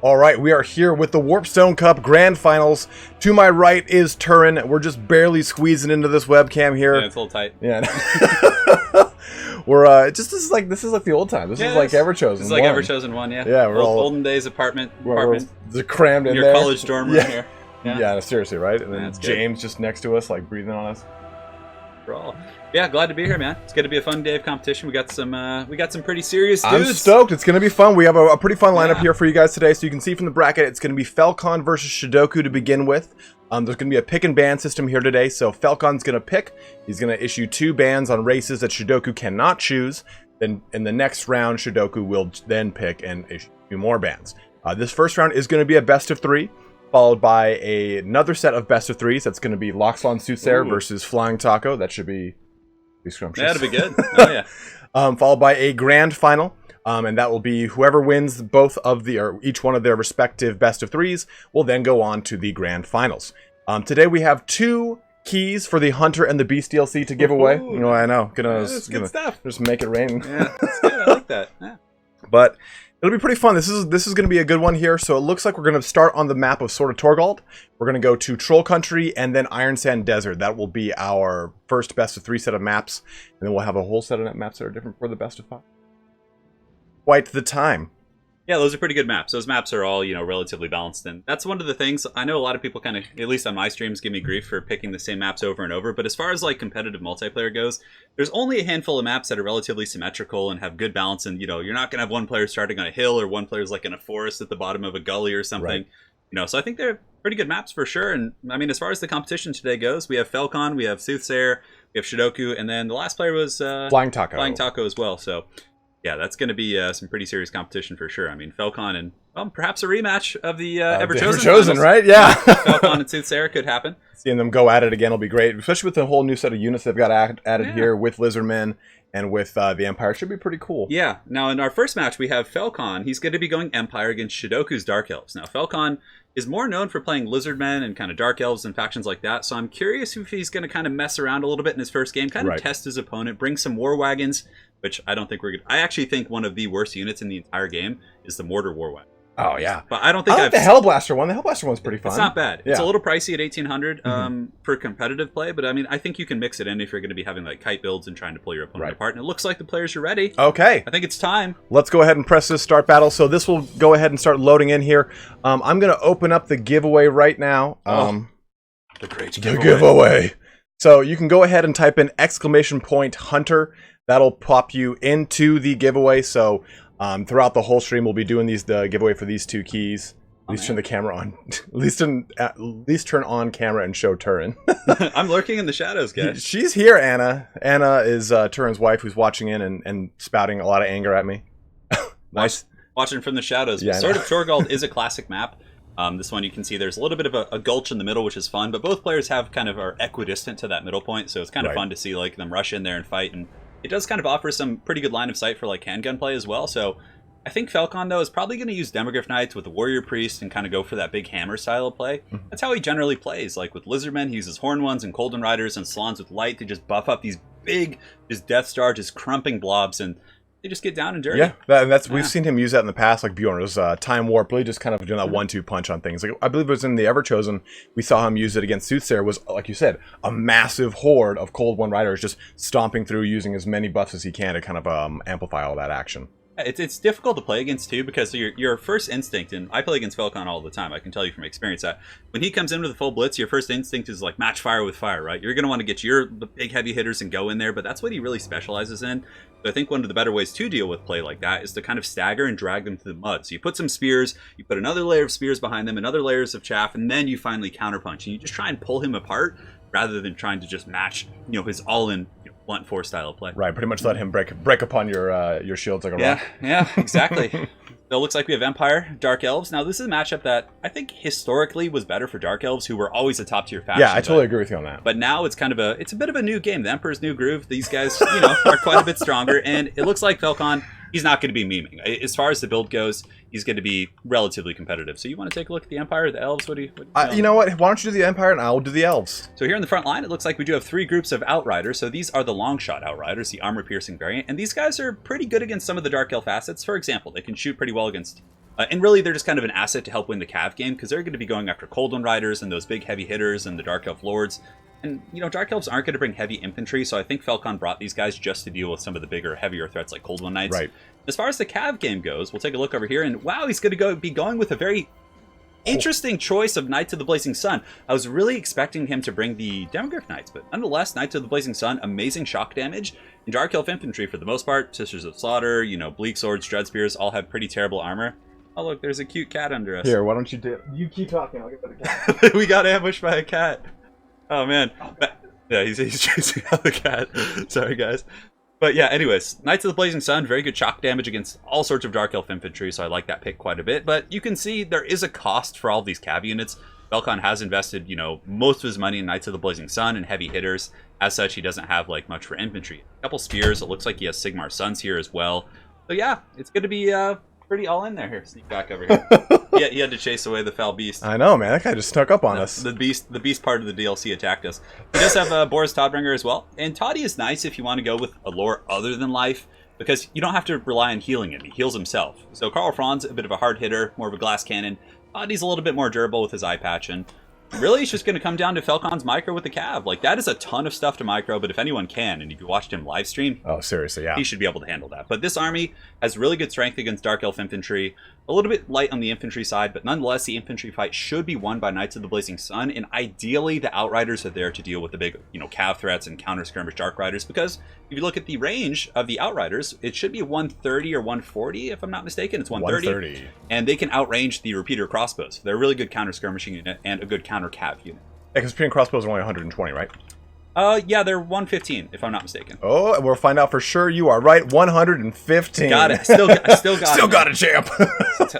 All right, we are here with the Warpstone Cup Grand Finals. To my right is Turin. We're just barely squeezing into this webcam here. Yeah, it's a little tight. Yeah. We're this is like the old time. This is like Everchosen. This is like Everchosen 1, yeah. Yeah, we're all olden days apartment. We're crammed in your there. college dorm room here. Yeah, seriously, right? And then That's James just next to us, like breathing on us. Yeah, glad to be here, man. It's gonna be a fun day of competition. We got some pretty serious dudes. I'm stoked. It's gonna be fun. We have a pretty fun lineup here for you guys today. So you can see from the bracket, it's gonna be Felkon versus Shidoku to begin with. There's gonna be a pick and ban system here today. So Felkon's gonna pick. He's gonna issue 2 bans on races that Shidoku cannot choose. Then in the next round, Shidoku will then pick and issue 2 more bans. This first round is gonna be a best of 3. Followed by another set of best of 3s. That's going to be TlaxtlanSoothsayer versus FlyingTaco. That should be scrumptious. Yeah, that'll be good. Oh yeah. Followed by a grand final, and that will be whoever wins both of each one of their respective best of 3s will then go on to the grand finals. Today we have 2 keys for the Hunter and the Beast DLC to give away. You know, I know, gonna good stuff. Just make it rain. Yeah, that's good. I like that. Yeah. But it'll be pretty fun. This is going to be a good one here. So it looks like we're going to start on the map of sort of Torgvald. We're going to go to Troll Country and then Iron Sand Desert. That will be our first best of 3 set of maps. And then we'll have a whole set of maps that are different for the best of 5. Quite the time. Yeah, those are pretty good maps. Those maps are all, relatively balanced. And that's one of the things, I know a lot of people kind of, at least on my streams, give me grief for picking the same maps over and over. But as far as like competitive multiplayer goes, there's only a handful of maps that are relatively symmetrical and have good balance. And, you're not going to have one player starting on a hill or one player's like in a forest at the bottom of a gully or something. Right. So I think they're pretty good maps for sure. And I mean, as far as the competition today goes, we have Felkon, we have Soothsayer, we have Shidoku, and then the last player was FlyingTaco. FlyingTaco as well. So yeah, that's going to be some pretty serious competition for sure. I mean, Felkon and perhaps a rematch of the Everchosen, right? Yeah. Felkon and Soothsayer could happen. Seeing them go at it again will be great, especially with the whole new set of units they've got added here with Lizardmen and with the Empire. It should be pretty cool. Yeah. Now, in our first match, we have Felkon. He's going to be going Empire against Shidoku's Dark Elves. Now, Felkon is more known for playing Lizardmen and kind of Dark Elves and factions like that. So I'm curious if he's going to kind of mess around a little bit in his first game, kind of test his opponent, bring some War Wagons, which I don't think we're good. I actually think one of the worst units in the entire game is the Mortar War Wagon. Oh yeah, but I don't think the Hellblaster one. The Hellblaster one's pretty fun. It's not bad. Yeah. It's a little pricey at 1,800 for competitive play, but I mean, I think you can mix it in if you're going to be having like kite builds and trying to pull your opponent apart. And it looks like the players are ready. Okay, I think it's time. Let's go ahead and press this start battle. So this will go ahead and start loading in here. I'm going to open up the giveaway right now. The great giveaway. So you can go ahead and type in !Hunter. That'll pop you into the giveaway. So throughout the whole stream, we'll be doing the giveaway for these 2 keys. At least turn the camera on. at least turn on camera and show Turin. I'm lurking in the shadows, guys. She's here, Anna. Anna is Turin's wife, who's watching in and spouting a lot of anger at me. Nice. Watching from the shadows. Yeah, Sword of Torgvald is a classic map. This one you can see there's a little bit of a gulch in the middle, which is fun. But both players are equidistant to that middle point, so it's kind of fun to see like them rush in there and fight. And it does kind of offer some pretty good line of sight for like handgun play as well. So I think Felkon, though, is probably going to use Demogryph Knights with the Warrior Priest and kind of go for that big hammer style of play. That's how he generally plays. Like with Lizardmen, he uses Horn Ones and Colden Riders and Salons with Light to just buff up these big, just Death Star, just crumping blobs, and they just get down and dirty. Yeah, we've seen him use that in the past. Like Bjorn was Time Warp, really just kind of doing that 1-2 punch on things. Like I believe it was in the Everchosen, we saw him use it against Soothsayer. Was like you said, a massive horde of Cold One Riders just stomping through, using as many buffs as he can to kind of amplify all that action. It's difficult to play against too, because your first instinct, and I play against Felkon all the time, I can tell you from experience that when he comes in with a full blitz, your first instinct is like match fire with fire, right? You're going to want to get the big heavy hitters and go in there, but that's what he really specializes in. So I think one of the better ways to deal with play like that is to kind of stagger and drag them to the mud. So you put some spears, you put another layer of spears behind them, another layers of chaff, and then you finally counterpunch, and you just try and pull him apart rather than trying to just match his all-in blunt force style of play. Right, pretty much let him break upon your shields like a rock. Yeah, exactly. So it looks like we have Empire, Dark Elves. Now this is a matchup that I think historically was better for Dark Elves, who were always a top tier faction. Yeah, I totally agree with you on that. But now it's it's a bit of a new game. The Emperor's New Groove. These guys, are quite a bit stronger, and it looks like Felkon, he's not going to be memeing. As far as the build goes, he's going to be relatively competitive. So you want to take a look at the Empire, the Elves? What do you you know what? Why don't you do the Empire and I'll do the Elves? So here in the front line, it looks like we do have 3 groups of Outriders. So these are the long shot Outriders, the armor piercing variant. And these guys are pretty good against some of the Dark Elf assets. For example, they can shoot pretty well against And really, they're just kind of an asset to help win the Cav game, because they're going to be going after Cold One Riders and those big heavy hitters and the Dark Elf Lords. And, you know, Dark Elves aren't going to bring heavy infantry, so I think Felkon brought these guys just to deal with some of the bigger, heavier threats like Cold One Knights. Right. As far as the Cav game goes, we'll take a look over here, and wow, he's going to be going with a very interesting choice of Knights of the Blazing Sun. I was really expecting him to bring the Demogryph Knights, but nonetheless, Knights of the Blazing Sun, amazing shock damage. And Dark Elf Infantry, for the most part, Sisters of Slaughter, you know, Bleak Swords, Dread Spears, all have pretty terrible armor. Oh, look, there's a cute cat under us. Here, why don't you do... You keep talking, I'll get to the cat. We got ambushed by a cat. Oh, man. Yeah, he's chasing out the cat. Sorry, guys. But yeah, anyways, Knights of the Blazing Sun, very good shock damage against all sorts of Dark Elf Infantry, so I like that pick quite a bit. But you can see there is a cost for all these Cav units. Felkon has invested, you know, most of his money in Knights of the Blazing Sun and heavy hitters. As such, he doesn't have, like, much for infantry. A couple spears, it looks like he has Sigmar Suns here as well. So yeah, it's going to be pretty all in there. Here, sneak back over here. Yeah, he had to chase away the foul beast. I know, man. That guy just snuck up on us. The beast part of the DLC attacked us. He does have Boris Todbringer as well. And Toddy is nice if you want to go with a lore other than life, because you don't have to rely on healing him. He heals himself. So Karl Franz, a bit of a hard hitter, more of a glass cannon. Toddy's a little bit more durable with his eye patch, and really it's just going to come down to Felkon's micro with the Cav. Like, that is a ton of stuff to micro, but if anyone can, and if you watched him live stream, oh, seriously, yeah, he should be able to handle that. But this army has really good strength against Dark Elf Infantry, a little bit light on the infantry side, but nonetheless, the infantry fight should be won by Knights of the Blazing Sun, and ideally, the Outriders are there to deal with the big, you know, Cav threats and counter-skirmish Dark Riders, because if you look at the range of the Outriders, it should be 130 or 140, if I'm not mistaken. It's 130. And they can outrange the Repeater Crossbows. They're a really good counter-skirmishing unit and a good counter-Cav unit. Yeah, because Repeating Crossbows are only 120, right? Yeah, they're 115, if I'm not mistaken. Oh, we'll find out for sure. You are right. 115. Got it. Still got it, champ.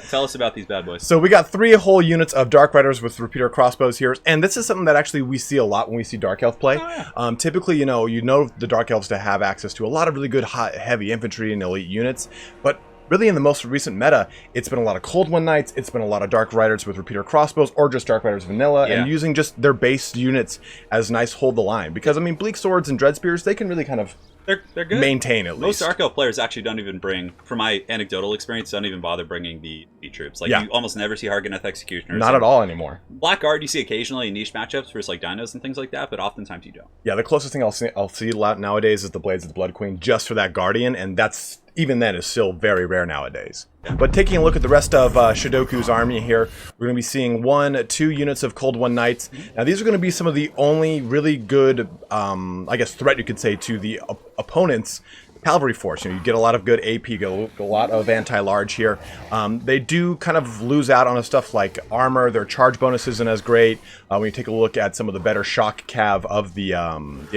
Tell us about these bad boys. So we got 3 whole units of Dark Riders with Repeater Crossbows here, and this is something that actually we see a lot when we see Dark Elf play. Oh, yeah. Typically, you know the Dark Elves to have access to a lot of really good heavy infantry and elite units, but really in the most recent meta, it's been a lot of Cold One Knights, it's been a lot of Dark Riders with Repeater Crossbows, or just Dark Riders vanilla, and using just their base units as nice hold the line. Because, I mean, Bleak Swords and Dread Spears, they can really kind of they're good. Maintain at least. Most Dark Elf players actually don't even bring, from my anecdotal experience, don't even bother bringing the troops. Like, you almost never see Harganeth Executioners. Not at all anymore. Blackguard you see occasionally in niche matchups versus like dinos and things like that, but oftentimes you don't. Yeah, the closest thing I'll see nowadays is the Blades of the Blood Queen, just for that Guardian, and that's, even then, is still very rare nowadays. Yeah. But taking a look at the rest of Shidoku's army here, we're going to be seeing 2 units of Cold One Knights. Now, these are going to be some of the only really good, I guess, threat, you could say, to the opponent's cavalry force. You know, you get a lot of good AP, you get a lot of anti-large here. They do kind of lose out on stuff like armor. Their charge bonus isn't as great. When you take a look at some of the better shock cav of the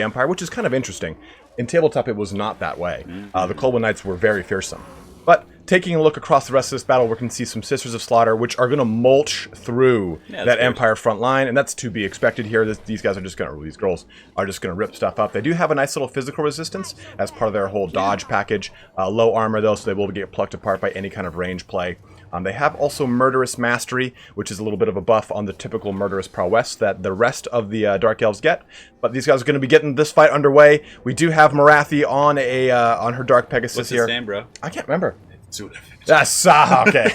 Empire, which is kind of interesting. In tabletop, it was not that way. The Cold One Knights were very fearsome. But taking a look across the rest of this battle, we're going to see some Sisters of Slaughter, which are going to mulch through that Empire front line, and that's to be expected here. These guys are just going to, these girls are just going to rip stuff up. They do have a nice little physical resistance as part of their whole dodge package. Low armor, though, so they will get plucked apart by any kind of range play. They have also Murderous Mastery, which is a little bit of a buff on the typical Murderous Prowess that the rest of the Dark Elves get. But these guys are going to be getting this fight underway. We do have Marathi on on her Dark Pegasus. What's here. What's his name, bro? I can't remember. That's okay.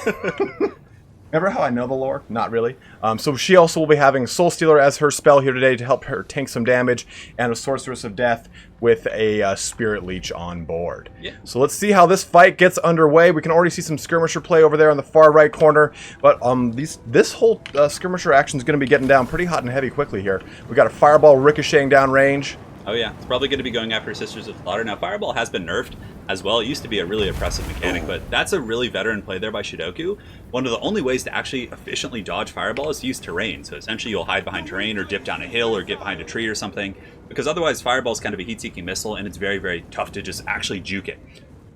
Remember how I know the lore? Not really. So she also will be having Soul Stealer as her spell here today to help her tank some damage, and a Sorceress of Death with a Spirit Leech on board. Yeah. So let's see how this fight gets underway. We can already see some skirmisher play over there on the far right corner, but this whole skirmisher action is going to be getting down pretty hot and heavy quickly here. We got a Fireball ricocheting down range. Oh yeah, it's probably going to be going after Sisters of Slaughter. Now, Fireball has been nerfed as well. It used to be a really oppressive mechanic, but that's a really veteran play there by Shidoku. One of the only ways to actually efficiently dodge Fireball is to use terrain. So essentially you'll hide behind terrain or dip down a hill or get behind a tree or something, because otherwise Fireball is kind of a heat-seeking missile, and it's very, very tough to just actually juke it.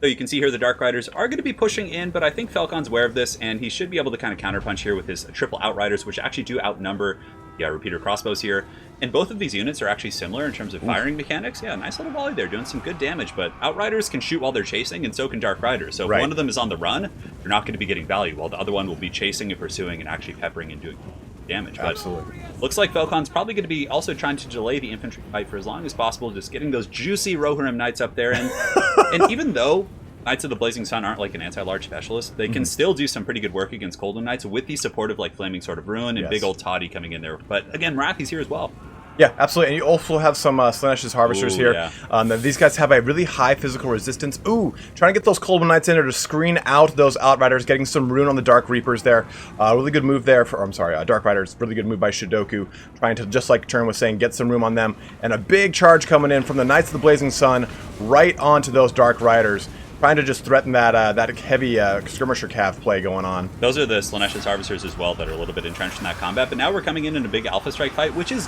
So you can see here the Dark Riders are going to be pushing in, but I think Felkon's aware of this, and he should be able to kind of counterpunch here with his triple Outriders, which actually do outnumber Repeater Crossbows here. And both of these units are actually similar in terms of firing mechanics. Yeah, nice little volley there, doing some good damage, but Outriders can shoot while they're chasing, and so can Dark Riders. So if one of them is on the run, they're not going to be getting value, while the other one will be chasing and pursuing and actually peppering and doing damage. But absolutely. Looks like Felkon's probably going to be also trying to delay the infantry fight for as long as possible, just getting those juicy Rohirrim Knights up there. And even though Knights of the Blazing Sun aren't like an anti-large specialist. They can still do some pretty good work against Coldwood Knights with the support of like Flaming Sword of Ruin and big old Toddy coming in there. But again, Marathi's here as well. Yeah, absolutely. And you also have some Slaanesha's Harvesters here. Yeah. These guys have a really high physical resistance. Ooh, trying to get those Coldwood Knights in there to screen out those Outriders, getting some rune on the Dark Reapers there. Really good move there. I'm sorry, Dark Riders. Really good move by Shidoku, trying to, just like Turn was saying, get some room on them. And a big charge coming in from the Knights of the Blazing Sun right onto those Dark Riders, trying to just threaten that that heavy skirmisher cav play going on. Those are the Slaanesha's Harvesters as well that are a little bit entrenched in that combat. But now we're coming in a big Alpha Strike fight, which is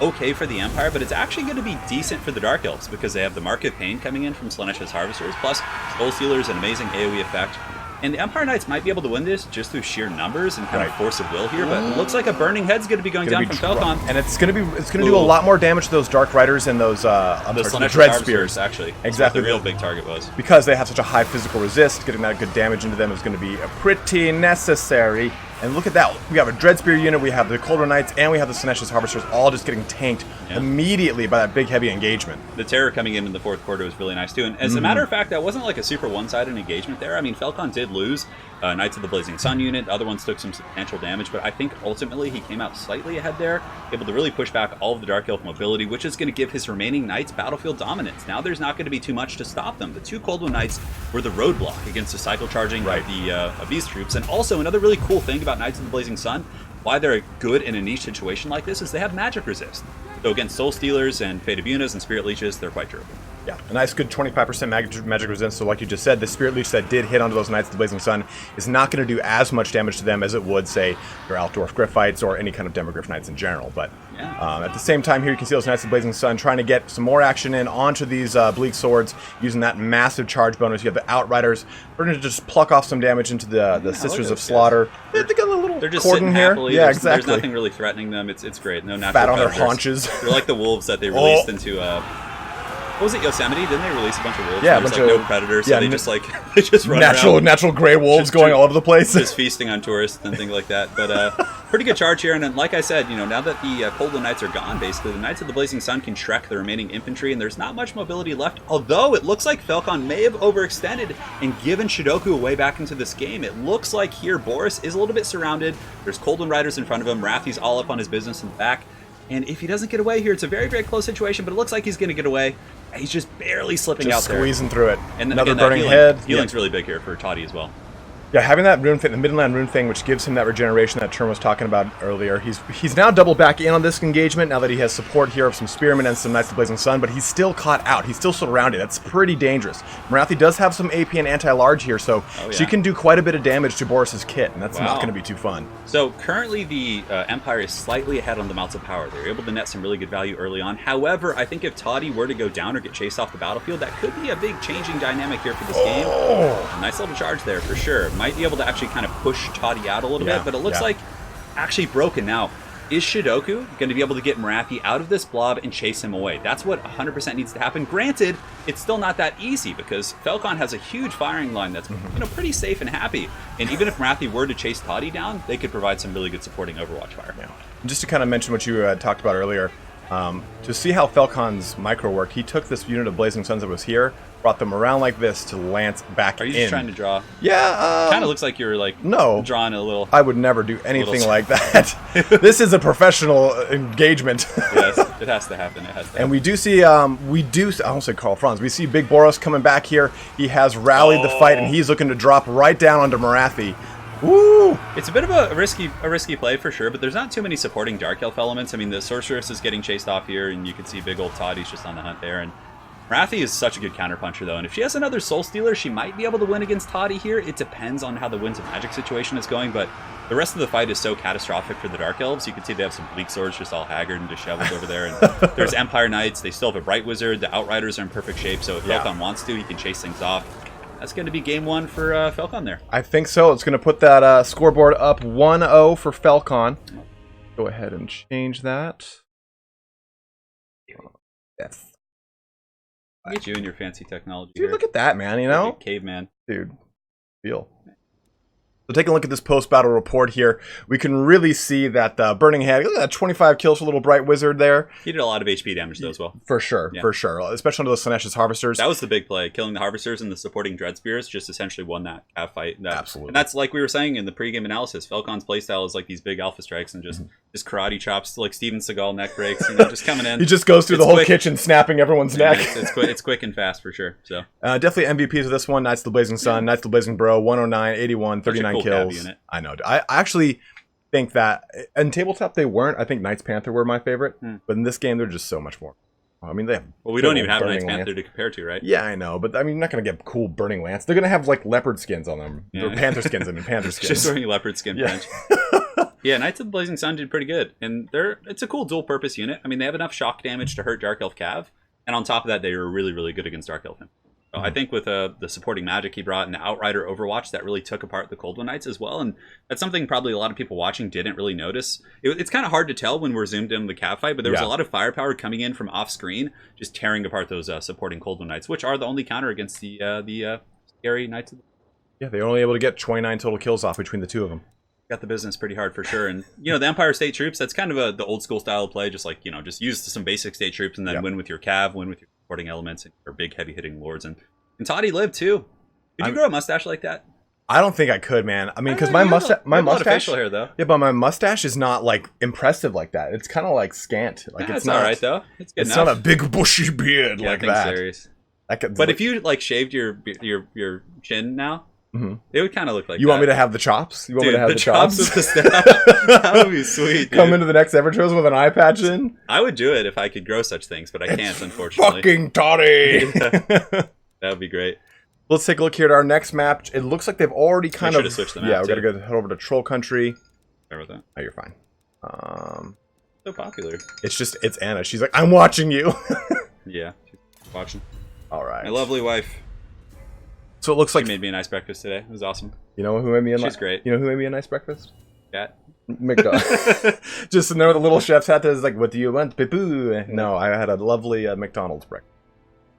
okay for the Empire, but it's actually going to be decent for the Dark Elves because they have the Mark of Pain coming in from Slaanesha's Harvesters, plus Soul Stealer's an amazing AoE effect. And the Empire Knights might be able to win this just through sheer numbers and kind of force of will here, but it looks like a Burning Head's going to be going down from Felkon. And it's going to do a lot more damage to those Dark Riders and those Dread Spears. Actually. Exactly. What the real big target was. Because they have such a high physical resist, getting that good damage into them is going to be pretty necessary. And look at that. We have a Dread Spear unit, we have the Colder Knights, and we have the Slaanesha's Harvesters all just getting tanked immediately by that big heavy engagement. The Terror coming in the fourth quarter was really nice too. And as a matter of fact, that wasn't like a super one-sided engagement there. I mean, Felkon did lose Knights of the Blazing Sun unit. The other ones took some substantial damage, but I think ultimately he came out slightly ahead there, able to really push back all of the Dark Elf mobility, which is going to give his remaining Knights battlefield dominance. Now there's not going to be too much to stop them. The two Coldwood Knights were the roadblock against the cycle charging of these troops. And also another really cool thing about Knights of the Blazing Sun, why they're good in a niche situation like this, is they have magic resist. So against Soul Stealers and Fate of Unas and Spirit Leeches, they're quite durable. Yeah, a nice good 25% magic resistance. So like you just said, the Spirit Leech that did hit onto those Knights of the Blazing Sun is not going to do as much damage to them as it would, say, your Altdorf Griffites or any kind of Demogryph Knights in general. But at the same time here, you can see those Knights of the Blazing Sun trying to get some more action in onto these Bleak Swords, using that massive charge bonus. You have the Outriders. We're going to just pluck off some damage into the Sisters of Slaughter. They're just sitting here. Happily. Yeah, There's nothing really threatening them. It's great. No natural fat on their predators. haunches. They're like the wolves that they released into what was it, Yosemite? Didn't they release a bunch of wolves? Yeah, a bunch bunch of of no predators, so they just run around. Natural gray wolves going all over the place. Just feasting on tourists and things like that. But pretty good charge here. And then, like I said, now that the Coldwood Knights are gone, basically, the Knights of the Blazing Sun can Shrek the remaining infantry, and there's not much mobility left. Although it looks like Felkon may have overextended and given Shidoku a way back into this game. It looks like here Boris is a little bit surrounded. There's Coldwood Riders in front of him. Rathi's all up on his business in the back. And if he doesn't get away here, it's a very, very close situation, but it looks like he's going to get away. He's just barely slipping out there. Squeezing through it. And another again, burning head. Healing's really big here for Toddy as well. Yeah, having that rune thing, the Midland rune thing, which gives him that regeneration that Term was talking about earlier. He's now double back in on this engagement now that he has support here of some Spearmen and some Knights of the Blazing Sun, but he's still caught out. He's still surrounded. That's pretty dangerous. Marathi does have some AP and anti-large here, so she can do quite a bit of damage to Boris's kit, and that's not going to be too fun. So currently the Empire is slightly ahead on the Mouths of Power. They're able to net some really good value early on. However, I think if Toddy were to go down or get chased off the battlefield, that could be a big changing dynamic here for this game. A nice little charge there for sure. Might be able to actually kind of push Toddy out a little bit, but it looks like actually broken now. Is Shidoku going to be able to get Marathi out of this blob and chase him away? That's what 100% needs to happen. Granted, it's still not that easy because Felkon has a huge firing line that's pretty safe and happy. And even if Marathi were to chase Toddy down, they could provide some really good supporting Overwatch fire. Yeah. Just to kind of mention what you talked about earlier, to see how Felkon's micro worked, he took this unit of Blazing Suns that was here, brought them around like this to lance back in. Are you just trying to draw? Yeah. Kind of looks like you're like drawing a little. I would never do anything like that. This is a professional engagement. Yes, it has to happen. It has to happen. And we do see, I won't say Carl Franz, we see Big Boros coming back here. He has rallied the fight, and he's looking to drop right down onto Marathi. Woo! It's a bit of a risky play for sure, but there's not too many supporting Dark Elf elements. I mean, the Sorceress is getting chased off here, and you can see big old Toddy's just on the hunt there. And Marathi is such a good counterpuncher, though, and if she has another Soul Stealer, she might be able to win against Toddy here. It depends on how the Winds of Magic situation is going, but the rest of the fight is so catastrophic for the Dark Elves. You can see they have some Bleak Swords just all haggard and disheveled over there, and there's Empire Knights. They still have a Bright Wizard. The Outriders are in perfect shape, so if Felkon wants to, he can chase things off. That's going to be game one for Felkon there. I think so. It's going to put that scoreboard up 1-0 for Felkon. Go ahead and change that. Yes. Look at you and your fancy technology. Dude, look at that, man, you know? Like caveman. Dude, feel. So taking a look at this post-battle report here, we can really see that the Burning Hand, look at that 25 kills for Little Bright Wizard there. He did a lot of HP damage though as well. For sure, for sure. Especially under those Sinesh's Harvesters. That was the big play. Killing the Harvesters and the supporting Dread Spears just essentially won that cav fight. Absolutely. And that's like we were saying in the pregame analysis. Felkon's playstyle is like these big alpha strikes and just karate chops like Steven Seagal neck breaks, just coming in. He just goes through the whole kitchen snapping everyone's neck. It's quick and fast for sure. So definitely MVPs of this one. Knights of the Blazing Sun, Knights of the Blazing Bro, 109, 81, 39 cool kills. I know. I actually think that in tabletop they weren't. I think Knights Panther were my favorite, but in this game they're just so much more. I mean, they have. Well, we don't even have Knights Panther to compare to, right? Yeah, I know, but I mean, you're not gonna get cool Burning Lance. They're gonna have like leopard skins on them, or panther skins. I mean, panther skins. Just wearing leopard skin. Yeah. Yeah, Knights of the Blazing Sun did pretty good, and it's a cool dual-purpose unit. I mean, they have enough shock damage to hurt Dark Elf Cav, and on top of that, they were really, really good against Dark Elf. So I think with the supporting magic he brought and Outrider Overwatch, that really took apart the Cold One Knights as well, and that's something probably a lot of people watching didn't really notice. It's kind of hard to tell when we're zoomed in the Cav fight, but there was a lot of firepower coming in from off-screen, just tearing apart those supporting Cold One Knights, which are the only counter against the scary Knights. Yeah, they were only able to get 29 total kills off between the two of them. Got the business pretty hard for sure. And the Empire State Troops, that's kind of the old school style of play, just like just use some basic state troops and then win with your cav, win with your supporting elements and your big heavy hitting lords. And Toddy lived too. Could you grow a mustache like that? I don't think I could, man. I mean, because my mustache facial hair though. Yeah, but my mustache is not like impressive like that. It's kind of like scant. Like it's not all right though. It's good it's enough. not a big bushy beard like that. Serious. But if you like shaved your chin now, it would kind of look like you that. want me to have the chops? You want me to have the chops? With the staff? That would be swoot. Come into the next Evertros with an eye patch in? I would do it if I could grow such things, but I can't, unfortunately. Fucking Toddy! That would be great. Let's take a look here at our next map. It looks like they've already kind of switched the map. Yeah, we gotta head over to Troll Country. Sorry about that. Oh, you're fine. So popular. It's Anna. She's like, I'm watching you. Yeah, she's watching. All right. My lovely wife. So it looks like she made me a nice breakfast today. It was awesome. You know who made me a She's great. You know who made me a nice breakfast? Cat. McDonald's. Just sitting there with a little chef's hat that is like, what do you want? Pipoo. No, I had a lovely McDonald's breakfast.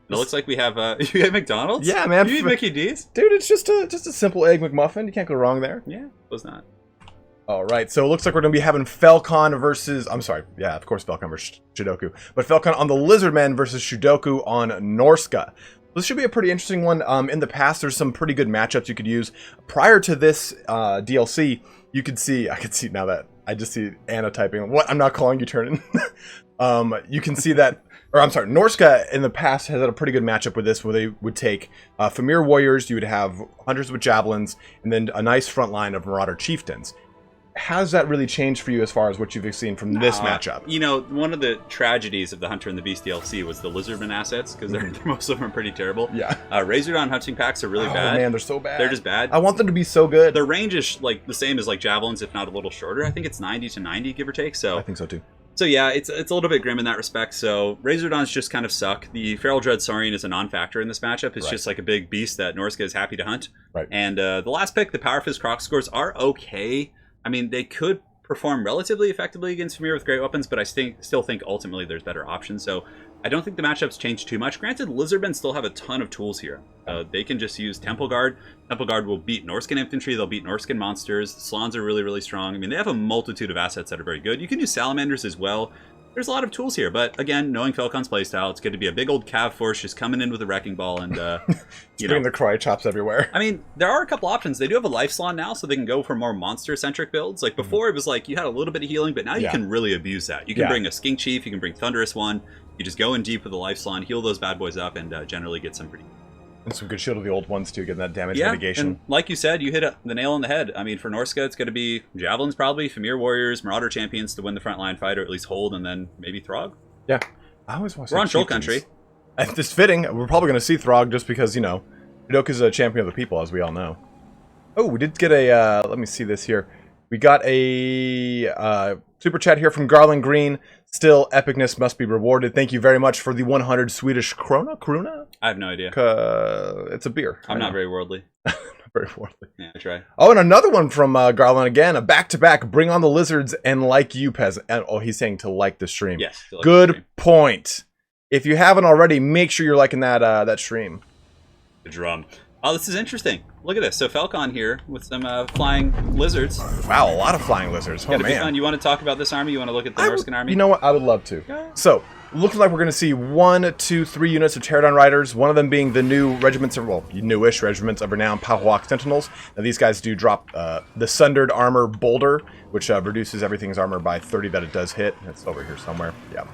It looks like we have you had McDonald's? Yeah, man. You eat Mickey D's? Dude, it's just a simple egg McMuffin. You can't go wrong there. Yeah, it was not. All right, so it looks like we're going to be having Felkon versus... I'm sorry. Yeah, of course Felkon versus Shidoku. But Felkon on the Lizardmen versus Shidoku on Norska. This should be a pretty interesting one. In the past, there's some pretty good matchups you could use. Prior to this DLC, you could see... I could see now that... I just see Anna typing. What? I'm not calling you Turnin. You can see that... Or I'm sorry, Norska in the past has had a pretty good matchup with this, where they would take Famir Warriors, you would have Hunters with Javelins, and then a nice front line of Marauder Chieftains. Has that really changed for you as far as what you've seen from this matchup? One of the tragedies of the Hunter and the Beast DLC was the Lizardman assets, because most of them are pretty terrible. Yeah. Razordon hunting packs are really bad. Oh man, they're so bad. They're just bad. I want them to be so good. Their range is like the same as like Javelins, if not a little shorter. I think it's 90 to 90, give or take. So I think so too. So yeah, it's a little bit grim in that respect. So Razordons just kind of suck. The Feral Dread Saurian is a non-factor in this matchup. It's just like a big beast that Norska is happy to hunt. Right. And the last pick, the Power Fist Croc scores are okay. I mean, they could perform relatively effectively against Famir with great weapons, but I still think ultimately there's better options. So I don't think the matchups change too much. Granted, Lizardmen still have a ton of tools here. They can just use Temple Guard. Temple Guard will beat Norskin infantry. They'll beat Norskin monsters. The Slans are really, really strong. I mean, they have a multitude of assets that are very good. You can use Salamanders as well. There's a lot of tools here, but again, knowing Felkon's playstyle, it's good to be a big old cav force just coming in with a wrecking ball and bringing the cry chops everywhere. I mean, there are a couple options. They do have a life slot now, so they can go for more monster-centric builds. Like before, it was like you had a little bit of healing, but now you can really abuse that. You can bring a Skink Chief, you can bring Thunderous One. You just go in deep with the life slot, heal those bad boys up, and generally get some pretty. And some good shield of the old ones too, getting that damage yeah, mitigation. And like you said, you hit the nail on the head. I mean, for Norska, it's going to be Javelins probably, Famir Warriors, Marauder Champions to win the frontline fight, or at least hold, and then maybe Throg. Yeah. I always want to We're on Troll Country. It's fitting. We're probably going to see Throg just because, Shidoku's a champion of the people, as we all know. Oh, we did get a, let me see this here. We got a super chat here from Garland Green. Still, epicness must be rewarded. Thank you very much for the 100 Swedish krona? Krona? I have no idea. It's a beer. I'm not very worldly. Very worldly. Yeah, I try. Oh, and another one from Garland again. A back-to-back. Bring on the lizards and like you, Pez. And, he's saying to like the stream. Yes. Like good point. If you haven't already, make sure you're liking that stream. The drum. Oh, this is interesting. Look at this. So Felkon here with some flying lizards. Wow, a lot of flying lizards. Oh, man. You want to talk about this army? You want to look at the Reskin army? You know what? I would love to. Yeah. So, looking like we're going to see 1, 2, 3 units of Pterodon Riders. One of them being the new regiments of, well, newish regiments of renowned Pahawk Sentinels. Now, these guys do drop the Sundered Armor Boulder, which reduces everything's armor by 30 that it does hit. It's over here somewhere. Yeah.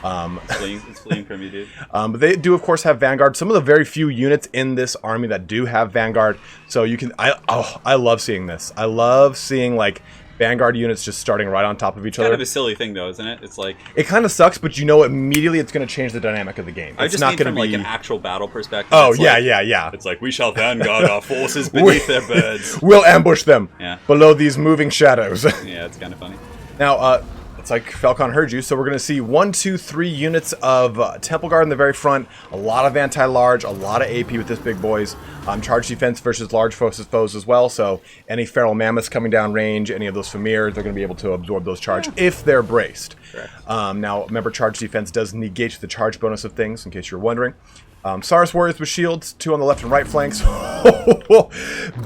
It's fleeing from you, dude. But they do, of course, have Vanguard. Some of the very few units in this army that do have Vanguard. So you can... I love seeing this. I love seeing, like, Vanguard units just starting right on top of each other. Kind of a silly thing, though, isn't it? It's like... It kind of sucks, but you know immediately it's going to change the dynamic of the game. I just mean from, like, an actual battle perspective. Oh, yeah. It's like, we shall vanguard our forces beneath their beds. We'll ambush them below these moving shadows. Yeah, it's kind of funny. Now, it's like Felkon heard you, so we're going to see 1, 2, 3 units of Temple Guard in the very front, a lot of anti-large, a lot of AP with this big boys, charge defense versus large foes as well, so any feral mammoths coming down range, any of those Famirs, they're going to be able to absorb those charge if they're braced. Now, remember, charge defense does negate the charge bonus of things, in case you're wondering. Saurus Warriors with shields, 2 on the left and right flanks.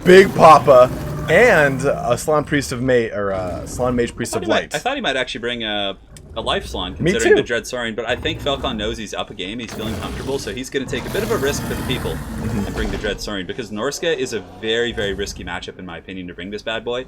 Big Papa. And a Slan Priest of May, or Slan Mage Priest of Light. I thought he might actually bring a Life Slan, considering the Dread Saurian, but I think Felkon knows he's up a game, he's feeling comfortable, so he's going to take a bit of a risk for the people and bring the Dread Saurian, because Norska is a very, very risky matchup, in my opinion, to bring this bad boy.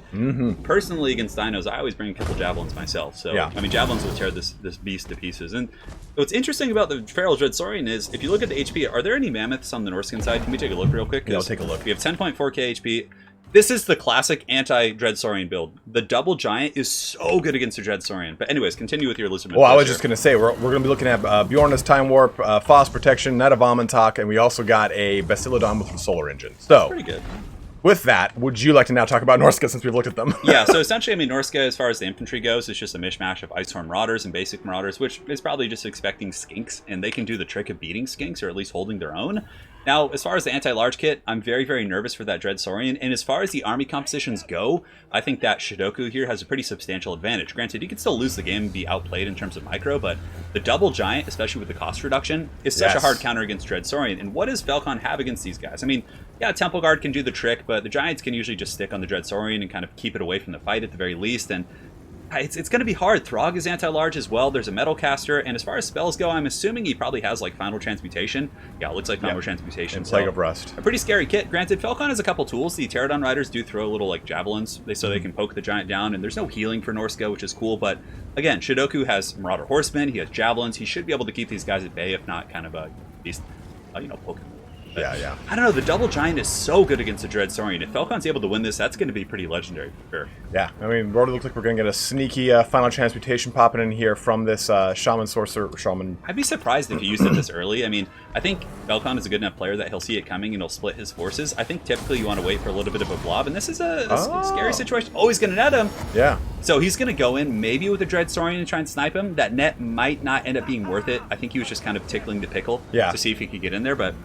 Personally, against Dinos, I always bring a couple Javelins myself, so, I mean, Javelins will tear this beast to pieces. And what's interesting about the Feral Dread Saurian is, if you look at the HP, are there any Mammoths on the Norscan side? Can we take a look real quick? Yeah, I'll take a look. We have 10.4k HP. This is the classic anti-Dread Saurian build. The double giant is so good against the Dread Saurian. But anyways, continue with your Lizardman. Well, I was just going to say, we're going to be looking at Bjorna's Time Warp, Foss Protection, Net of Amontauk, and we also got a Bastiladon with the Solar Engine. So, pretty good. With that, would you like to now talk about Norska since we've looked at them? Yeah, so essentially, I mean, Norska, as far as the infantry goes, is just a mishmash of Ice Horn Marauders and basic Marauders, which is probably just expecting skinks, and they can do the trick of beating skinks, or at least holding their own. Now, as far as the anti-large kit, I'm very, very nervous for that Dread Saurian, and as far as the army compositions go, I think that Shidoku here has a pretty substantial advantage. Granted, you can still lose the game and be outplayed in terms of micro, but the double giant, especially with the cost reduction, is such a hard counter against Dread Saurian. And what does Felkon have against these guys? I mean, yeah, Temple Guard can do the trick, but the Giants can usually just stick on the Dread Saurian and kind of keep it away from the fight at the very least, and it's going to be hard. Throg is anti-large as well. There's a Metal Caster, and as far as spells go, I'm assuming he probably has, like, Final Transmutation. Yeah, it looks like Final Transmutation. And Plague of Rust. A pretty scary kit. Granted, Felkon has a couple tools. The Pterodon Riders do throw little, like, javelins, so they can poke the giant down, and there's no healing for Norska, which is cool, but again, Shidoku has Marauder Horsemen, he has javelins, he should be able to keep these guys at bay, if not kind of a beast, poking. But, yeah. I don't know, the double giant is so good against the Dread Saurian. If Felkon's able to win this, that's going to be pretty legendary for sure. Yeah, I mean, it already looks like we're going to get a sneaky Final Transmutation popping in here from this Shaman Sorcerer. I'd be surprised if he used it this early. I mean, I think Felkon is a good enough player that he'll see it coming and he'll split his forces. I think typically you want to wait for a little bit of a blob, and this is a scary situation. Oh, he's going to net him. Yeah. So he's going to go in maybe with a Dread Saurian and try and snipe him. That net might not end up being worth it. I think he was just kind of tickling the pickle to see if he could get in there, but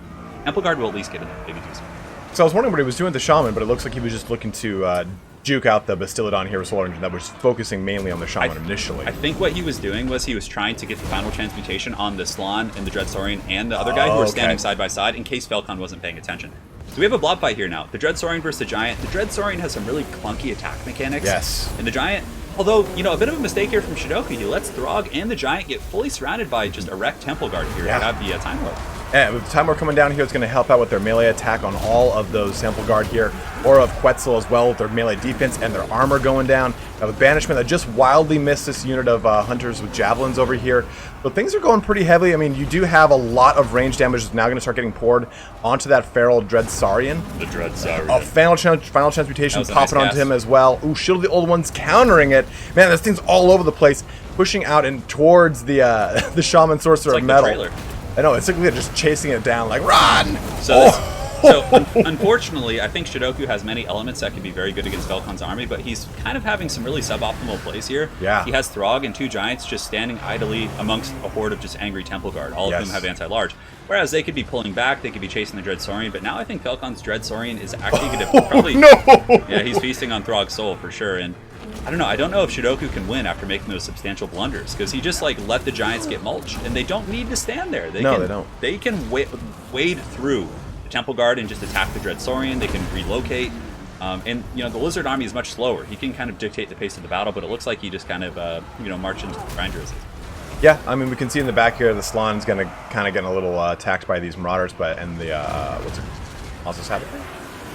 Temple Guard will at least get in there. Maybe do something. So I was wondering what he was doing with the Shaman, but it looks like he was just looking to juke out the Bastiladon here with Solar Engine that was focusing mainly on the Shaman initially. I think what he was doing was he was trying to get the Final Transmutation on the Slan and the Dread Saurian and the other guy who were standing side by side in case Felkon wasn't paying attention. So we have a blob fight here now. The Dread Saurian versus the Giant. The Dread Saurian has some really clunky attack mechanics. Yes. And the Giant, although, a bit of a mistake here from Shidoku. He lets Throg and the Giant get fully surrounded by just a wrecked Temple Guard here to have the Time Warp. Yeah, with the Time Warp coming down here, it's going to help out with their melee attack on all of those Temple Guard here. Or of Quetzal as well, with their melee defense and their armor going down. Now with Banishment, that just wildly missed this unit of Hunters with Javelins over here. But things are going pretty heavily. I mean, you do have a lot of range damage that's now going to start getting poured onto that Feral Dread Saurian. The Dread Saurian. A Final Transmutation popping onto him as well. Ooh, Shield of the Old Ones countering it. Man, this thing's all over the place, pushing out and towards the Shaman Sorcerer of Metal. The trailer. I know, it's like they're just chasing it down, like, run! Unfortunately, I think Shidoku has many elements that could be very good against Felkon's army, but he's kind of having some really suboptimal plays here. Yeah. He has Throg and 2 Giants just standing idly amongst a horde of just angry Temple Guard, all of whom have anti-large. Whereas they could be pulling back, they could be chasing the Dread Saurian, but now I think Felkon's Dread Saurian is actually going to probably... Yeah, he's feasting on Throg's soul for sure, and I don't know if Shidoku can win after making those substantial blunders, because he just let the Giants get mulched, and they don't need to stand there. They don't. They can wade through the Temple Guard and just attack the Dreadsaurian. They can relocate. And, you know, the Lizard army is much slower. He can kind of dictate the pace of the battle, but it looks like he just kind of, you know, march into the grinders. Yeah, I mean, we can see in the back here, the Slan's going to kind of get a little attacked by these Marauders, but, and the, what's it, Asus Savagery?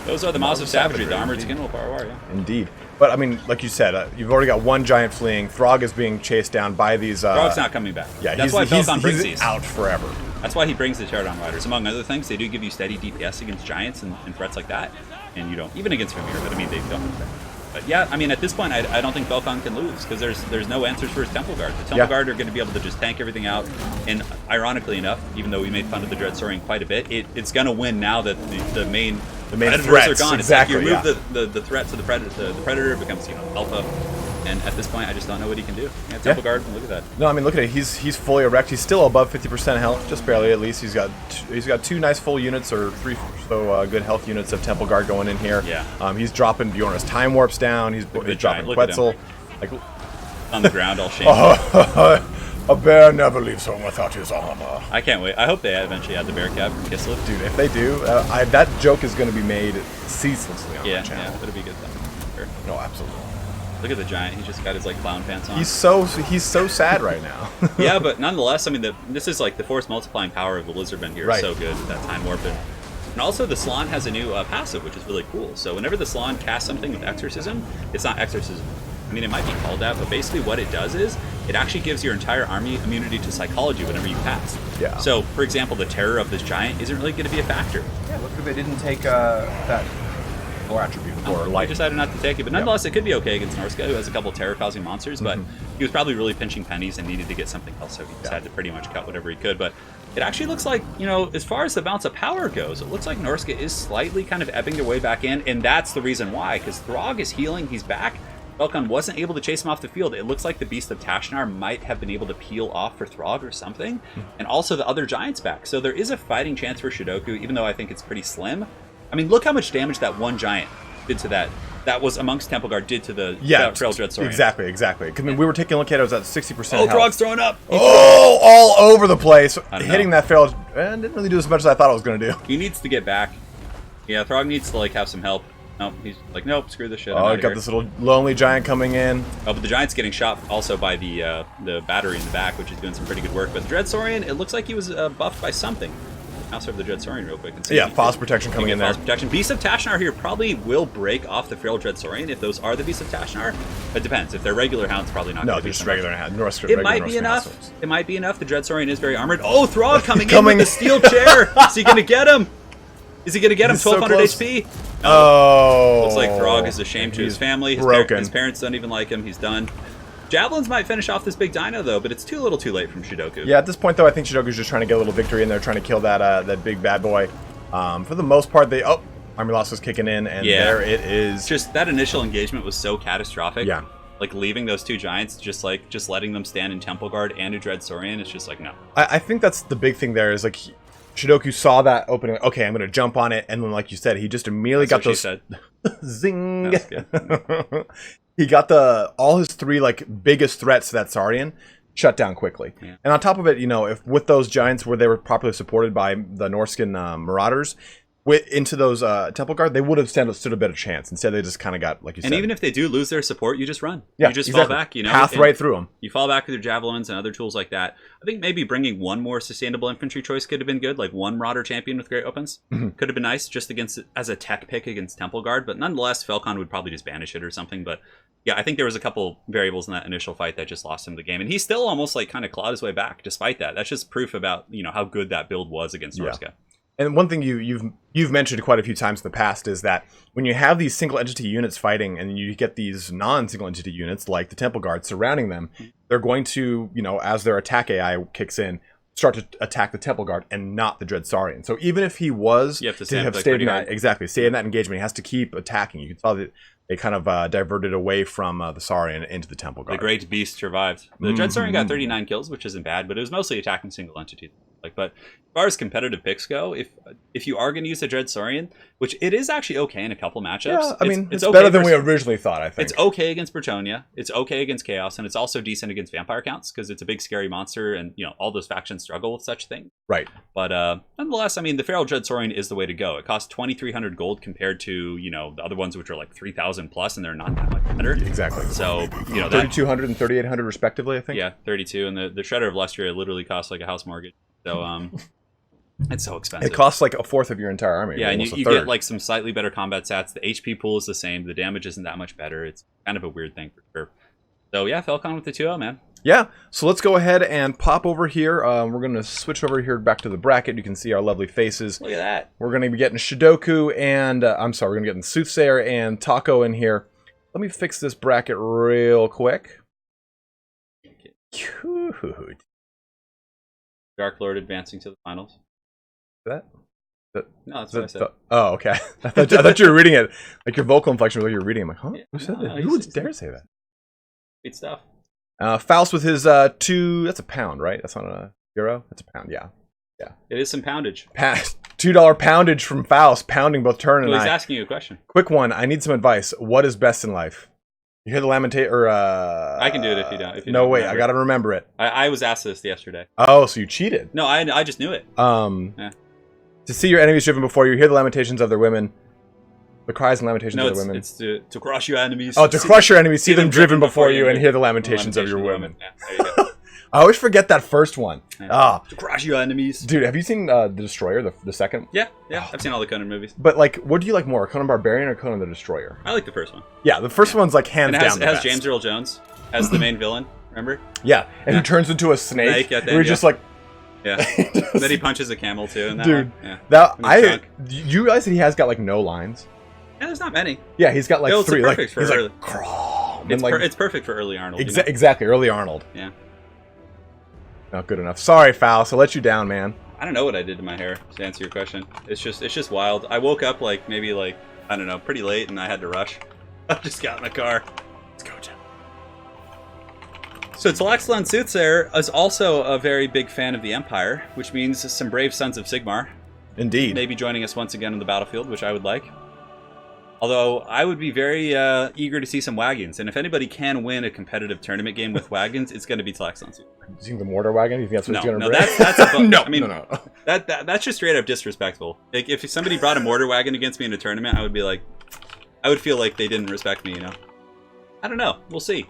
Those are the Mouths of Savagery, the Armored Skin of Power, yeah. Indeed. But, I mean, like you said, you've already got one giant fleeing. Throg is being chased down by these... Throg's not coming back. Yeah, that's why Felkon brings these. Out forever. That's why he brings the Pterodon Riders. Among other things, they do give you steady DPS against giants and threats like that. And you don't, even against Vermeer, but I mean, they don't have that. But yeah, I mean, at this point, I don't think Felkon can lose, because there's no answers for his Temple Guard. The Temple Guard are going to be able to just tank everything out, and ironically enough, even though we made fun of the Dreadsaurian quite a bit, it's going to win now that the main predators threats are gone. Exactly, it's like you remove the threat to the predator becomes, you know, alpha. And at this point, I just don't know what he can do. Yeah, Temple Guard, look at that. No, I mean, look at it. He's fully erect. He's still above 50% health, just barely at least. He's got two nice full units, or three so good health units of Temple Guard going in here. Yeah. He's dropping Bjorn's Time Warps down. He's dropping Quetzal. Like, on the ground, all shameful. A bear never leaves home without his armor. I can't wait. I hope they eventually add the bear cab from Kislev. Dude, if they do, that joke is going to be made ceaselessly on my channel. Yeah, it'll be good then. Sure. No, absolutely. Look at the giant. He just got his like clown pants on. He's so sad right now. Yeah, but nonetheless, I mean, this is like the force multiplying power of the Lizardmen here is so good with that time warp. And also the Slan has a new passive, which is really cool. So whenever the Slan casts something with Exorcism, it's not Exorcism. I mean, it might be called that, but basically what it does is it actually gives your entire army immunity to psychology whenever you pass. Yeah. So, for example, the terror of this giant isn't really going to be a factor. Yeah, look if they didn't take that lore attribute or light. He decided not to take it, but nonetheless, it could be okay against Norska, who has a couple terror-causing monsters, but he was probably really pinching pennies and needed to get something else, so he just had to pretty much cut whatever he could. But it actually looks like, you know, as far as the bounce of power goes, it looks like Norska is slightly kind of ebbing their way back in, and that's the reason why, because Throg is healing, he's back. Felkon wasn't able to chase him off the field. It looks like the Beast of Tashnar might have been able to peel off for Throg or something, and also the other giant's back. So there is a fighting chance for Shidoku, even though I think it's pretty slim. I mean, look how much damage that one giant did to that was amongst Temple Guard did to the Trail Dreadsaurian. Exactly. I mean, we were taking a look at it, it was at 60% health. Throg's throwing up. All over the place. Hitting that failed didn't really do as much as I thought it was going to do. He needs to get back. Yeah, Throg needs to like have some help. Nope, he's like, nope, screw this shit. Oh, got this little lonely giant coming in. Oh, but the giant's getting shot also by the battery in the back, which is doing some pretty good work. But the Dreadsaurian, it looks like he was buffed by something. I'll serve the Dreadsaurian real quick. And see Frost protection coming in there. Frost protection. Beast of Tashnar here probably will break off the Feral Dreadsaurian if those are the Beasts of Tashnar. It depends. If they're regular hounds, probably not. No, they're just regular hounds. It might be enough. It might be enough. The Dreadsaurian is very armored. Oh, Throg coming in with the steel chair. Is he going to get him? Is he going to get him? 1200 HP? No. Oh. Looks like Throg is a shame to his family. His parents don't even like him. He's done. Javelins might finish off this big dino, though, but it's too little too late from Shidoku. Yeah, at this point, though, I think Shidoku's just trying to get a little victory in there, trying to kill that big bad boy. For the most part, Army Loss was kicking in, and there it is. Just that initial engagement was so catastrophic. Yeah. Like, leaving those two giants, just letting them stand in Temple Guard and a Dreadsaurian, it's just like, no. I think that's the big thing there is, like, Shidoku saw that opening, okay, I'm going to jump on it, and then, like you said, he just immediately got those... Zing! He got all his three, like, biggest threats to that Saurian shut down quickly. Yeah. And on top of it, you know, if with those giants where they were properly supported by the Norskin Marauders, into those Temple Guard, they would have stood a better chance. Instead, they just kind of got, like you said. And even if they do lose their support, you just run. Yeah, you just fall back, you know. Path right through them. You fall back with your javelins and other tools like that. I think maybe bringing one more sustainable infantry choice could have been good, like one Marauder champion with great opens. Could have been nice, just as a tech pick against Temple Guard. But nonetheless, Felkon would probably just banish it or something. But yeah, I think there was a couple variables in that initial fight that just lost him the game. And he still almost like kind of clawed his way back despite that. That's just proof about, you know, how good that build was against Norska. And one thing you've mentioned quite a few times in the past is that when you have these single entity units fighting and you get these non-single entity units like the Temple Guard surrounding them, they're going to, you know, as their attack AI kicks in, start to attack the Temple Guard and not the Dreadsaurian. So even if he was to have stayed in that engagement, he has to keep attacking. You can tell that they kind of diverted away from the Saurian into the Temple Guard. The Great Beast survived. The Dreadsaurian got 39 kills, which isn't bad, but it was mostly attacking single entities. like. But as far as competitive picks go, if you are going to use a Dread Saurian, which it is actually okay in a couple matchups. Yeah, I mean, it's okay better than we originally thought, I think. It's okay against Bretonnia. It's okay against Chaos, and it's also decent against Vampire counts because it's a big scary monster, and all those factions struggle with such things. Right. But nonetheless, I mean, the Feral Dread Saurian is the way to go. It costs 2,300 gold compared to the other ones which are like 3,000 plus, and they're not that much better. Exactly. So 3,200 and 3,800 respectively, I think. Yeah, 32, and the Shredder of Lustria literally costs like a house mortgage. So it's so expensive. It costs like a fourth of your entire army. Yeah, and you get like some slightly better combat stats. The HP pool is the same. The damage isn't that much better. It's kind of a weird thing for sure. So yeah, Felkon with the 2-0, man. Yeah, so let's go ahead and pop over here. We're going to switch over here back to the bracket. You can see our lovely faces. Look at that. We're going to be getting Shidoku and, we're going to be getting Soothsayer and Taco in here. Let me fix this bracket real quick. Cute. Dark Lord advancing to the finals. That? No, that's what I said. Oh, okay. I thought you were reading it. Like your vocal inflection was like you were reading. I'm like, huh? Who said that? Who would dare say that? Good stuff. Faust with his 2... That's a pound, right? That's not a euro? That's a pound, yeah. Yeah. It is some poundage. $2 poundage from Faust, pounding both Turn and he's asking you a question. Quick one. I need some advice. What is best in life? You hear the lamentation, or I can do it if you don't. No, wait. I gotta remember it. I was asked this yesterday. Oh, so you cheated? No, I just knew it. Yeah. To see your enemies driven before you, hear the lamentations of their women. The cries and lamentations of their women. It's to crush your enemies. Oh, to crush your enemies, see them driven before you, and hear the lamentations of your women. Yeah, there you go. I always forget that first one. Yeah. To crush your enemies. Dude, have you seen The Destroyer, the second? Yeah. I've seen all the Conan movies. But, like, what do you like more, Conan Barbarian or Conan the Destroyer? I like the first one. Yeah, the first one's, like, hands down the best. It has James Earl Jones as the main villain, remember? Yeah, and he turns into a snake. We're just like... Yeah. Then he punches a camel, too. In that dude, one. Yeah. You realize that he has got, like, no lines? Yeah, there's not many. Yeah, he's got, like, 3. Like, he's early. like, crawl. It's perfect for early Arnold. Exactly, early Arnold. Yeah. Not good enough. Sorry, Faust. I let you down, man. I don't know what I did to my hair, to answer your question. It's just wild. I woke up, like, maybe, like, I don't know, pretty late, and I had to rush. I just got in the car. Let's go, Jim. So TlaxtlanSoothsayer is also a very big fan of the Empire, which means some brave sons of Sigmar. Indeed. Maybe joining us once again on the battlefield, which I would like. Although, I would be very eager to see some wagons, and if anybody can win a competitive tournament game with wagons, it's going to be TlaxtlanSoothsayer. You think the mortar wagon? You think that's what he's going to bring? That's above, no, I mean, no. That's just straight up disrespectful. Like, if somebody brought a mortar wagon against me in a tournament, I would be like, I would feel like they didn't respect me, I don't know. We'll see.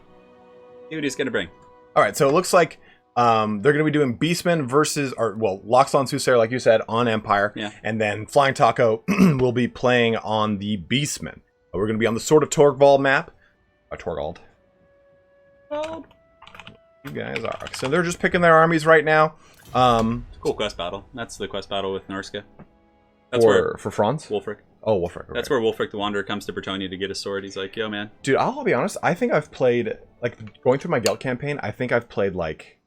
See what he's going to bring. All right, so it looks like they're going to be doing Beastmen versus, TlaxtlanSoothsayer, like you said, on Empire. Yeah. And then FlyingTaco will be playing on the Beastmen. We're going to be on the Sword of Torgvald map. Torgvald. You guys are. So they're just picking their armies right now. It's a cool quest battle. That's the quest battle with Norska. That's for Franz? Wulfric. Oh, Wulfric. Okay. That's where Wulfric the Wanderer comes to Bretonnia to get his sword. He's like, yo, man. Dude, I'll be honest. I think I've played, like, going through my Gelt campaign, I think I've played, like...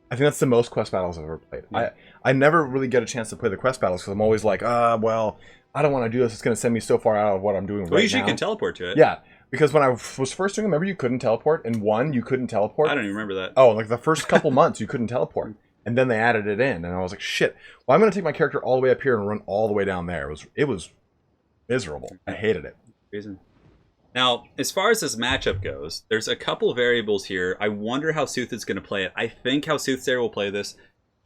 I think that's the most quest battles I've ever played. Yeah. I never really get a chance to play the quest battles because I'm always like, well, I don't want to do this. It's going to send me so far out of what I'm doing right now. Well, usually you can teleport to it. Yeah, because when I was first doing them, remember you couldn't teleport? In 1, you couldn't teleport? I don't even remember that. Oh, like the first couple months, you couldn't teleport. And then they added it in, and I was like, shit. Well, I'm going to take my character all the way up here and run all the way down there. It was miserable. I hated it. Reason. Now, as far as this matchup goes, there's a couple of variables here. I wonder how Sooth is going to play it. I think how Soothsayer will play this,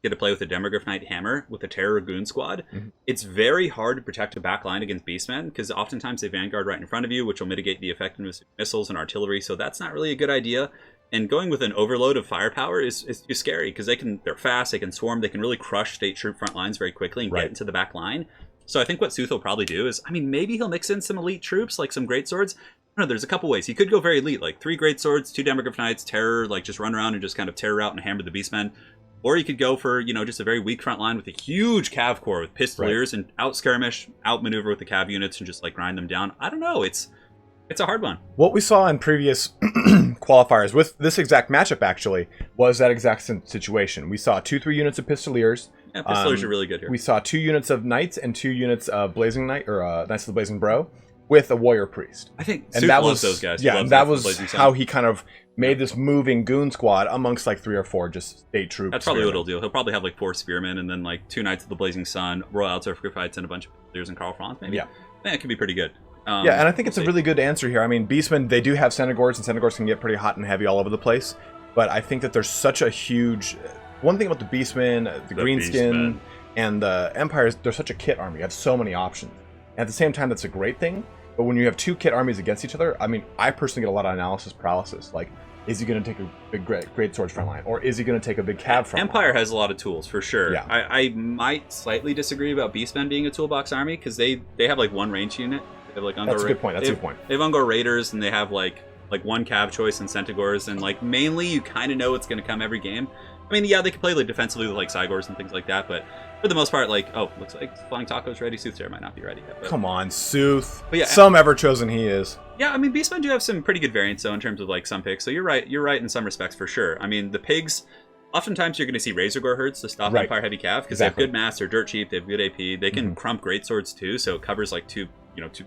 get to play with a Demogryph Knight Hammer with a Terror Goon Squad. Mm-hmm. It's very hard to protect a back line against Beastmen, because oftentimes they vanguard right in front of you, which will mitigate the effectiveness of missiles and artillery, so that's not really a good idea. And going with an overload of firepower is too scary, because they're fast, they can swarm, they can really crush state troop front lines very quickly and get into the back line. So I think what Sooth will probably do is, maybe he'll mix in some elite troops, like some great swords. I don't know, there's a couple ways. He could go very elite, like 3 great swords, 2 Demogryph Knights, Terror, like just run around and just kind of terror out and hammer the Beastmen. Or you could go for, just a very weak front line with a huge cav corps with pistoliers and out skirmish, out maneuver with the cav units and just like grind them down. I don't know. It's a hard one. What we saw in previous qualifiers with this exact matchup actually was that exact situation. We saw 2-3 units of pistoliers. Yeah, pistoliers are really good here. We saw 2 units of knights and 2 units of blazing knight or knights of the blazing bro. with a warrior priest. I think And Sooth that loves was those guys. He Yeah, loves and that the was Blazing Sun. how he kind of made this moving goon squad amongst like 3 or 4 just state troops. That's probably what he'll do. He'll probably have like 4 spearmen and then like 2 Knights of the Blazing Sun, Royal Fights, and a bunch of Pillars and Carl Franz, maybe. Yeah. I think it could be pretty good. Yeah, and I think it's a really good answer here. I mean, Beastmen, they do have Centaurs, and Centaurs can get pretty hot and heavy all over the place. But I think that there's such a huge... One thing about the Beastmen, the Greenskin, and the Empires, they're such a kit army. You have so many options. And at the same time, that's a great thing. But when you have 2 kit armies against each other, I mean, I personally get a lot of analysis paralysis. Like, is he going to take a big great swords front line? Or is he going to take a big cav front Empire line? has a lot of tools, for sure. Yeah. I might slightly disagree about Beastmen being a toolbox army, because they have like 1 range unit. They have, like, That's a good point. That's a good point. They have Ungor Raiders, and they have like 1 cav choice and Centaurs, and like mainly you kind of know what's going to come every game. I mean, yeah, they can play like defensively with like Cygors and things like that, but for the most part, like, oh, looks like FlyingTaco's ready. Soothsayer might not be ready yet. But, Come on, Sooth. But yeah, some ever-chosen he is. yeah, I mean, Beastmen do have some pretty good variants, though, in terms of like some picks. So you're right in some respects, for sure. I mean, the pigs, oftentimes you're going to see Razor Gore herds to stop Empire heavy cav, because they have good mass, they're dirt cheap, they have good AP, they can crump greatswords too, so it covers like to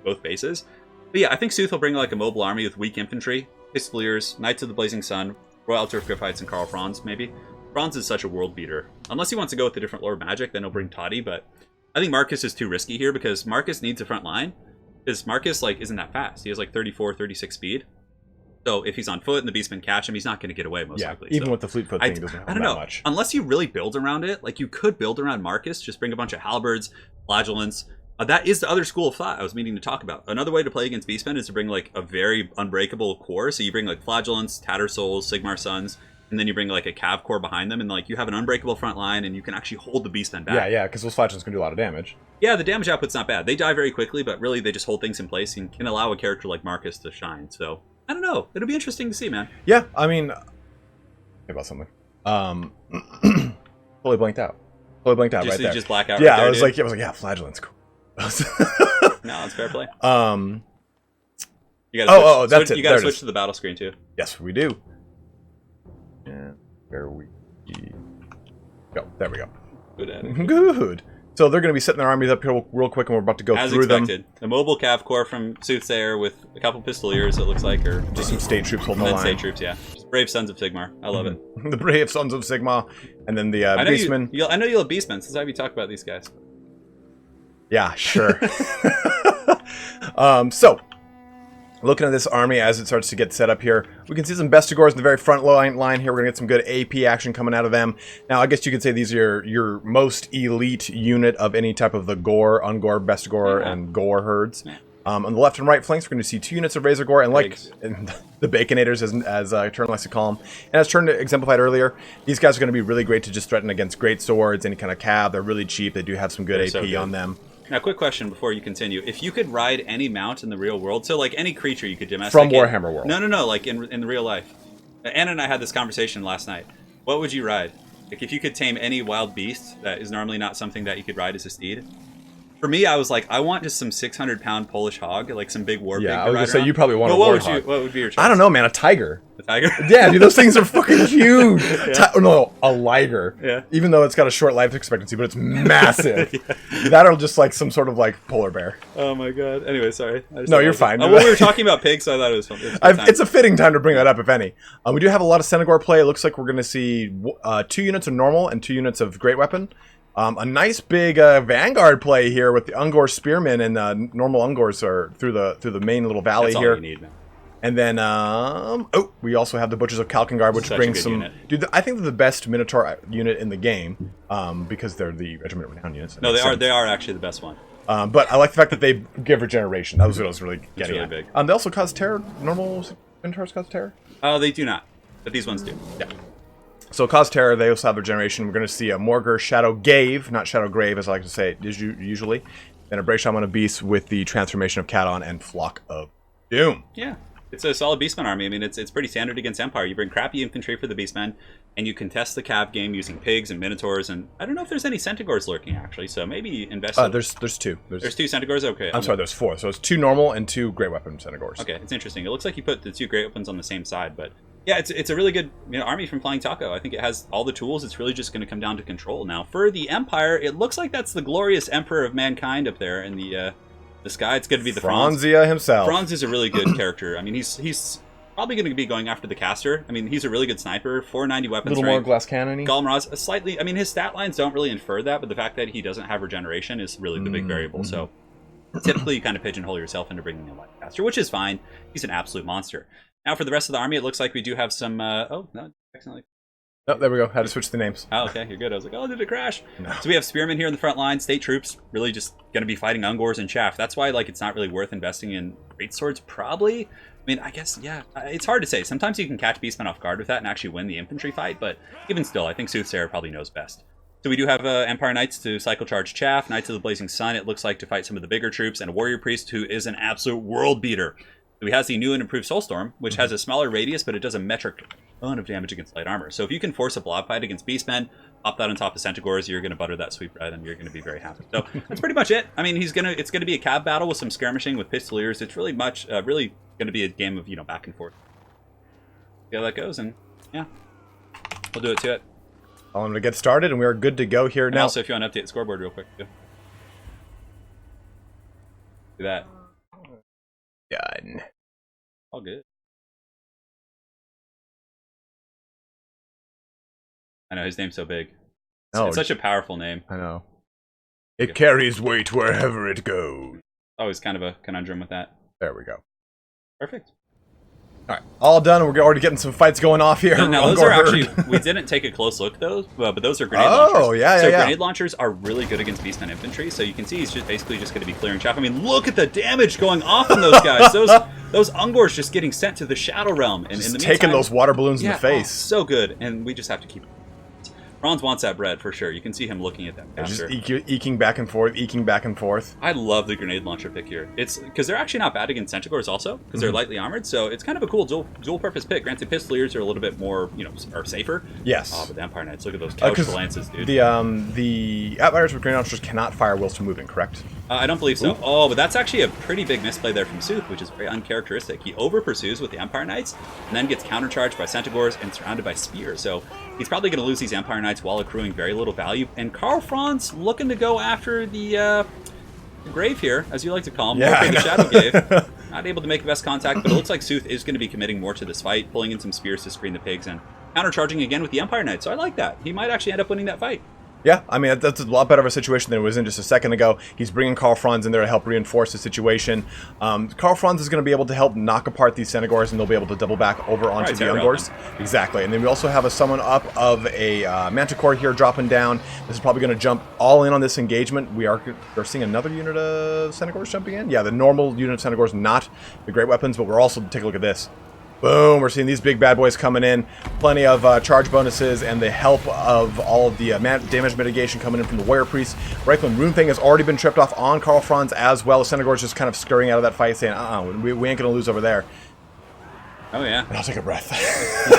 both bases. But yeah, I think Sooth will bring like a mobile army with weak infantry, Pistoliers, Knights of the Blazing Sun, Royal Fights, and Carl Franz, maybe. Franz is such a world beater. Unless he wants to go with a different Lord Magic, then he'll bring Toddy, but I think Marcus is too risky here, because Marcus needs a front line. Because Marcus, like, isn't that fast. He has like 34, 36 speed. So if he's on foot and the Beastmen catch him, he's not going to get away, most likely. Even so with the fleet foot thing, doesn't have I don't that know. much. Unless you really build around it, like you could build around Marcus, just bring a bunch of halberds, flagellants. That is the other school of thought I was meaning to talk about. Another way to play against Beastmen is to bring like a very unbreakable core. So you bring like flagellants, Tattersouls, Sigmar Suns, and then you bring like a cav core behind them, and like you have an unbreakable front line, and you can actually hold the Beastmen back. Yeah, because those flagellants can do a lot of damage. Yeah, the damage output's not bad. They die very quickly, but really they just hold things in place and can allow a character like Marcus to shine. So I don't know. It'll be interesting to see, man. Yeah, I mean, think about something. Totally blanked out. Right there. You just black out. Yeah, right there, I was dude. like, yeah, flagellants, cool. No, it's fair play. You gotta switch to the battle screen too. Yes, we do. Yeah, there we go. There we go. Good at it. Good. So they're going to be setting their armies up here real quick, and we're about to go As through expected. them. The mobile cav core from Soothsayer with a couple Pistoliers, it looks like, or Just some state troops holding the then line. state troops, yeah. Just brave Sons of Sigmar. I love it. The brave Sons of Sigma, and then the I know Beastmen. I know you love Beastmen. Since I have you talk about these guys. Yeah, sure. So, looking at this army as it starts to get set up here, we can see some Bestigors in the very front line here. We're going to get some good AP action coming out of them. Now, I guess you could say these are your most elite unit of any type of the Gore, Ungor, Bestigor, and Gore herds. Yeah. On the left and right flanks, we're going to see 2 units of Razor Gore, and like the Baconators, as Turn likes to call them. And as Turn exemplified earlier, these guys are going to be really great to just threaten against great swords, any kind of cav. They're really cheap. They do have some good AP on them. Now, quick question before you continue. If you could ride any mount in the real world, so like any creature you could domesticate... From Warhammer World. No, like in the real life. Anna and I had this conversation last night. What would you ride? Like if you could tame any wild beast that is normally not something that you could ride as a steed. For me, I was like, I want just some 600-pound Polish hog, like some big war pig. Yeah, I was going to say, you probably want a warthog. What would be your choice? I don't know, man. A tiger. A tiger? Yeah, dude, those things are fucking huge. No, a liger. Yeah. Even though it's got a short life expectancy, but it's massive. That or just like some sort of like polar bear. Oh my god. Anyway, sorry. No, you're fine. Well, we were talking about pigs, so I thought it was fun. It's a fitting time to bring that up, if any. We do have a lot of Centaur play. It looks like we're going to see 2 units of normal and 2 units of great weapon. A nice big Vanguard play here with the Ungor Spearmen, and normal Ungors are through the main little valley. That's here. All you need, man. And then, we also have the Butchers of Kalkengard, which brings some... Unit. Dude, I think they're the best Minotaur unit in the game, because they're the Regiment Renown units. No, they are actually the best one. But I like the fact that they give regeneration. That was what I was really getting really at. big. They also cause terror. Normal Minotaurs cause terror? Oh, they do not. But these ones do. Yeah. So cause terror, they also have their generation. We're going to see a Morgur Shadow Gave, not Shadow Grave, as I like to say it usually. Then a Brave Shaman of Beast with the transformation of Cadon and Flock of Doom. Yeah. It's a solid Beastman army. I mean, it's pretty standard against Empire. You bring crappy infantry for the Beastmen, and you contest the cav game using pigs and Minotaurs, and I don't know if there's any Centaurs lurking, actually, so maybe invest in... There's 2. There's 2 Centaurs? Okay. I'm sorry, there's 4. So it's 2 normal and 2 Great Weapon Centaurs. Okay, it's interesting. It looks like you put the 2 Great Weapons on the same side, but... Yeah, it's a really good army from FlyingTaco. I think it has all the tools. It's really just going to come down to control. Now, for the Empire, it looks like that's the glorious Emperor of Mankind up there in the This guy, it's going to be the Franzia himself. Franz is a really good character. I mean, he's probably going to be going after the caster. I mean, he's a really good sniper. 490 weapons. A little more glass cannon-y. Golem Raz, slightly. I mean, his stat lines don't really infer that, but the fact that he doesn't have regeneration is really the big variable. So typically, you kind of pigeonhole yourself into bringing in a light caster, which is fine. He's an absolute monster. Now, for the rest of the army, it looks like we do have some. Oh no, accidentally. Oh, there we go. Had to switch the names. Oh, okay, you're good. I was like, oh, did it crash? No. So we have spearmen here in the front line. State troops really just going to be fighting Ungors and Chaff. That's why, like, it's not really worth investing in great swords. Probably. I mean, I guess, yeah. It's hard to say. Sometimes you can catch beastmen off guard with that and actually win the infantry fight. But even still, I think Soothsayer probably knows best. So we do have Empire Knights to cycle charge Chaff, Knights of the Blazing Sun, it looks like, to fight some of the bigger troops, and a Warrior Priest who is an absolute world beater. So he has the new and improved Soulstorm, which has a smaller radius, but it does a metric ton of damage against light armor. So if you can force a blob fight against beastmen, pop that on top of Centaurs, you're going to butter that sweet bread, and you're going to be very happy. So that's pretty much it. I mean, it's going to be a cab battle with some skirmishing with pistoliers. It's really really going to be a game of, back and forth. See how that goes, and yeah, we'll do it to it. I'm going to get started, and we are good to go here and now. Also, if you want to update the scoreboard real quick, too. Do that. Done. All good. I know, his name's so big. It's such a powerful name. I know. It carries weight wherever it goes. Always kind of a conundrum with that. There we go. Perfect. All right, all done. We're already getting some fights going off here. Now those are actually, we didn't take a close look though, but those are grenade launchers. Oh, yeah. So grenade launchers are really good against beastmen infantry. So you can see he's just basically just going to be clearing chaff. I mean, look at the damage going off on those guys. Those Ungors just getting sent to the Shadow Realm, and in the meantime, taking those water balloons in the face. So good, and we just have to keep. Franz wants that bread for sure. You can see him looking at that caster. Just eking back and forth, eking back and forth. I love the grenade launcher pick here. It's because they're actually not bad against Centaurs also, because they're lightly armored. So it's kind of a cool dual purpose pick. Granted, pistoliers are a little bit more, are safer. Yes. Oh, but the Empire Knights, look at those couch lances, dude. The outliers with grenade launchers cannot fire whilst moving, correct? I don't believe so. Ooh. Oh, but that's actually a pretty big misplay there from Sooth, which is very uncharacteristic. He over pursues with the Empire Knights, and then gets countercharged by Centaurs and surrounded by spears. So he's probably going to lose these Empire Knights while accruing very little value. And Karl Franz looking to go after the grave here, as you like to call him. Yeah, the Shadow Cave. Not able to make the best contact, but it looks like Sooth is going to be committing more to this fight, pulling in some spears to screen the pigs, and countercharging again with the Empire Knights. So I like that. He might actually end up winning that fight. Yeah, I mean, that's a lot better of a situation than it was in just a second ago. He's bringing Karl Franz in there to help reinforce the situation. Karl Franz is going to be able to help knock apart these Centaurs, and they'll be able to double back over onto the Ungors. Exactly. And then we also have a summon up of a Manticore here dropping down. This is probably going to jump all in on this engagement. We're seeing another unit of Centaurs jumping in. Yeah, the normal unit of Centaurs, not the great weapons, but we're also, take a look at this. Boom, we're seeing these big bad boys coming in. Plenty of charge bonuses and the help of all of the damage mitigation coming in from the Warrior Priest. Reichland Rune Thing has already been tripped off on Karl Franz as well. Centaur's just kind of scurrying out of that fight saying, we ain't going to lose over there. Oh, yeah. And I'll take a breath.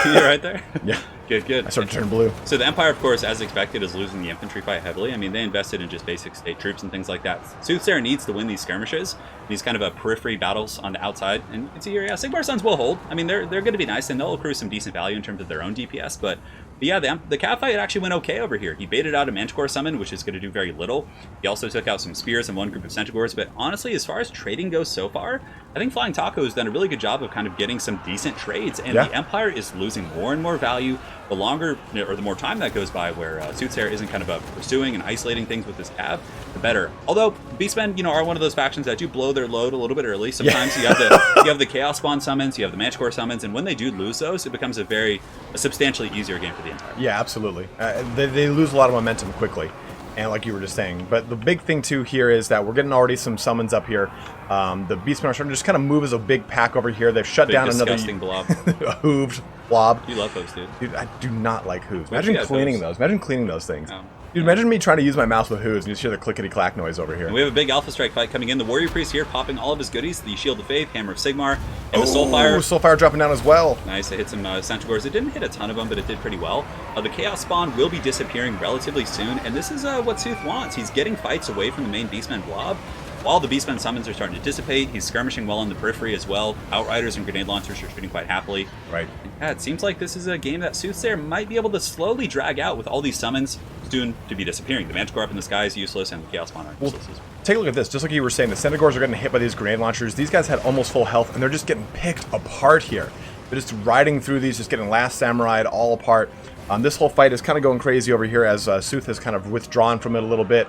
You're right there? Yeah. Good. I started to turn blue. So the Empire, of course, as expected, is losing the infantry fight heavily. I mean, they invested in just basic state troops and things like that. Soothsayer needs to win these skirmishes, these kind of periphery battles on the outside. And you can see here, yeah, Sigmar Sons will hold. I mean, they're going to be nice, and they'll accrue some decent value in terms of their own DPS. But yeah, the Cav fight actually went okay over here. He baited out a Manticore summon, which is going to do very little. He also took out some spears and one group of Centaurs. But honestly, as far as trading goes so far, I think FlyingTaco has done a really good job of kind of getting some decent trades. And the Empire is losing more and more value the longer, or the more time that goes by, where Soothsayer isn't kind of pursuing and isolating things with this Cav, the better. Although Beastmen, are one of those factions that do blow their load a little bit early. Sometimes you have the Chaos Spawn summons, you have the Manticore summons, and when they do lose those, it becomes a substantially easier game for the entire. Yeah, absolutely. They lose a lot of momentum quickly. And like you were just saying, but the big thing too here is that we're getting already some summons up here. The Beastmen are starting to just kind of move as a big pack over here. They've shut down another blob. A hooved blob. You love hooves, dude. Dude, I do not like hooves. Imagine cleaning those. Imagine cleaning those things. Dude, imagine me trying to use my mouse with hooves and you just hear the clickety-clack noise over here. And we have a big Alpha Strike fight coming in. The Warrior Priest here popping all of his goodies. The Shield of Faith, Hammer of Sigmar, and the Soulfire. Soulfire dropping down as well. Nice, it hit some Centaurs. It didn't hit a ton of them, but it did pretty well. The Chaos Spawn will be disappearing relatively soon, and this is what Sooth wants. He's getting fights away from the main Beastman blob. while the Beastmen summons are starting to dissipate, he's skirmishing well on the periphery as well. Outriders and grenade launchers are shooting quite happily. Right. Yeah, it seems like this is a game that Soothsayer might be able to slowly drag out with all these summons soon to be disappearing. The Manticore up in the sky is useless, and the Chaos Spawn are useless as well. Take a look at this. Just like you were saying, the Centaurs are getting hit by these grenade launchers. These guys had almost full health, and they're just getting picked apart here. They're just riding through these, just getting Last Samurai all apart. This whole fight is kind of going crazy over here as Sooth has kind of withdrawn from it a little bit,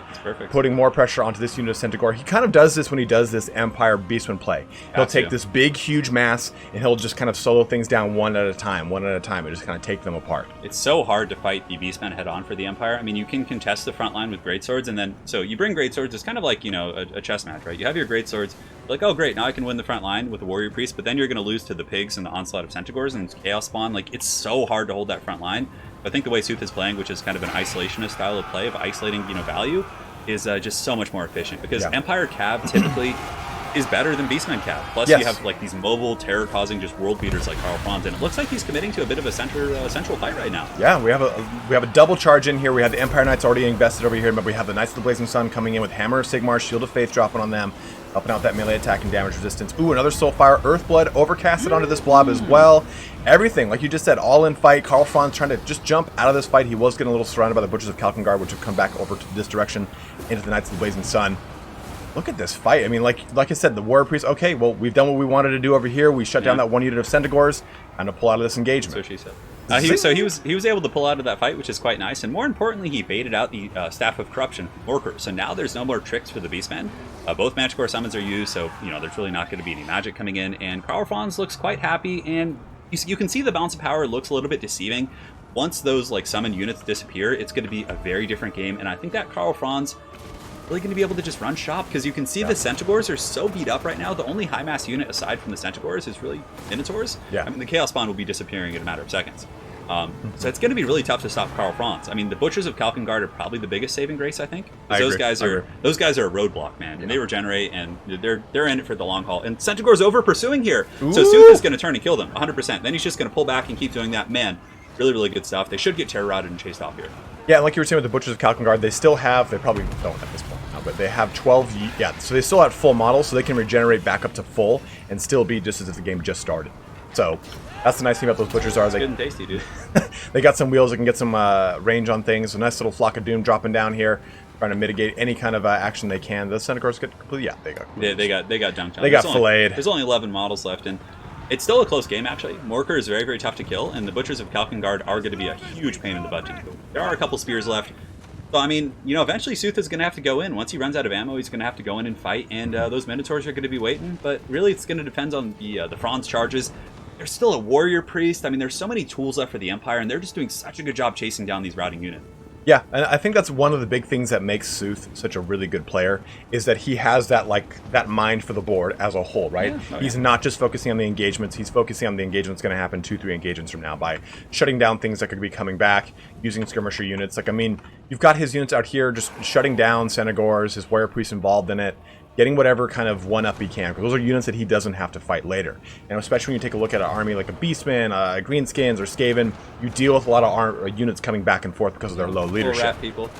putting more pressure onto this unit of Centaur. He kind of does this when he does this Empire Beastman play. He'll take this big, huge mass, and he'll just kind of solo things down one at a time, and just kind of take them apart. It's so hard to fight the Beastmen head-on for the Empire. I mean, you can contest the front line with greatswords, and then, so you bring greatswords, it's kind of like, you know, a chess match, right? You have your greatswords, like, oh great, now I can win the front line with the Warrior Priest, but then you're going to lose to the pigs and the onslaught of Centaurs and Chaos Spawn. Like, it's so hard to hold that front line. I think the way Sooth is playing, which is kind of an isolationist style of play, of isolating, you know, value, is just so much more efficient. Because Empire Cav typically is better than Beastman Cav. Plus, you have like these mobile, terror-causing, just world beaters like Karl Franz, and it looks like he's committing to a bit of a central fight right now. Yeah, we have a double charge in here. We have the Empire Knights already invested over here, but we have the Knights of the Blazing Sun coming in with Hammer of Sigmar, Shield of Faith dropping on them, helping out that melee attack and damage resistance. Ooh, another Soulfire, Earthblood overcasted onto this blob as well. Everything, like you just said, all in fight. Karl Franz trying to just jump out of this fight. He was getting a little surrounded by the Butchers of Kalkengard, which have come back over to this direction into the Knights of the Blazing Sun. Look at this fight. I mean, like I said, the Warrior Priest, okay, well, we've done what we wanted to do over here. We shut down that one unit of Centaurs and to pull out of this engagement. That's what she said. He was able to pull out of that fight, which is quite nice, and more importantly, he baited out the Staff of Corruption Morker. So now there's no more tricks for the Beastmen. Both Manticore summons are used, so you know there's really not going to be any magic coming in. And Karl Franz looks quite happy, and you can see the balance of power looks a little bit deceiving. Once those like summoned units disappear, it's going to be a very different game, and I think that Karl Franz really going to be able to just run shop, because you can see the Centaurs are so beat up right now. The only high mass unit aside from the Centaurs is really Minotaurs. I mean, the Chaos Spawn will be disappearing in a matter of seconds. So it's going to be really tough to stop Karl Franz. I mean, the Butchers of Kalkengard are probably the biggest saving grace, I think. Those guys are a roadblock, man, and they regenerate, and they're in it for the long haul. And Centaur's over pursuing here, so Sooth is going to turn and kill them 100%. Then he's just going to pull back and keep doing that. Man, really, really good stuff. They should get terror routed and chased off here. Yeah, like you were saying with the Butchers of Kalkengard, they probably don't at this point now, but they have 12, so they still have full models, so they can regenerate back up to full and still be just as if the game just started. So that's the nice thing about those Butchers are. Good and tasty, dude. They got some wheels that can get some range on things. A nice little flock of doom dropping down here, trying to mitigate any kind of action they can. The Centaurs get completely, they got dunked on. They got filleted. There's only 11 models left, and it's still a close game, actually. Morker is very, very tough to kill, and the Butchers of Kalkengard are going to be a huge pain in the butt to kill. There are a couple spears left. So, I mean, you know, eventually Sooth is going to have to go in. Once he runs out of ammo, he's going to have to go in and fight, and those Minotaurs are going to be waiting. But really, it's going to depend on the Franz charges. There's still a Warrior Priest. I mean, there's so many tools left for the Empire, and they're just doing such a good job chasing down these routing units. Yeah, and I think that's one of the big things that makes Sooth such a really good player, is that he has that mind for the board as a whole, right? Yeah. He's not just focusing on the engagements, he's focusing on the engagements going to happen 2-3 engagements from now by shutting down things that could be coming back, using skirmisher units. Like, I mean, you've got his units out here just shutting down Centaurs, his Warrior Priest involved in it, getting whatever kind of one-up he can, because those are units that he doesn't have to fight later. And especially when you take a look at an army like a Beastman, Greenskins, or Skaven, you deal with a lot of units coming back and forth because of their low leadership. Rat people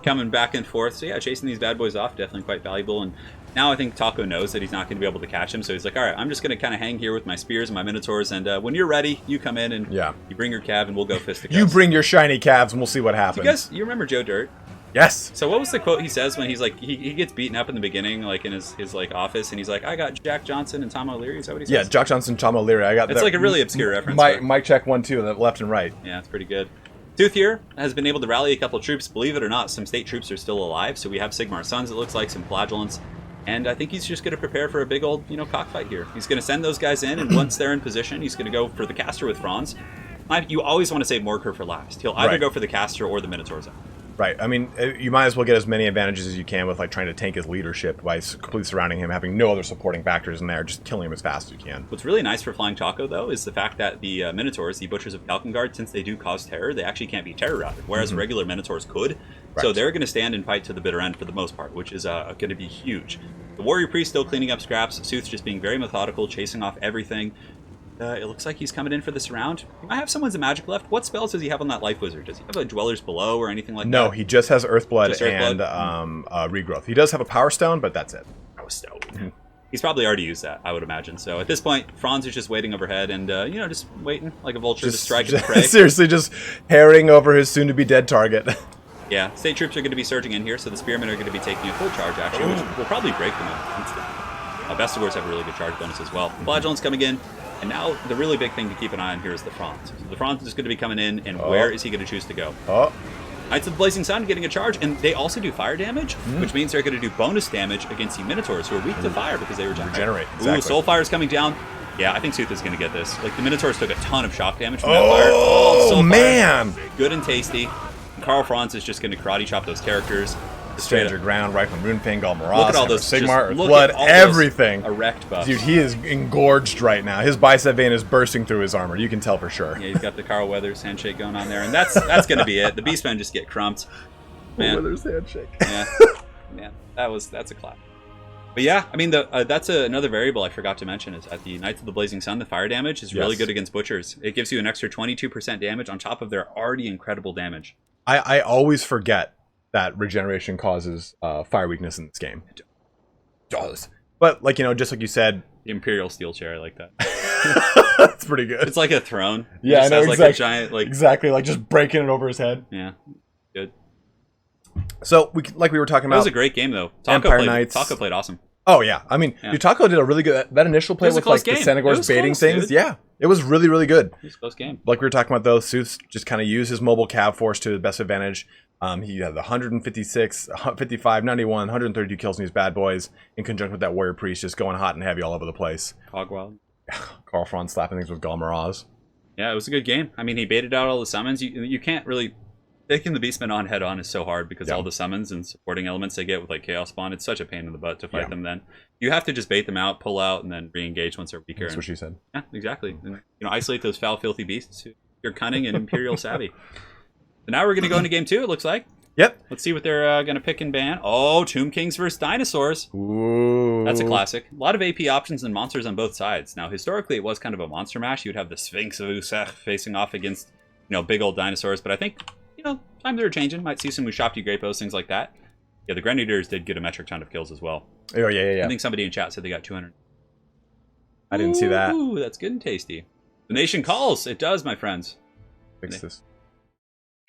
coming back and forth. So yeah, chasing these bad boys off, definitely quite valuable. And now I think Taco knows that he's not going to be able to catch him, so he's like, all right, I'm just going to kind of hang here with my spears and my Minotaurs, and when you're ready, you come in and you bring your cav and we'll go fisticuffs. You bring your shiny calves and we'll see what happens. You remember Joe Dirt? Yes. So what was the quote he says when he's like, he gets beaten up in the beginning, like in his like office, and he's like, I got Jack Johnson and Tom O'Leary. Is that what he says? Yeah, Jack Johnson, Tom O'Leary. I got that. It's like a really obscure reference. Mike check 1-2, left and right. Yeah, it's pretty good. Tooth here has been able to rally a couple of troops. Believe it or not, some state troops are still alive. So we have Sigmar Sons, it looks like, some Flagellants. And I think he's just going to prepare for a big old, cockfight here. He's going to send those guys in, and once they're in position, he's going to go for the caster with Franz. You always want to save Morker for last. He'll either go for the caster or the Minotaurs. Right. I mean, you might as well get as many advantages as you can with trying to tank his leadership by completely surrounding him, having no other supporting factors in there, just killing him as fast as you can. What's really nice for FlyingTaco, though, is the fact that the Minotaurs, the Butchers of Kalkengard, since they do cause terror, they actually can't be terror routed, whereas regular Minotaurs could. Right. So they're going to stand and fight to the bitter end for the most part, which is going to be huge. The Warrior Priest still cleaning up scraps. Sooth's just being very methodical, chasing off everything. It looks like he's coming in for this round. He might have someone's magic left. What spells does he have on that Life Wizard? Does he have a Dwellers Below or anything like that? No, he just has Earthblood Just and Regrowth. He does have a Power Stone, but that's it. Power Stone. He's probably already used that, I would imagine. So at this point, Franz is just waiting overhead and, you know, just waiting like a vulture to strike at the prey. Seriously, just herring over his soon-to-be-dead target. Yeah, state troops are going to be surging in here, so the Spearmen are going to be taking a full charge, actually, which will probably break them instantly. Bestigors have a really good charge bonus as well. Flagellant's coming in, and now the really big thing to keep an eye on here is the Franz. So the Franz is going to be coming in, and where is he going to choose to go? Knights of the Blazing Sun getting a charge, and they also do fire damage, which means they're going to do bonus damage against the Minotaurs, who are weak to fire because they regenerate. Exactly. Ooh, Soulfire's coming down. Yeah, I think Sooth is going to get this. Like, the Minotaurs took a ton of shock damage from that fire. Oh, man! Good and tasty. And Karl Franz is just going to karate chop those characters. Stand your ground, right from Runefang, Galmaraz, look at all those Sigmar, Blood, everything. Erect buffs. Dude, he is engorged right now. His bicep vein is bursting through his armor. You can tell for sure. Yeah, he's got the Carl Weathers handshake going on there, and that's going to be it. The Beastmen just get crumped. Man. Weathers handshake. Yeah, man, that's a clap. But yeah, I mean, that's another variable I forgot to mention is at the Knights of the Blazing Sun, the fire damage is really good against Butchers. It gives you an extra 22% damage on top of their already incredible damage. I always forget that regeneration causes fire weakness in this game. It does. But, like, you know, just like you said... The Imperial Steel Chair, I like that. That's pretty good. It's like a throne. Yeah, I know, exactly. Like a giant, like... Exactly, like just breaking it over his head. Yeah, good. So, like we were talking about... That was a great game, though. Taco played awesome. Oh, yeah. I mean, Taco did a really good... That initial play with, like, the Senegors baiting things. Dude. Yeah, it was really, really good. It was a close game. Like we were talking about, though, Sooth just kind of used his mobile cab force to his best advantage. He had the 156, 55, 91, 132 kills in these bad boys in conjunction with that Warrior Priest just going hot and heavy all over the place. Torgvald. Karl Franz slapping things with Galmaraz. Yeah, it was a good game. I mean, he baited out all the summons. You can't really... Taking the Beastmen on head-on is so hard because all the summons and supporting elements they get with like Chaos Spawn, it's such a pain in the butt to fight them then. You have to just bait them out, pull out, and then re-engage once they're weaker. That's what she said. Yeah, exactly. And, you know, isolate those foul, filthy beasts. You're cunning and Imperial savvy. So now we're going to go into game 2, it looks like. Yep. Let's see what they're going to pick and ban. Oh, Tomb Kings versus Dinosaurs. Ooh. That's a classic. A lot of AP options and monsters on both sides. Now, historically, it was kind of a monster mash. You would have the Sphinx of Usach facing off against, you know, big old dinosaurs. But I think, you know, times are changing. Might see some Ushapti Grapos, things like that. Yeah, the Grenadiers did get a metric ton of kills as well. Oh, yeah. I think somebody in chat said they got 200. I didn't see that. Ooh, that's good and tasty. The nation calls. It does, my friends. Fix this.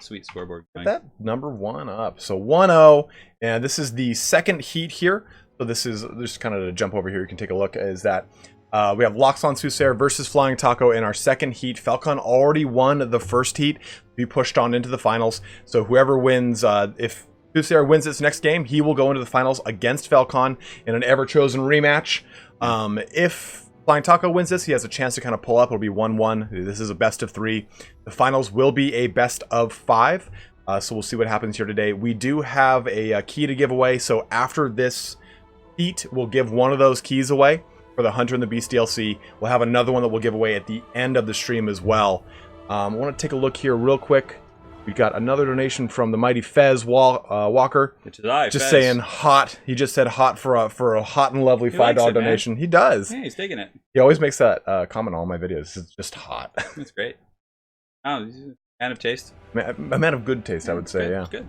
Sweet scoreboard. Get that number 1 up. So 1-0, and this is the second heat here. So this is just kind of to jump over here. You can take a look. Is that we have TlaxtlanSoothsayer versus FlyingTaco in our second heat. Felkon already won the first heat. We pushed on into the finals. So whoever wins, if Soothsayer wins this next game, he will go into the finals against Felkon in an ever-chosen rematch. If FlyingTaco wins this, he has a chance to kind of pull up. It'll be 1-1. This is a best of 3. The finals will be a best of 5. So we'll see what happens here today. We do have a key to give away. So after this heat, we'll give one of those keys away for the Hunter and the Beast DLC. We'll have another one that we'll give away at the end of the stream as well. I want to take a look here real quick. We got another donation from the mighty Fez Walker. Just Fez. saying hot. He just said hot for a hot and lovely $5 donation. He does. Yeah, he's taking it. He always makes that comment on all my videos. It's just hot. That's great. Oh, he's a man of taste. A man of good taste, I would say. Good, yeah. Good.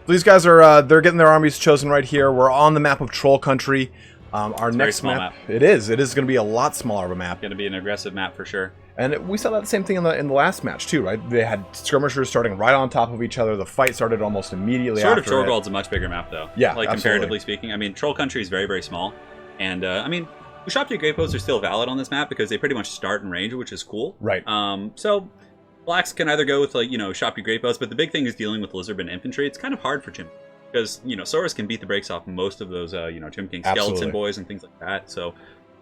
So these guys are they're getting their armies chosen right here. We're on the map of Troll Country. Our next map. It is going to be a lot smaller of a map. Going to be an aggressive map for sure. And we saw that same thing in the last match too, right? They had skirmishers starting right on top of each other. The fight started almost immediately after. Sort of Torgvald's a much bigger map though. Yeah, like comparatively speaking. I mean, Troll Country is very, very small. And I mean, Ushapti Grapos are still valid on this map because they pretty much start in range, which is cool. Right. So blacks can either go with like, you know, Ushapti Grapos, but the big thing is dealing with Lizardman infantry. It's kind of hard for Tomb because, you know, Saurus can beat the brakes off most of those, you know, Tomb King skeleton boys and things like that. So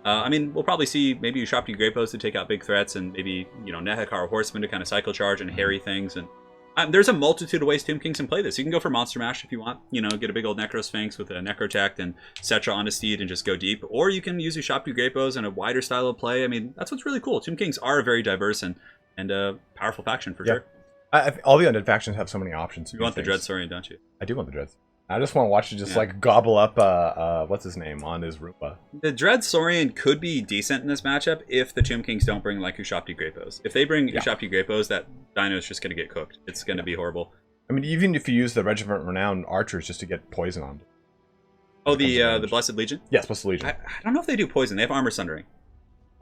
I mean, we'll probably see maybe Ushapti Grapos to take out big threats and maybe, you know, Nehekar Horsemen to kind of cycle charge and harry things. And there's a multitude of ways Tomb Kings can play this. You can go for Monster Mash if you want, you know, get a big old Necro Sphinx with a Necrotect and Cetra on a steed and just go deep. Or you can use Ushapti Grapos in a wider style of play. I mean, that's what's really cool. Tomb Kings are very diverse and powerful faction for sure. All the undead factions have so many options. You want the Dread Saurian, don't you? I do want the Dreads. I just want to watch you just like gobble up what's his name on his Roomba. The Dread Saurian could be decent in this matchup if the Tomb Kings don't bring like Ushapti Grapos. If they bring Ushapti Grapos, that dino is just going to get cooked. It's going to be horrible. I mean, even if you use the Regiment Renowned archers just to get poison on. Oh, the Blessed Legion? Yes, Blessed Legion. I don't know if they do poison. They have armor sundering.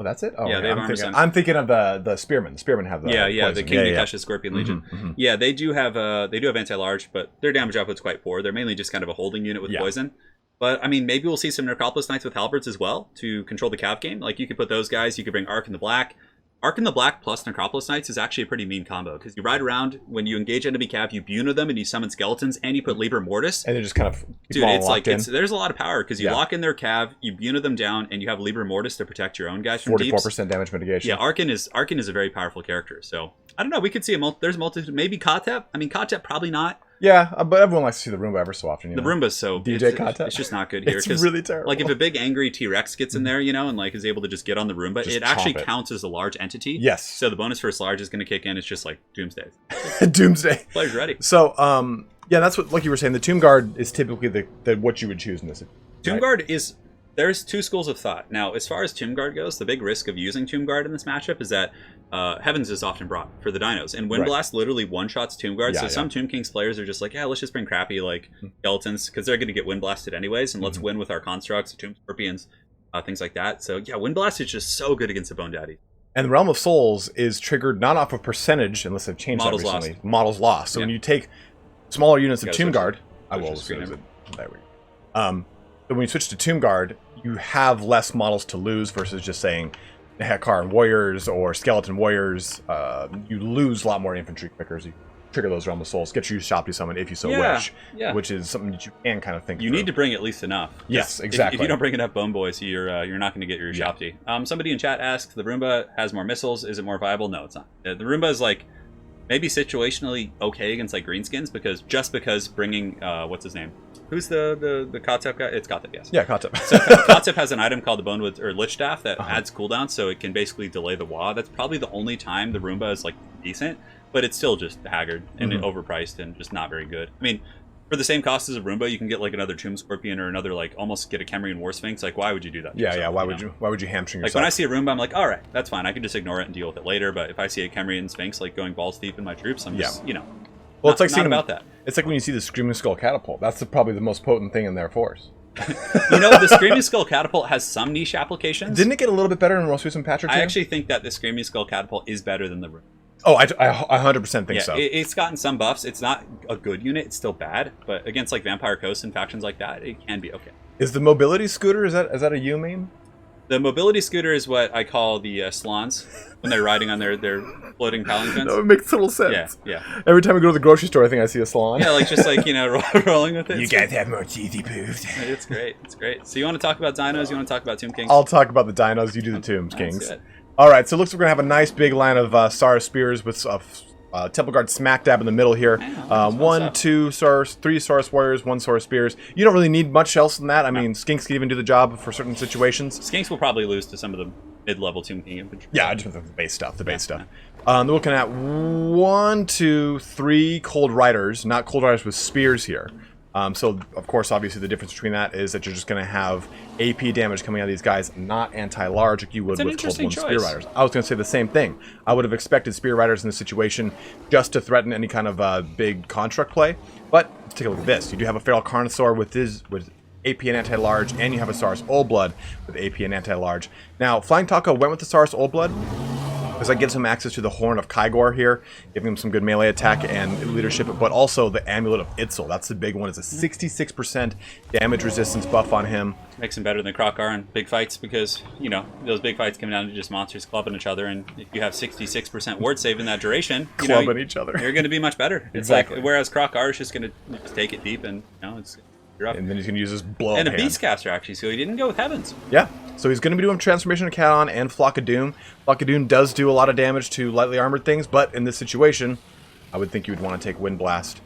Oh, that's it? Oh, yeah, they have armor sundering. I'm thinking of the Spearmen. The Spearmen have the poison. The King Nikesha Scorpion Legion. Yeah, they do have anti-large, but their damage output's quite poor. They're mainly just kind of a holding unit with poison. But, I mean, maybe we'll see some Necropolis Knights with Halberds as well to control the cav game. Like, you could put those guys. You could bring Arc in the Black. Arc in the Black plus Necropolis Knights is actually a pretty mean combo, because you ride around, when you engage enemy cav, you Buna them and you summon skeletons, and you put Liber Mortis. And they just kind of dude, it's like, there's a lot of power, because you lock in their cav, you Buna them down, and you have Liber Mortis to protect your own guys from 44% damage mitigation. Yeah, Arkin is a very powerful character, so I don't know, we could see there's a multitude, maybe Kotep. I mean, Kotep probably not. Yeah, but everyone likes to see the Roomba ever so often. The Roomba's so DJ Kotep. It's just not good here. It's really terrible. Like if a big angry T-Rex gets in there, and like is able to just get on the Roomba, it actually counts as a large entity. Yes. So the bonus for its large is going to kick in. It's just like Doomsday. Doomsday. Player's ready. So yeah, that's what, like you were saying, the Tomb Guard is typically the what you would choose in this. Tomb Guard is. There's two schools of thought. Now, as far as Tomb Guard goes, the big risk of using Tomb Guard in this matchup is that Heavens is often brought for the dinos. And Windblast literally one-shots Tomb Guard, so some Tomb Kings players are just like, yeah, let's just bring crappy like skeletons, because they're going to get Windblasted anyways, and let's win with our constructs, Tomb Scorpions, things like that. So yeah, Windblast is just so good against the Bone Daddy. And the Realm of Souls is triggered not off of percentage, unless they've changed that recently. Models lost. So when you take smaller units of Tomb Guard, I will there we go. So when you switch to Tomb Guard, you have less models to lose versus just saying Hekaran Warriors or Skeleton Warriors. You lose a lot more infantry quickers. You trigger those Realm of Souls, get you Shopty Summon if you so wish, which is something that you can kind of think You need to bring at least enough. Yes, exactly. If you don't bring enough Bone Boys, you're not going to get your Shopty. Somebody in chat asks, the Roomba has more missiles. Is it more viable? No, it's not. The Roomba is like maybe situationally okay against like Greenskins, because bringing, what's his name? Who's the Kotep guy? It's Kotep, yes. Yeah, Kotep. So Kotep has an item called the Bonewood or Lich Staff that adds cooldown, so it can basically delay the WA. That's probably the only time the Roomba is like decent, but it's still just haggard and overpriced and just not very good. I mean, for the same cost as a Roomba, you can get like another Tomb Scorpion or another like almost get a Kemrian War Sphinx. Like, why would you do that? Why would you hamstring yourself? Like when I see a Roomba, I'm like, all right, that's fine. I can just ignore it and deal with it later. But if I see a Kemrian Sphinx like going balls deep in my troops, I'm just well, it's like not about that. It's like when you see the Screaming Skull Catapult. That's probably the most potent thing in their force. The Screaming Skull Catapult has some niche applications. Didn't it get a little bit better in the most recent patch or two? I actually think that the Screaming Skull Catapult is better than the Roomba. Oh, I 100% think so. It's gotten some buffs. It's not a good unit. It's still bad. But against like Vampire Coast and factions like that, it can be okay. Is the Mobility Scooter, is that a U main? The Mobility Scooter is what I call the Slans when they're riding on their floating palanquins. No, it makes total sense. Yeah. Every time I go to the grocery store, I think I see a Slan. Yeah, like just like, rolling with it. You guys have more cheesy poofs. It's great. It's great. So you want to talk about dinos? You want to talk about Tomb Kings? I'll talk about the dinos. You do the Tomb Kings. All right, so it looks like we're going to have a nice big line of Star Spears with Temple Guard smack dab in the middle here. 1, 2 Saurus, 3 Saurus Warriors, 1 Saurus Spears. You don't really need much else than that. I mean, Skinks can even do the job for certain situations. Skinks will probably lose to some of the mid-level Tomb King infantry. Yeah, just the base stuff. They're looking at 1, 2, 3 Cold Riders, not Cold Riders with Spears here. So, of course, obviously the difference between that is that you're just going to have AP damage coming out of these guys, not anti-large like you would with Cold 1 Spear Riders. I was going to say the same thing. I would have expected Spear Riders in this situation just to threaten any kind of big construct play. But let's take a look at this. You do have a Feral Carnosaur with AP and anti-large, and you have a Saurus Old Blood with AP and anti-large. Now, FlyingTaco went with the Saurus Old Blood because that gives him access to the Horn of Kygor here, giving him some good melee attack and leadership, but also the Amulet of Itzel. That's the big one. It's a 66% damage resistance buff on him. Makes him better than Krokar in big fights because, those big fights come down to just monsters clubbing each other, and if you have 66% ward save in that duration, clubbing each other, you're going to be much better. Exactly. It's like, whereas Krokar is just going to take it deep and, you're up. And then he's going to use his blow-up and a hand. Beastcaster, actually, so he didn't go with Heavens. Yeah, so he's going to be doing Transformation of Caton and Flock of Doom. Flock of Doom does do a lot of damage to lightly armored things, but in this situation, I would think you would want to take Wind Blast.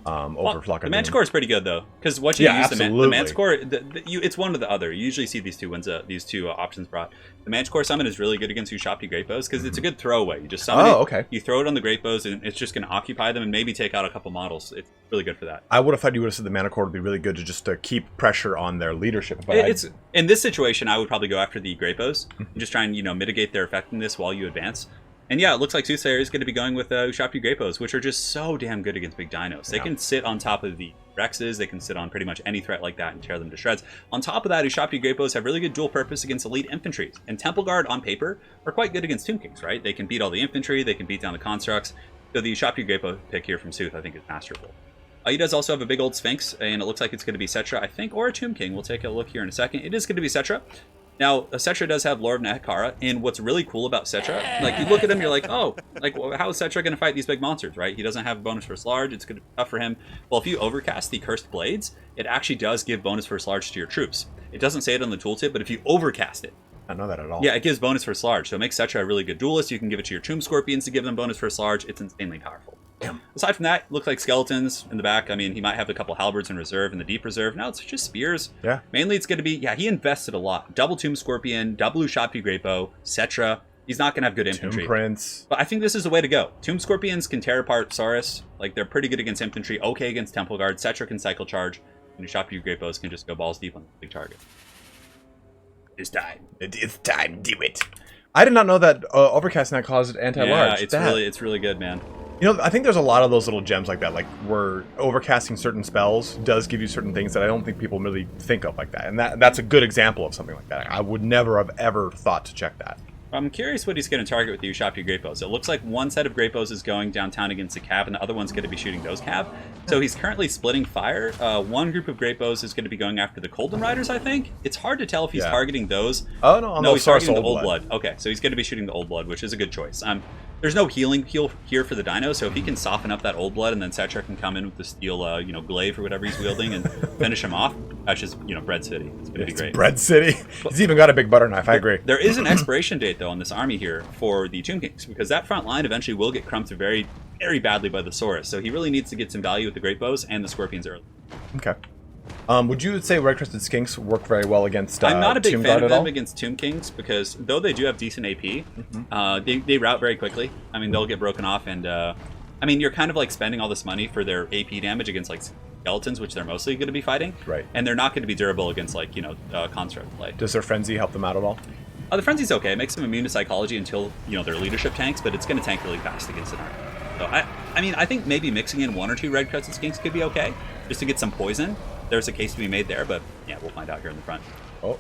over Felkon. The Manticore is pretty good though, because what you use absolutely. the Manticore, it's one or the other. You usually see these two options brought. The Manticore summon is really good against Ushopti Great Bows because it's a good throwaway. You just summon it, okay. You throw it on the Great Bows, and it's just going to occupy them and maybe take out a couple models. It's really good for that. I would have thought you would have said the Manticore would be really good to just keep pressure on their leadership. But in this situation, I would probably go after the Great Bows and just try and mitigate their effectiveness while you advance. And yeah, it looks like Soothsayer is going to be going with Ushopti Great Bows, which are just so damn good against big dinos. They can sit on top of the Rexes, they can sit on pretty much any threat like that and tear them to shreds. On top of that, Ushopti Great Bows have really good dual purpose against elite infantry. And Temple Guard, on paper, are quite good against Tomb Kings, right? They can beat all the infantry, they can beat down the constructs. So the Ushopti Great Bow pick here from Sooth, I think, is masterful. He does also have a big old Sphinx, and it looks like it's going to be Cetra, I think, or a Tomb King. We'll take a look here in a second. It is going to be Cetra. Now, Cetra does have Lore of Nehekara, and what's really cool about Cetra, like, you look at him, you're like, oh, like, how is Cetra going to fight these big monsters, right? He doesn't have bonus first large, it's going to be tough for him. Well, if you overcast the Cursed Blades, it actually does give bonus first large to your troops. It doesn't say it on the tooltip, but if you overcast it, I don't know that at all. Yeah, it gives bonus first large, so it makes Cetra a really good duelist. You can give it to your Tomb Scorpions to give them bonus first large. It's insanely powerful. Damn. Aside from that, looks like skeletons in the back. I mean, he might have a couple halberds in reserve in the deep reserve. Now it's just spears. Yeah. Mainly it's going to be, he invested a lot. Double Tomb Scorpion, double Ushopti Great Bow, Cetra. He's not going to have good infantry. Tomb Prince. But I think this is the way to go. Tomb Scorpions can tear apart Saurus. Like, they're pretty good against infantry, okay against Temple Guard. Cetra can cycle charge, and Ushopti Great Bows can just go balls deep on the big target. It's time. It's time. Do it. I did not know that overcast now caused anti-large. Yeah, it's really good, man. You know, I think there's a lot of those little gems like that, like where overcasting certain spells does give you certain things that I don't think people really think of like that. And that's a good example of something like that. I would never have ever thought to check that. I'm curious what he's going to target with the Ushopti Great Bows. It looks like one set of Great Bows is going downtown against the Cav, and the other one's going to be shooting those Cav. So he's currently splitting fire. One group of Great Bows is going to be going after the Colden Riders, I think. It's hard to tell if he's targeting those. Oh, no, he's targeting the Old Blood. Okay, so he's going to be shooting the Old Blood, which is a good choice. There's no heal here for the Dino, so if he can soften up that Old Blood and then Cetra can come in with the steel, glaive or whatever he's wielding and finish him off, that's just, Bread City. It's going to be great. Bread City. He's even got a big butter knife, I agree. There is an expiration date, though, on this army here for the Tomb Kings, because that front line eventually will get crumped very, very badly by the Saurus, so he really needs to get some value with the Great Bows and the Scorpions early. Okay. Would you say Red-Crested Skinks work very well against I'm not a big Tomb fan Guard of at them all? against Tomb Kings, because though they do have decent AP, they route very quickly. I mean, they'll get broken off, and I mean, you're kind of like spending all this money for their AP damage against like skeletons, which they're mostly going to be fighting. Right. And they're not going to be durable against like, construct play. Does their Frenzy help them out at all? The Frenzy's okay. It makes them immune to psychology until, their leadership tanks, but it's going to tank really fast against an army. So, I mean, I think maybe mixing in 1 or 2 Red-Crested Skinks could be okay, just to get some poison. There's a case to be made there, but yeah, we'll find out here in the front. Oh.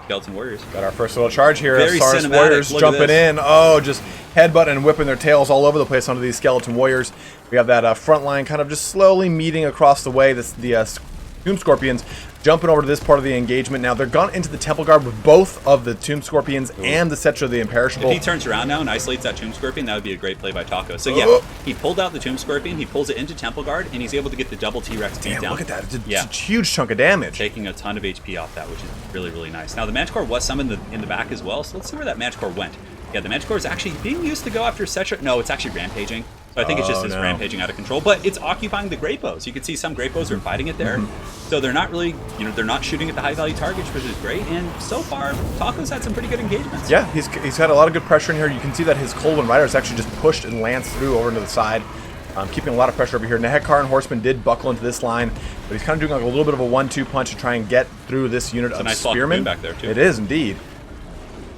Skeleton Warriors. Got our first little charge here. Very Saurus cinematic. Warriors Look jumping at this. in. Oh, just headbutting and whipping their tails all over the place onto these Skeleton Warriors. We have that front line kind of just slowly meeting across the way. The Tomb Scorpions jumping over to this part of the engagement. Now, they're gone into the Temple Guard with both of the Tomb Scorpions and the Cetra the Imperishable. If he turns around now and isolates that Tomb Scorpion, that would be a great play by Taco. So yeah, he pulled out the Tomb Scorpion, he pulls it into Temple Guard, and he's able to get the double T-Rex beat down. Look at that. It's a huge chunk of damage. Taking a ton of HP off that, which is really, really nice. Now, the Manticore was summoned in the back as well, so let's see where that Manticore went. Yeah, the Manticore is actually being used to go after Cetra. No, it's actually rampaging. So I think it's just rampaging out of control, but it's occupying the Great Bows. You can see some Great Bows are fighting it there. So they're not really, they're not shooting at the high value targets, which is great. And so far, Taco's had some pretty good engagements. Yeah, he's had a lot of good pressure in here. You can see that his Colwyn Rider is actually just pushed and lanced through over to the side. Keeping a lot of pressure over here. Nehekar and Horseman did buckle into this line, but he's kind of doing like a little bit of a 1-2 punch to try and get through this unit of nice spearmen. back there too. It is indeed.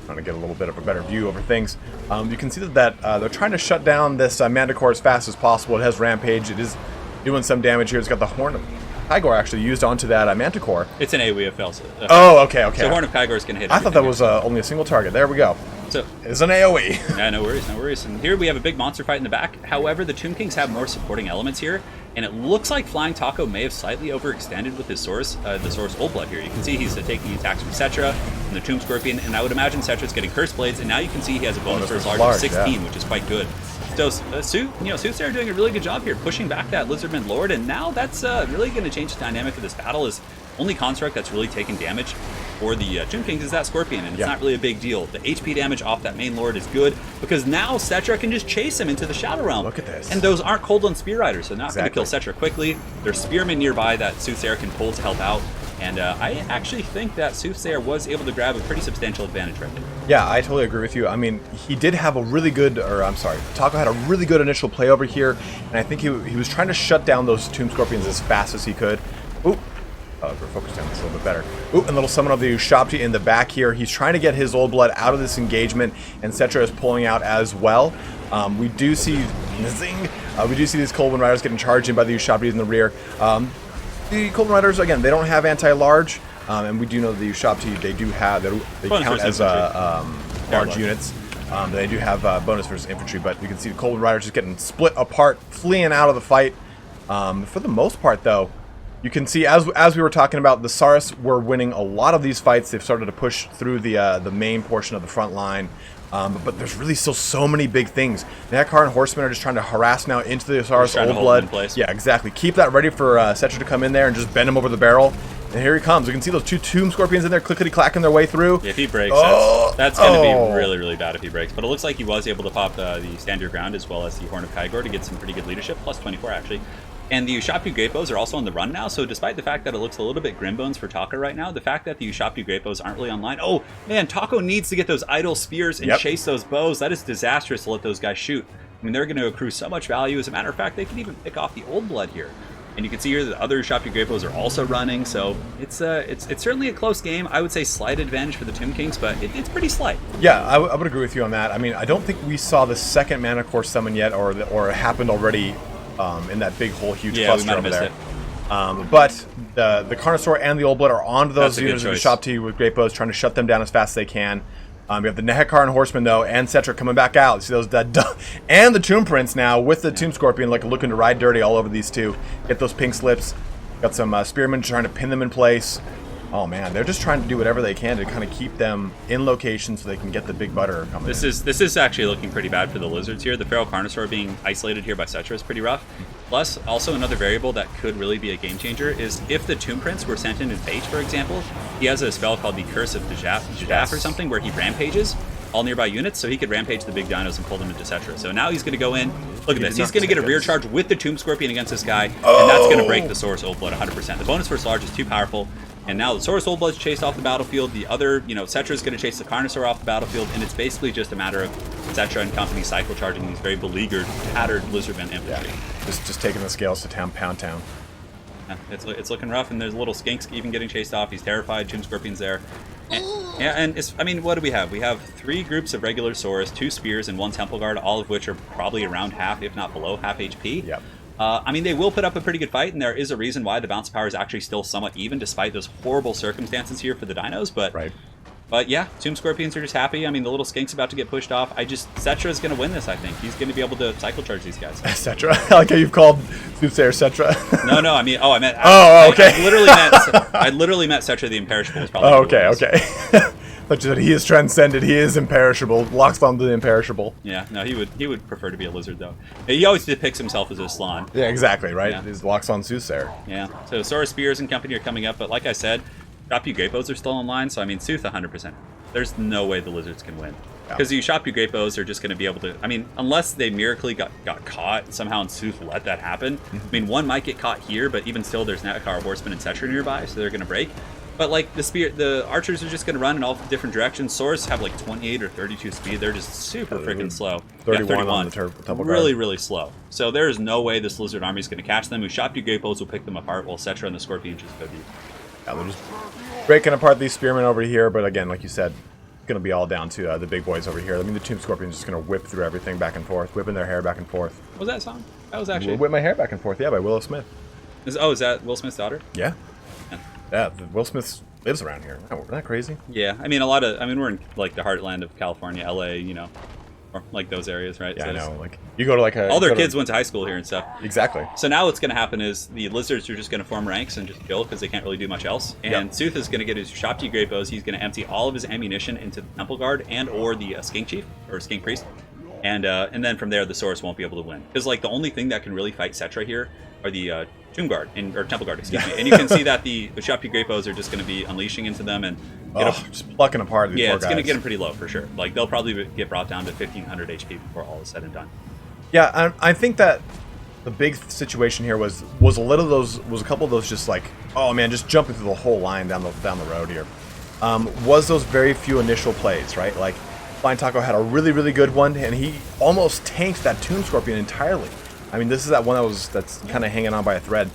Trying to get a little bit of a better view over things. You can see that they're trying to shut down this Manticore as fast as possible. It has Rampage. It is doing some damage here. It's got the Horn of Kygor actually used onto that Manticore. It's an AoE of Felsa. Oh, okay. So Horn of Kygor is going to hit. I thought that was only a single target. There we go. So it's an AoE. Yeah, no worries. And here we have a big monster fight in the back. However, the Tomb Kings have more supporting elements here, and it looks like FlyingTaco may have slightly overextended with his Saurus, the Saurus Old Blood here. You can see he's taking the attacks from Cetra and the Tomb Scorpion, and I would imagine Cetra's getting Cursed Blades, and now you can see he has a bonus for his large of 16, which is quite good. So, Soothsayer doing a really good job here, pushing back that Lizardman Lord, and now that's really going to change the dynamic of this battle. Is only construct that's really taken damage for the Tomb Kings is that Scorpion, and it's not really a big deal. The HP damage off that main lord is good, because now Cetra can just chase him into the Shadow Realm. Look at this. And those aren't Coldland Spear Riders, so not going to kill Cetra quickly. There's Spearmen nearby that Soothsayer can pull to help out. And I actually think that Soothsayer was able to grab a pretty substantial advantage right there. Yeah, I totally agree with you. I mean, he did have a really good, Taco had a really good initial play over here, and I think he was trying to shut down those Tomb Scorpions as fast as he could. Ooh, we're focused on this a little bit better. Ooh, and little summon of the Ushapti in the back here. He's trying to get his Old Blood out of this engagement, and Cetra is pulling out as well. We do see these Coldwind Riders getting charged in by the Ushaptis in the rear. The Coldwind Riders, again, they don't have anti-large, and we do know the Ushapti, they do have, they count as large units. They do have bonus versus infantry, but you can see the Coldwind Riders just getting split apart, fleeing out of the fight. For the most part, though, you can see, as we were talking about, the Saurus were winning a lot of these fights. They've started to push through the main portion of the front line. But there's really still so many big things. The Hekar and Horsemen are just trying to harass now into the Saurus Old Blood. Yeah, exactly. Keep that ready for Cetra to come in there and just bend him over the barrel. And here he comes. We can see those two Tomb Scorpions in there clickety-clacking their way through. If he breaks, that's going to be really, really bad if he breaks. But it looks like he was able to pop the Stand Your Ground as well as the Horn of Kygor to get some pretty good leadership, plus 24 actually. And the Ushapti Great Bows are also on the run now, so despite the fact that it looks a little bit grim bones for Taco right now, the fact that the Ushapti Great Bows aren't really online, oh man, Taco needs to get those idle spears and chase those bows. That is disastrous to let those guys shoot. I mean, they're going to accrue so much value. As a matter of fact, they can even pick off the Old Blood here. And you can see here that the other Ushapti Great Bows are also running, so it's certainly a close game. I would say slight advantage for the Tomb Kings, but it's pretty slight. Yeah, I would agree with you on that. I mean, I don't think we saw the second Mana Core summon yet, or it happened already. In that big whole huge cluster over there. But the Carnosaur and the Old Blood are onto those units of the Ushapti with Great Bows, trying to shut them down as fast as they can. We have the Nehekar and Horsemen, though, and Cetra coming back out. See those and the Tomb Prince now with the Tomb Scorpion looking to ride dirty all over these two. Get those pink slips. Got some Spearmen trying to pin them in place. Oh man, they're just trying to do whatever they can to kind of keep them in location so they can get the big butter coming. This is actually looking pretty bad for the Lizards here. The Feral Carnosaur being isolated here by Cetra is pretty rough. Plus, also another variable that could really be a game changer is if the Tomb Prince were sent in as bait, for example, he has a spell called the Curse of Jadaf or something where he rampages all nearby units, so he could rampage the big dinos and pull them into Cetra. So now he's going to go in. Look at this. He's going to get a rear charge with the Tomb Scorpion against this guy, and that's going to break the Saurus Old Blood 100%. The bonus versus large is too powerful. And now the Saurus Old Blood's chased off the battlefield. The other, Cetra's going to chase the Carnosaur off the battlefield, and it's basically just a matter of Cetra and company cycle charging these very beleaguered, tattered Lizardmen infantry. Yeah. Just taking the scales to Pound Town. Yeah, it's looking rough, and there's a little Skinks even getting chased off. He's terrified. Tomb Scorpion's there. And what do we have? We have 3 groups of regular Saurus, 2 Spears, and 1 Temple Guard, all of which are probably around half, if not below half HP. Yep. I mean, they will put up a pretty good fight, and there is a reason why the bounce power is actually still somewhat even, despite those horrible circumstances here for the dinos. But yeah, Tomb Scorpions are just happy. I mean, the little Skink's about to get pushed off. Cetra is going to win this, I think. He's going to be able to cycle charge these guys. Cetra? I like how you've called Soothsayer Cetra. No, I mean, I meant... okay. I literally meant Cetra the Imperishable. Okay. But he is transcended. He is imperishable. Loxlon the imperishable. Yeah, no, he would prefer to be a lizard, though. He always depicts himself as a Slon. Yeah, exactly, right? Yeah. He's Loxlon Soothsayer. Yeah, so Saurus Spears and company are coming up, but like I said, Ushapti Great Bows are still online, so I mean, Sooth 100%. There's no way the Lizards can win. Because the Ushapti Great Bows are just going to be able to... I mean, unless they miraculously got caught somehow and Sooth let that happen. I mean, one might get caught here, but even still, there's Nehekar, Horsemen, and Cetra nearby, so they're going to break. But like the archers are just going to run in all different directions. Saurus have like 28 or 32 speed. They're just super freaking slow. 31 on the Temple Guard. Really slow. So there is no way this lizard army is going to catch them. Ushapti Great Bows will pick them apart, while Cetra and the Scorpion just go deep. Yeah, they're just breaking apart these spearmen over here. But again, like you said, it's going to be all down to the big boys over here. I mean, the Tomb Scorpion's just going to whip through everything back and forth, whipping their hair back and forth. What was that song? That was actually... Whip My Hair Back and Forth, yeah, by Willow Smith. Is that Will Smith's daughter? Yeah. Will Smith lives around here. Isn't that crazy? Yeah, I mean, we're in like the heartland of California, LA, or like those areas, right? Yeah, so I know. Like you go to like all their kids went to high school here and stuff. Exactly. So now what's going to happen is the lizards are just going to form ranks and just kill because they can't really do much else. And Sooth is going to get his Ushapti Great Bows. He's going to empty all of his ammunition into the Temple Guard and or the Skink Chief or Skink Priest, and then from there the Saurus won't be able to win because like the only thing that can really fight Cetra here are the Tomb Guard, or Temple Guard, excuse me. And you can see that the Ushabti Great Bows are just going to be unleashing into them and just plucking apart these poor it's going to guys. get them pretty low for sure. Like, they'll probably get brought down to 1500 HP before all is said and done. Yeah, I think that the big situation here was a couple of those just like, oh man, just jumping through the whole line down the road here. Was those very few initial plays, right? Like, FlyingTaco had a really good one, and he almost tanked that Tomb Scorpion entirely. I mean, this is that one that's kind of hanging on by a thread.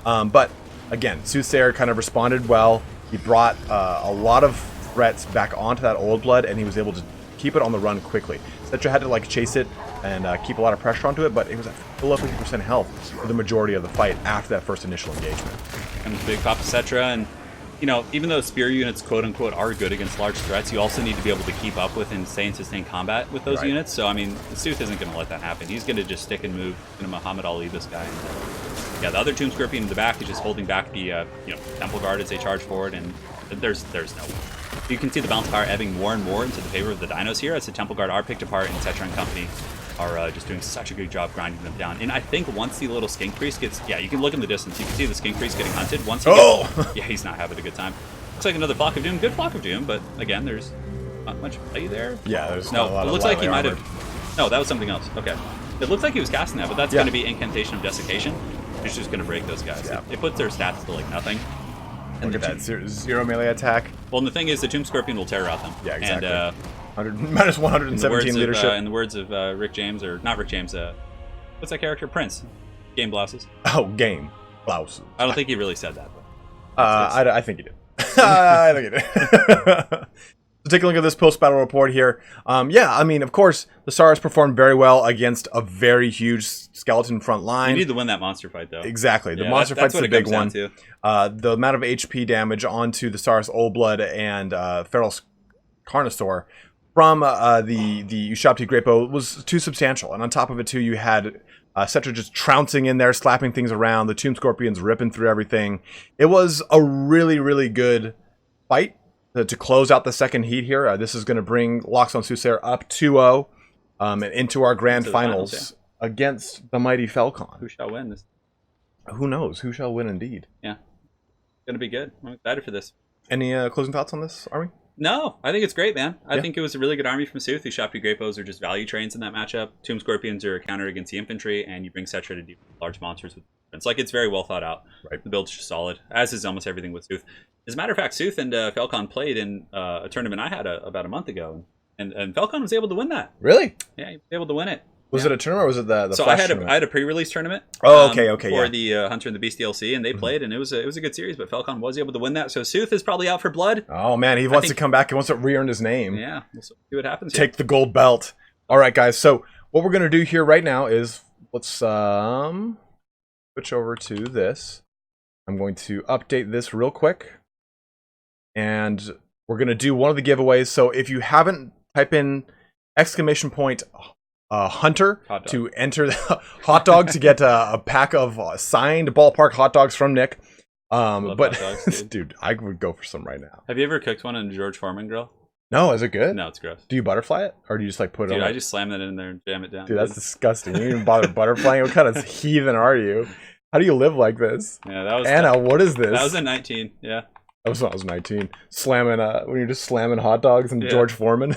But again, Soothsayer kind of responded well. He brought a lot of threats back onto that Old Blood, and he was able to keep it on the run quickly. Cetra had to like chase it and keep a lot of pressure onto it, but it was at below 50% health for the majority of the fight after that first initial engagement. And big pop to Cetra, and you know, even though spear units quote-unquote are good against large threats, you also need to be able to keep up with and stay in sustained combat with those units. So I mean, the Sooth isn't going to let that happen. He's going to just stick and move, going to Muhammad Ali this guy. And, yeah, the other Tomb Scorpion in the back is just holding back the Temple Guard as they charge forward, and there's no way. You can see the bounce power ebbing more and more into the favor of the dinos here as the Temple Guard are picked apart, and Cetra and company are just doing such a good job grinding them down. And I think once the little Skink Priest gets, you can look in the distance, you can see the Skink Priest getting hunted. Once he gets, he's not having a good time. Looks like another Flock of Doom, good Flock of Doom, but again, there's not much play there. Yeah, there's not a lot it looks like he might have. No, that was something else. Okay, it looks like he was casting that, but that's going to be Incantation of Desiccation. It's just going to break those guys. Yeah. It puts their stats to like nothing. And look at that zero melee attack. Well, and the thing is, the Tomb Scorpion will terror out them. Yeah, exactly. And minus 117 leadership. In the words of Rick James, or not Rick James, what's that character? Prince. Game Blouses. Oh, Game Blouses. I don't think he really said that. But I think he did. I think he did. So take a look at this post-battle report here. Yeah, I mean, of course, the SARS performed very well against a very huge skeleton front line. You need to win that monster fight, though. Exactly. The monster fight's the big one. The amount of HP damage onto the SARS Old Blood and Feral Carnosaur from the Ushabti Great Bow was too substantial. And on top of it, too, you had Cetra just trouncing in there, slapping things around, the Tomb Scorpions ripping through everything. It was a really good fight to close out the second heat here. This is going to bring TlaxtlanSoothsayer up 2-0 and into our grand finals against the mighty Felkon. Who shall win this? Who knows? Who shall win indeed? Yeah. It's going to be good. I'm excited for this. Any closing thoughts on this, Army? No, I think it's great, man. I think it was a really good army from Sooth. The Ushabti Great Bows are just value trains in that matchup. Tomb Scorpions are a counter against the infantry, and you bring Cetra to deal with large monsters with defense. Like, it's very well thought out. Right. The build's just solid, as is almost everything with Sooth. As a matter of fact, Sooth and Felkon played in a tournament I had about a month ago, and Felkon was able to win that. Really? Yeah, he was able to win it. Was it a tournament or was it the So I had a pre-release tournament. Oh, okay, for the Hunter and the Beast DLC, and they played, and it was a good series. But Felkon was able to win that. So Sooth is probably out for blood. Oh man, he wants to come back. He wants to re-earn his name. Yeah, we'll see what happens. Take the gold belt. All right, guys. So what we're gonna do here right now is let's switch over to this. I'm going to update this real quick, and we're gonna do one of the giveaways. So if you haven't, type in Hunter to enter the hot dog to get a pack of signed ballpark hot dogs from Nick. But hot dogs, dude, I would go for some right now. Have you ever cooked one in a George Foreman grill? No, is it good? No, it's gross. Do you butterfly it, or do you just like put it on? I just slam it in there and jam it down. Dude, that's disgusting. You didn't even bother butterflying. What kind of heathen are you? How do you live like this? Yeah, that was Anna. What is this? That was in 19. Yeah. That was when I was 19. Slamming when you're just slamming hot dogs and George Foreman.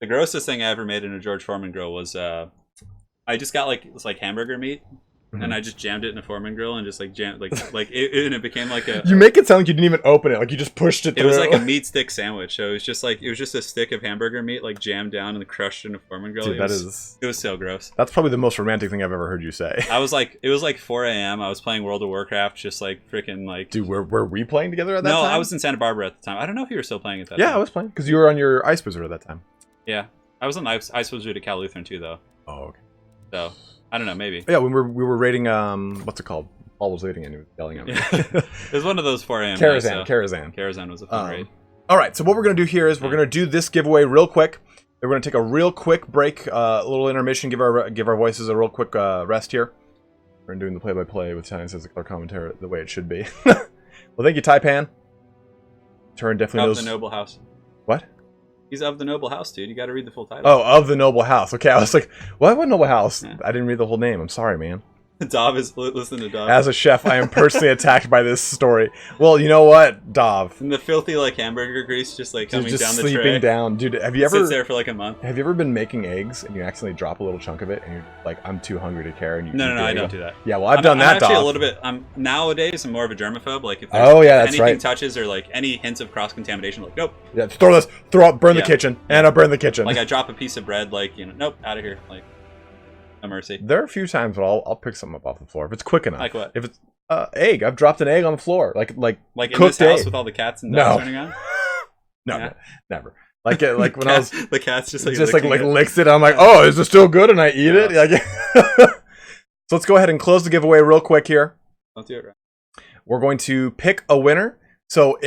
The grossest thing I ever made in a George Foreman grill was I just got it's like hamburger meat, and I just jammed it in a Foreman grill and just like jammed and it became like a. You make it sound like you didn't even open it, like you just pushed it through. It was like a meat stick sandwich, so it was just a stick of hamburger meat like jammed down and crushed in a Foreman grill. Dude, it was so gross. That's probably the most romantic thing I've ever heard you say. I was like, it was like 4 a.m. I was playing World of Warcraft, just like freaking like. Dude, were we playing together at that time? No, I was in Santa Barbara at the time. I don't know if you were still playing at that time. Yeah, I was playing because you were on your Ice Wizard at that time. Yeah, I was on Ice Wizard at Cal Lutheran too, though. Oh, okay. So I don't know, maybe. Yeah, when we were raiding what's it called? Paul was leading and he was yelling at me. It was one of those 4 a.m. Karazhan was a fun raid. All right, so what we're gonna do here is we're gonna do this giveaway real quick. We're gonna take a real quick break, a little intermission, give our voices a real quick rest here. We're doing the play-by-play with Italian says the color commentary the way it should be. Well, thank you, Taipan. Turn definitely knows the noble house. What? He's of the noble house, dude. You got to read the full title. Oh, of the noble house. Okay, I was like, what noble house? Yeah. I didn't read the whole name. I'm sorry, man. Dov is listen to Dov. As a chef, I am personally attacked by this story. Well, you know what, Dov? And the filthy like hamburger grease just like coming just down the sleeping tray. down, dude. Have you ever sits there for like a month? Have you ever been making eggs and you accidentally drop a little chunk of it and you're like, I'm too hungry to care? And you No, I don't do that. Yeah, well, I've done that. I'm actually Dov. a little bit. Nowadays, I'm more of a germaphobe. Like if that's anything right. touches or like any hints of cross contamination, like nope. Yeah, throw up, burn the kitchen, and I burn the kitchen. Like I drop a piece of bread, like nope, out of here. Like no mercy. There are a few times when I'll pick something up off the floor if it's quick enough. Like what? If it's egg, I've dropped an egg on the floor, like in cooked this house egg. with all the cats and dogs running on. No, never. Like when I was the cat's just licks it. I'm like, oh, is it still good? And I eat it. Like, so let's go ahead and close the giveaway real quick here. Don't do it right. We're going to pick a winner. So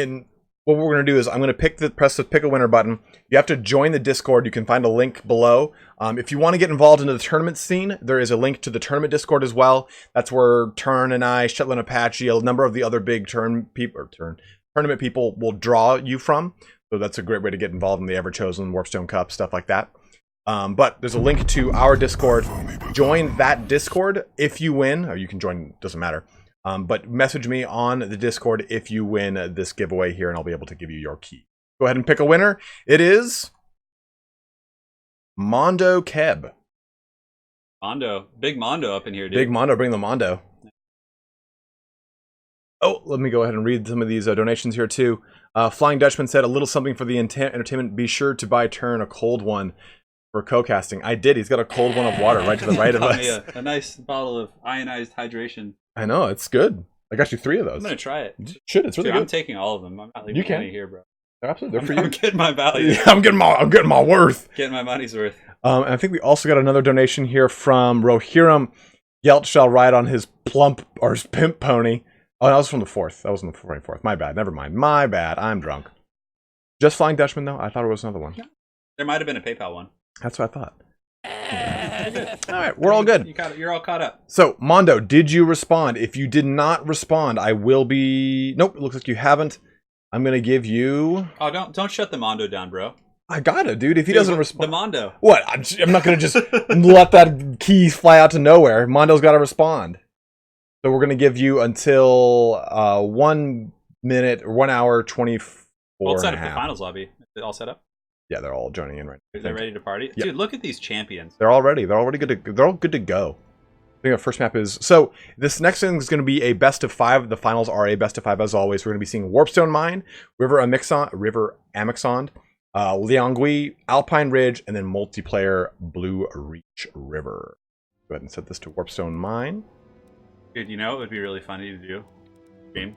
what we're going to do is I'm going to press the pick a winner button. You have to join the Discord. You can find a link below. If you want to get involved into the tournament scene, there is a link to the tournament Discord as well. That's where Turn and I, Shetland Apache, a number of the other big tournament people will draw you from. So that's a great way to get involved in the Ever Chosen, Warpstone Cup, stuff like that. But there's a link to our Discord. Join that Discord if you win, or you can join, doesn't matter. But message me on the Discord if you win this giveaway here, and I'll be able to give you your key. Go ahead and pick a winner. It is Mondo Keb. Big Mondo up in here, dude. Big Mondo, bring the Mondo. Oh, let me go ahead and read some of these donations here too. Flying Dutchman said, a little something for the entertainment. Be sure to buy Turn a cold one for co-casting. I did. He's got a cold one of water right to the right of us. A nice bottle of ionized hydration. I know, it's good. I got you 3 of those. I'm going to try it. Shit, it's really good. I'm taking all of them. I'm not leaving any here, bro. Absolutely, they're for you. I'm getting my value. Yeah, I'm getting my worth. Getting my money's worth. And I think we also got another donation here from Rohirrim. Yelt shall ride on his his pimp pony. Oh, that was from the 4th. That was on the 24th. My bad. Never mind. My bad. I'm drunk. Just Flying Dutchman, though? I thought it was another one. There might have been a PayPal one. That's what I thought. All right, we're all good. You're all caught up. So, Mondo, did you respond? If you did not respond, I will be... Nope, it looks like you haven't. I'm going to give you... Oh, don't shut the Mondo down, bro. I got it, dude. If he doesn't respond... The Mondo. What? I'm not going to just let that key fly out to nowhere. Mondo's got to respond. So we're going to give you until 1 minute, or 1 hour, 24 Well, let's set and up a the half. finals lobby. Is it all set up? Yeah, they're all joining in right now. Are they ready to party? Yep. Dude, look at these champions. They're all ready. They're already good to. They're all good to go. I think the first map is so. This next thing is going to be a best of 5. The finals are a best of 5 as always. We're going to be seeing Warpstone Mine, River Amixond, Liangui, Alpine Ridge, and then multiplayer Blue Reach River. Go ahead and set this to Warpstone Mine. Dude, you know it would be really funny to do? Game.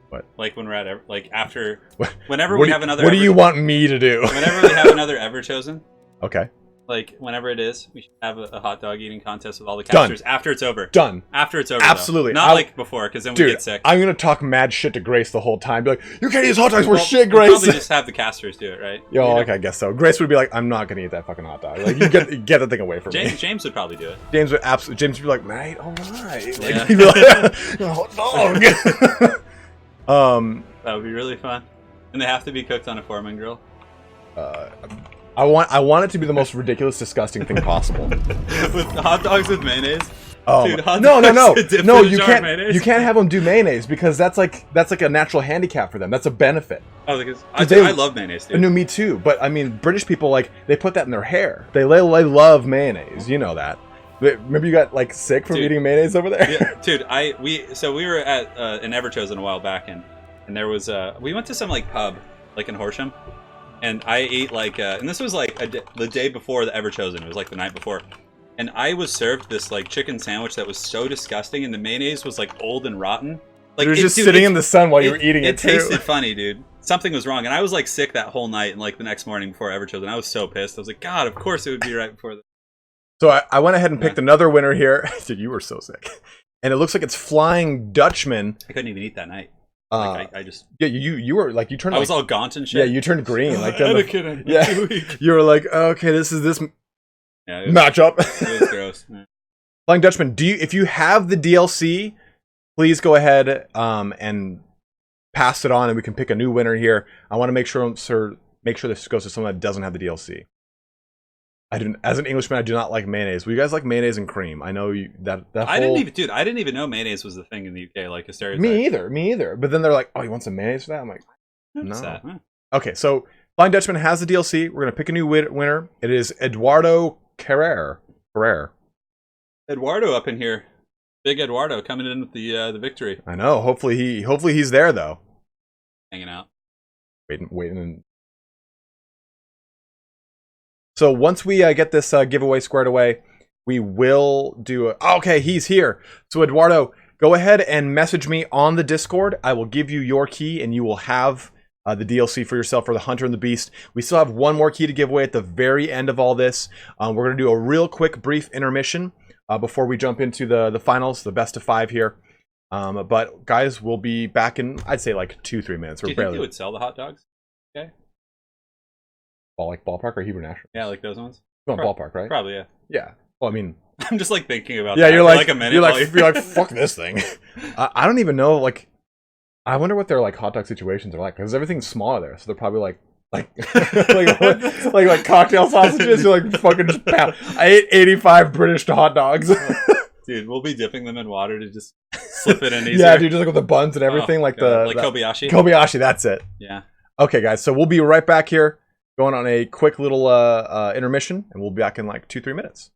What? Like when we're at after What? Whenever What we do have another. What do you want me to do? Whenever we have another Ever Chosen. Okay. Like whenever it is, we should have a hot dog eating contest with all the casters after it's over. Done. After it's over. Absolutely. Though. Not like before, because then we get sick. I'm gonna talk mad shit to Grace the whole time. Be like, you can't use hot dogs. We're shit, We'll Grace. probably just have the casters do it, right? Yo, okay, I guess so. Grace would be like, I'm not gonna eat that fucking hot dog. Like, you get the thing away from me. James would probably do it. James would be like, mate, all right. Like, Yeah. he'd be like, hot dog. That would be really fun. And they have to be cooked on a Foreman grill. I want it to be the most ridiculous, disgusting thing possible. With hot dogs with mayonnaise. Dude, hot No. dogs dipped No, in a you jar of can't. mayonnaise. You can't have them do mayonnaise because that's like a natural handicap for them. That's a benefit. Oh, because they- I love mayonnaise, dude. No, me too. But I mean, British people they put that in their hair. They love mayonnaise. You know that. Remember you got like sick from eating mayonnaise over there. Yeah, dude, we were at an Everchosen a while back, and there was we went to some like pub like in Horsham, and I ate like and this was like the day before the Everchosen. It was like the night before, and I was served this like chicken sandwich that was so disgusting, and the mayonnaise was like old and rotten. Like you were just sitting in the sun while you were eating it. It tasted funny, dude. Something was wrong, and I was like sick that whole night, and like the next morning before Everchosen, I was so pissed. I was like, God, of course it would be right before. So I went ahead and picked another winner here. Dude, you were so sick. And it looks like it's Flying Dutchman. I couldn't even eat that night. Like, I just you were like you turned. I was all gaunt and shit. Yeah, you turned green. Like Anakin, yeah, you were like, okay, this yeah, matchup. It was gross. Yeah. Flying Dutchman, if you have the DLC, please go ahead and pass it on, and we can pick a new winner here. I want to make sure this goes to someone that doesn't have the DLC. As an Englishman, I do not like mayonnaise. Well, you guys like mayonnaise and cream. I know you that I didn't even know mayonnaise was the thing in the UK, like a stereotype. Me either. But then they're like, "Oh, you want some mayonnaise for that?" I'm like, "No." That, huh? Okay, so Flying Dutchman has the DLC. We're gonna pick a new winner. It is Eduardo Carrere. Eduardo up in here, big Eduardo coming in with the victory. I know. Hopefully he's there though. Hanging out, waiting. So once we get this giveaway squared away, we will do okay, he's here. So Eduardo, go ahead and message me on the Discord. I will give you your key and you will have the DLC for yourself for the Hunter and the Beast. We still have one more key to give away at the very end of all this. We're going to do a real quick brief intermission before we jump into the finals, the best of 5 here. But guys, we'll be back in, I'd say like 2-3 minutes. Do you think you would sell the hot dogs? Okay. Like ballpark or Hebrew National? Yeah, like those ones. Ballpark, right? Probably, yeah. Yeah. Well, I mean, I'm just like thinking about that. Yeah, you're like a minute. You're like, fuck this thing. I don't even know. Like, I wonder what their like hot dog situations are like because everything's smaller there, so they're probably like like cocktail sausages. You're like fucking just pound. I ate 85 British hot dogs. Dude, we'll be dipping them in water to just slip it in easier. Yeah, dude, just like with the buns and everything, Kobayashi. Kobayashi, that's it. Yeah. Okay, guys, so we'll be right back here, going on a quick little intermission, and we'll be back in like 2-3 minutes.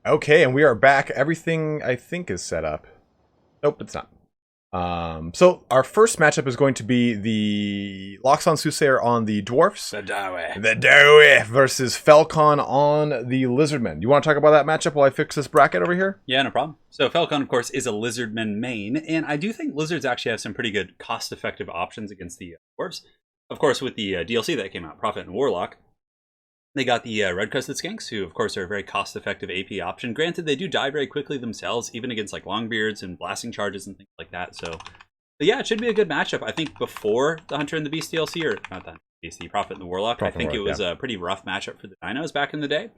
Okay, and we are back. Everything, I think, is set up. Nope, it's not. So our first matchup is going to be the TlaxtlanSoothsayer on the Dwarfs. The Dawe. The Dawe versus Felkon on the Lizardmen. You want to talk about that matchup while I fix this bracket over here? Yeah, no problem. So Felkon, of course, is a Lizardman main, and I do think Lizards actually have some pretty good cost-effective options against the Dwarfs. Of course, with the DLC that came out, Prophet and Warlock, they got the red-crested skinks, who, of course, are a very cost-effective AP option. Granted, they do die very quickly themselves, even against like Longbeards and blasting charges and things like that. So, but yeah, it should be a good matchup. I think before the Hunter and the Beast DLC, or not that Beast, the Prophet and the Warlock, I think it was a pretty rough matchup for the Dinos back in the day.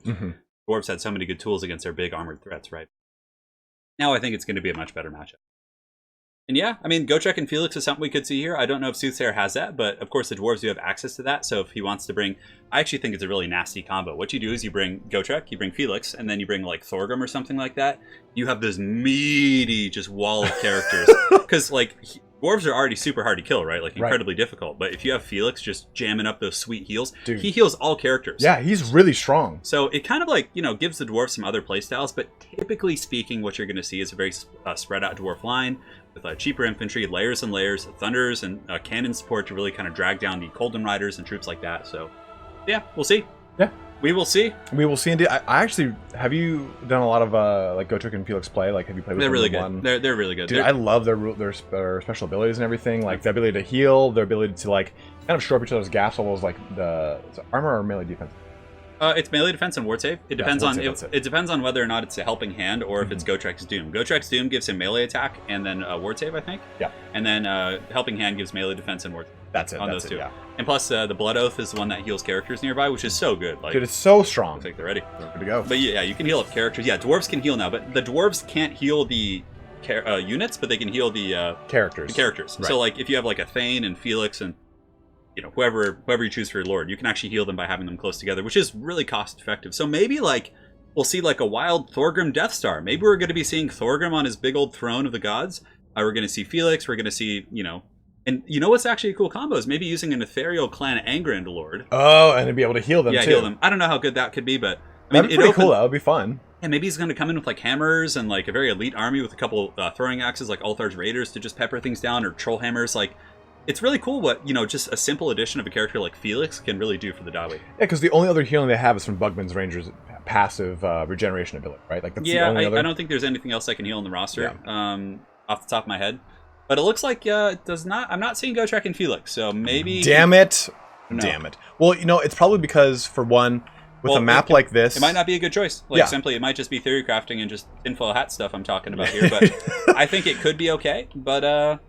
Dwarves had so many good tools against their big armored threats, right? Now I think it's going to be a much better matchup. And yeah, I mean, Gotrek and Felix is something we could see here. I don't know if Soothsayer has that, but of course the Dwarves do have access to that. So if he wants to bring... I actually think it's a really nasty combo. What you do is you bring Gotrek, you bring Felix, and then you bring like Thorgrim or something like that. You have this meaty just wall of characters. Because like... Dwarves are already super hard to kill, right? Like incredibly difficult. But if you have Felix just jamming up those sweet heals, dude, he heals all characters. Yeah, he's really strong. So it kind of like, you know, gives the dwarves some other playstyles. But typically speaking, what you're going to see is a very spread out dwarf line with cheaper infantry, layers and layers, thunders, and cannon support to really kind of drag down the Colden Riders and troops like that. So yeah, we'll see. Yeah. We will see. We will see. Indeed. I actually, have you done a lot of like Gotrek and Felix play? Like, have you played with them? They're really good. They're really good. Dude, I love their special abilities and everything. Like the ability to heal, their ability to like kind of shore up each other's gaps. All those like is it armor or melee defense? It's melee defense and ward save. It depends on it depends on whether or not it's a helping hand or if it's Gotrek's Doom. Gotrek's Doom gives him melee attack and then ward save, I think. Yeah. And then helping hand gives melee defense and ward save. That's it. On those two. Yeah. And plus, the Blood Oath is the one that heals characters nearby, which is so good. Like, dude, it's so strong. Looks like they're ready. We're good to go. But yeah, you can heal up characters. Yeah, dwarves can heal now, but the dwarves can't heal the units, but they can heal the characters. Right. So like, if you have like a Thane and Felix and you know whoever you choose for your lord, you can actually heal them by having them close together, which is really cost effective. So maybe like we'll see like a wild Thorgrim Death Star. Maybe we're going to be seeing Thorgrim on his big old throne of the gods. We're going to see Felix. We're going to see And you know what's actually a cool combo is maybe using an ethereal clan Angrand Lord. Oh, and to be able to heal them too. Yeah, heal them. I don't know how good that could be, but I mean, that'd be pretty cool. That would be fun. And maybe he's going to come in with like hammers and like a very elite army with a couple throwing axes like Althar's Raiders to just pepper things down, or troll hammers. Like, it's really cool what just a simple addition of a character like Felix can really do for the Dawi. Yeah, because the only other healing they have is from Bugman's Ranger's passive regeneration ability, right? Like that's the only other. I don't think there's anything else I can heal in the roster off the top of my head. But it looks like it does not. I'm not seeing Gotrek and Felix, so maybe. Damn it! No. Damn it! Well, it's probably because for one, with a map like this, it might not be a good choice. Like simply, it might just be theory crafting and just tinfoil hat stuff I'm talking about here. But I think it could be okay. But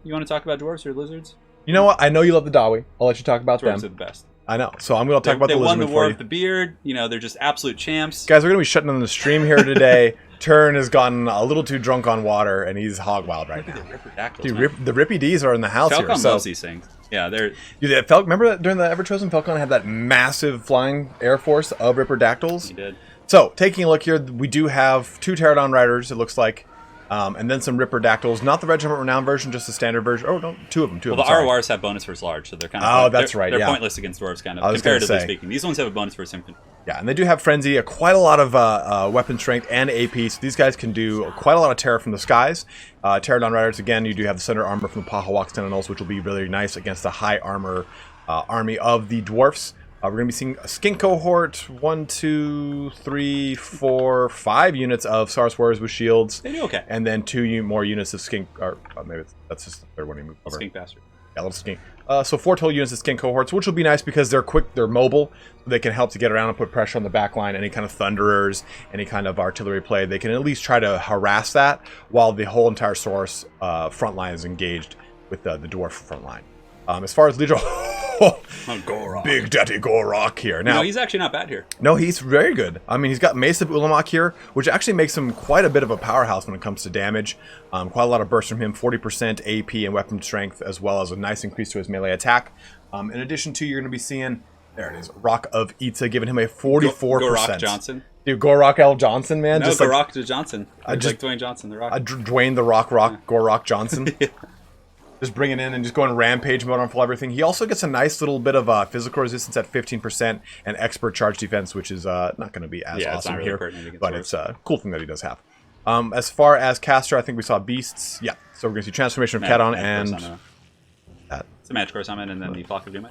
you want to talk about dwarves or lizards? You know what? I know you love the Dawi. I'll let you talk about them. Dwarves are the best. I know. So I'm going to talk about the lizardmen. They won the War of the Beard. They're just absolute champs. Guys, we're going to be shutting down the stream here today. Turn has gotten a little too drunk on water, and he's hog wild right now. Dude, the Rippy Ds are in the house Felkon here. Loves these things. Yeah, they're... Dude, remember that during the Everchosen, Felkon had that massive flying air force of Ripperdactyls? He did. So, taking a look here, we do have 2 Pterodon Riders, it looks like. And then some Ripperdactyls, not the Regiment Renown version, just the standard version. Oh, no, 2 of them. Well, the RORs have bonus versus large, so they're kind of. They're pointless against dwarves, kind of comparatively speaking. These ones have a bonus versus infantry. Yeah, and they do have Frenzy, quite a lot of weapon strength and AP, so these guys can do quite a lot of terror from the skies. Pterodon Riders, again, you do have the center armor from the Pahawk Sentinels, which will be really nice against the high armor army of the dwarfs. We're going to be seeing a skink cohort, 1, 2, 3, 4, 5 units of Sars Warriors with shields. They do okay. And then 2 more units of skink, or maybe that's just the third one you move over. Skink bastard. Yeah, little skink. So 4 total units of skink cohorts, which will be nice because they're quick, they're mobile. They can help to get around and put pressure on the back line. Any kind of thunderers, any kind of artillery play, they can at least try to harass that while the whole entire source front line is engaged with the dwarf front line. As far as Legion... Big Daddy Gorok here. Now, he's actually not bad here. No, he's very good. I mean, he's got Mace of Ulamok here, which actually makes him quite a bit of a powerhouse when it comes to damage. Quite a lot of burst from him, 40% AP and weapon strength, as well as a nice increase to his melee attack. In addition to, you're going to be seeing, there it is, Rock of Itza, giving him a 44%. Gorok Johnson. Dude, Gorok L. Johnson, man. No, just Gorok Johnson. Like Dwayne Johnson, The Rock. Dwayne The Rock, Gorok Johnson. Yeah. just bringing in and just going rampage mode on full everything. He also gets a nice little bit of physical resistance at 15% and expert charge defense, which is not going to be as awesome really here, but it's a cool thing that he does have. As far as caster, I think we saw beasts. Yeah, so we're going to see transformation of Kedon and that. It's a Magic Core Summon and then the Flock of Doom.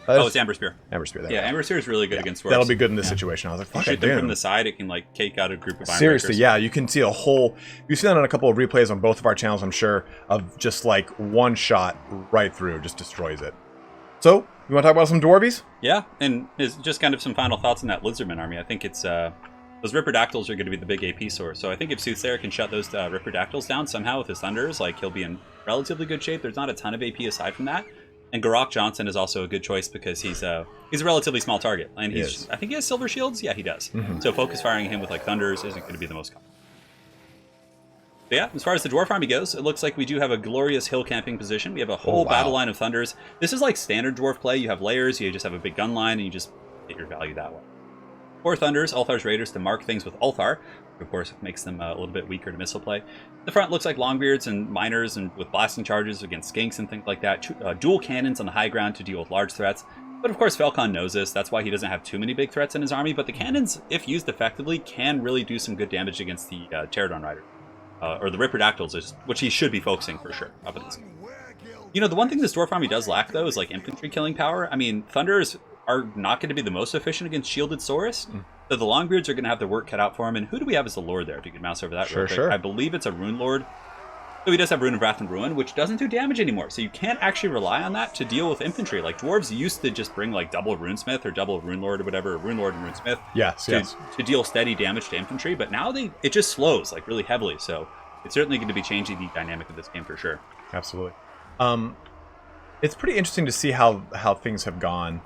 Oh, it's Amber Spear. Amber Spear. Yeah, Amber Spear is really good against dwarves. That'll be good in this situation. I was like, fuck, shoot them from the side, it can like cake out a group of Iron seriously, breakers. Yeah, you can see a whole. You see that on a couple of replays on both of our channels, I'm sure, of just like one shot right through, just destroys it. So, you want to talk about some dwarvies? Yeah, and it's just kind of some final thoughts on that Lizardman army. I think it's those Ripperdactyls are going to be the big AP source. So I think if Soothsayer can shut those Ripperdactyls down somehow with his Thunders, like he'll be in relatively good shape. There's not a ton of AP aside from that. And Garrock Johnson is also a good choice because he's a relatively small target, and I think he has silver shields. Yeah, he does. So focus firing him with like Thunders isn't going to be the most common. But yeah, as far as the Dwarf army goes, it looks like we do have a glorious hill camping position. We have a whole battle line of Thunders. This is like standard Dwarf play. You have layers, you just have a big gun line, and you just get your value that way. 4 Thunders, Ulthar's Raiders to mark things with Ulthar. Of course, it makes them a little bit weaker to missile play. The front looks like Longbeards and Miners and with blasting charges against Skinks and things like that. Dual cannons on the high ground to deal with large threats. But of course, Felkon knows this. That's why he doesn't have too many big threats in his army. But the cannons, if used effectively, can really do some good damage against the Pterodon Rider. Or the Ripperdactyls, which he should be focusing for sure up at this game. You know, the one thing this Dwarf army does lack, though, is like infantry killing power. I mean, Thunders are not going to be the most efficient against shielded Saurus. So the Longbeards are going to have their work cut out for him. And who do we have as the Lord there? If you could mouse over that real quick. Sure. I believe it's a Rune Lord. So he does have Rune of Wrath and Ruin, which doesn't do damage anymore. So you can't actually rely on that to deal with infantry. Like, Dwarves used to just bring, like, double Runesmith or double Rune Lord or whatever, Rune Lord and Runesmith. To deal steady damage to infantry. But now it just slows, like, really heavily. So it's certainly going to be changing the dynamic of this game for sure. Absolutely. It's pretty interesting to see how things have gone.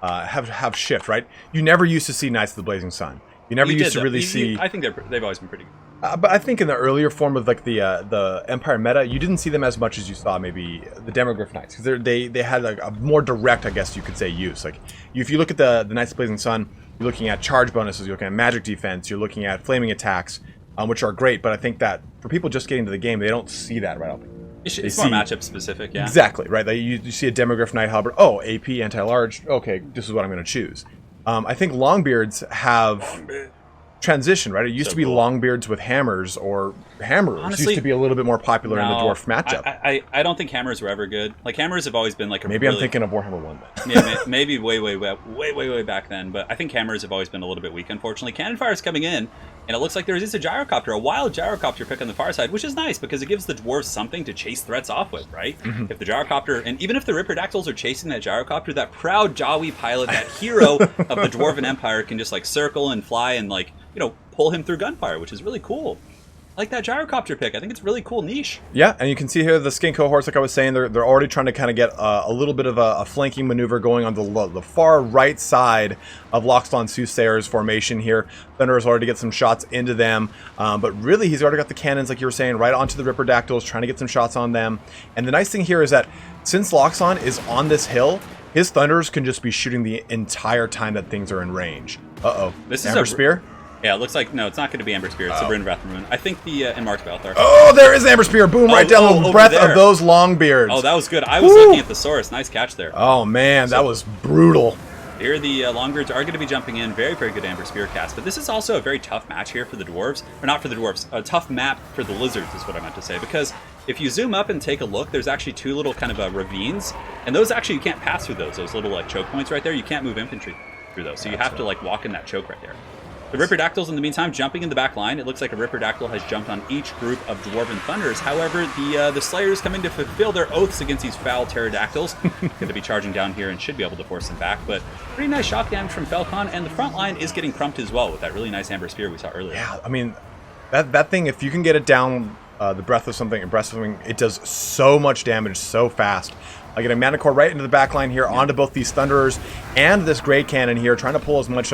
Have shift, right? You never used to see Knights of the Blazing Sun. You never used to really see. I think they've always been pretty good. But I think in the earlier form of like the Empire meta, you didn't see them as much as you saw maybe the Demogryph Knights, because they had like a more direct, I guess you could say, use. Like if you look at the Knights of the Blazing Sun, you're looking at charge bonuses, you're looking at magic defense, you're looking at flaming attacks, which are great. But I think that for people just getting to the game, they don't see that right off. It's more matchup specific, yeah. Exactly, right? Like you see a Demogryph Knight Halberd, oh, AP, anti-large, okay, this is what I'm going to choose. I think Longbeards have transitioned, right? It used to be Longbeards with hammers, or Hammerers. Honestly, used to be a little bit more popular in the Dwarf matchup. I don't think Hammers were ever good. Like, Hammers have always been like a Maybe I'm thinking of Warhammer 1 then. Yeah, maybe way back then, but I think Hammers have always been a little bit weak, unfortunately. Cannon Fire's coming in, and it looks like there is a Gyrocopter, a wild Gyrocopter pick on the far side, which is nice because it gives the Dwarves something to chase threats off with, right? If the Gyrocopter, and even if the Ripperdactyls are chasing that Gyrocopter, that proud Jawi pilot, that hero of the Dwarven Empire, can just like circle and fly and like, you know, pull him through gunfire, which is really cool. I like that Gyrocopter pick. I think it's a really cool niche. Yeah, and you can see here the Skink cohorts, like I was saying, they're already trying to kind of get a little bit of a flanking maneuver going on the far right side of TlaxtlanSoothsayer's formation here. Thunder has already get some shots into them, but really he's already got the cannons, like you were saying, right onto the Ripperdactyls, trying to get some shots on them. And the nice thing here is that since Loxon is on this hill, his Thunders can just be shooting the entire time that things are in range. Uh-oh. This Amber is Spear? Yeah, it looks like, no, it's not going to be Amber Spear. It's the Rune of Wrath and Ruin. I think the Enmarked Balthar. Oh, there is Amber Spear. Boom, right down the breath of those Longbeards. Oh, that was good. I was looking at the source. Nice catch there. Oh, man, that was brutal. Here, the Longbeards are going to be jumping in. Very, very good Amber Spear cast. But this is also a very tough match here for the Dwarves. Or not for the Dwarves. A tough map for the Lizards is what I meant to say. Because if you zoom up and take a look, there's actually two little kind of ravines. And those actually, you can't pass through those. Those little like choke points right there. You can't move infantry through those. So you have to like walk in that choke right there. The Ripperdactyls, in the meantime, jumping in the back line. It looks like a Ripperdactyl has jumped on each group of Dwarven Thunders. However, the Slayers coming to fulfill their oaths against these foul Pterodactyls. Going to be charging down here and should be able to force them back. But pretty nice shock damage from Felkon, and the front line is getting crumped as well with that really nice Amber Spear we saw earlier. Yeah, I mean, that thing, if you can get it down the breath of something, it does so much damage so fast. I get a Mana Core right into the back line here, onto both these Thunderers and this Great Cannon here, trying to pull as much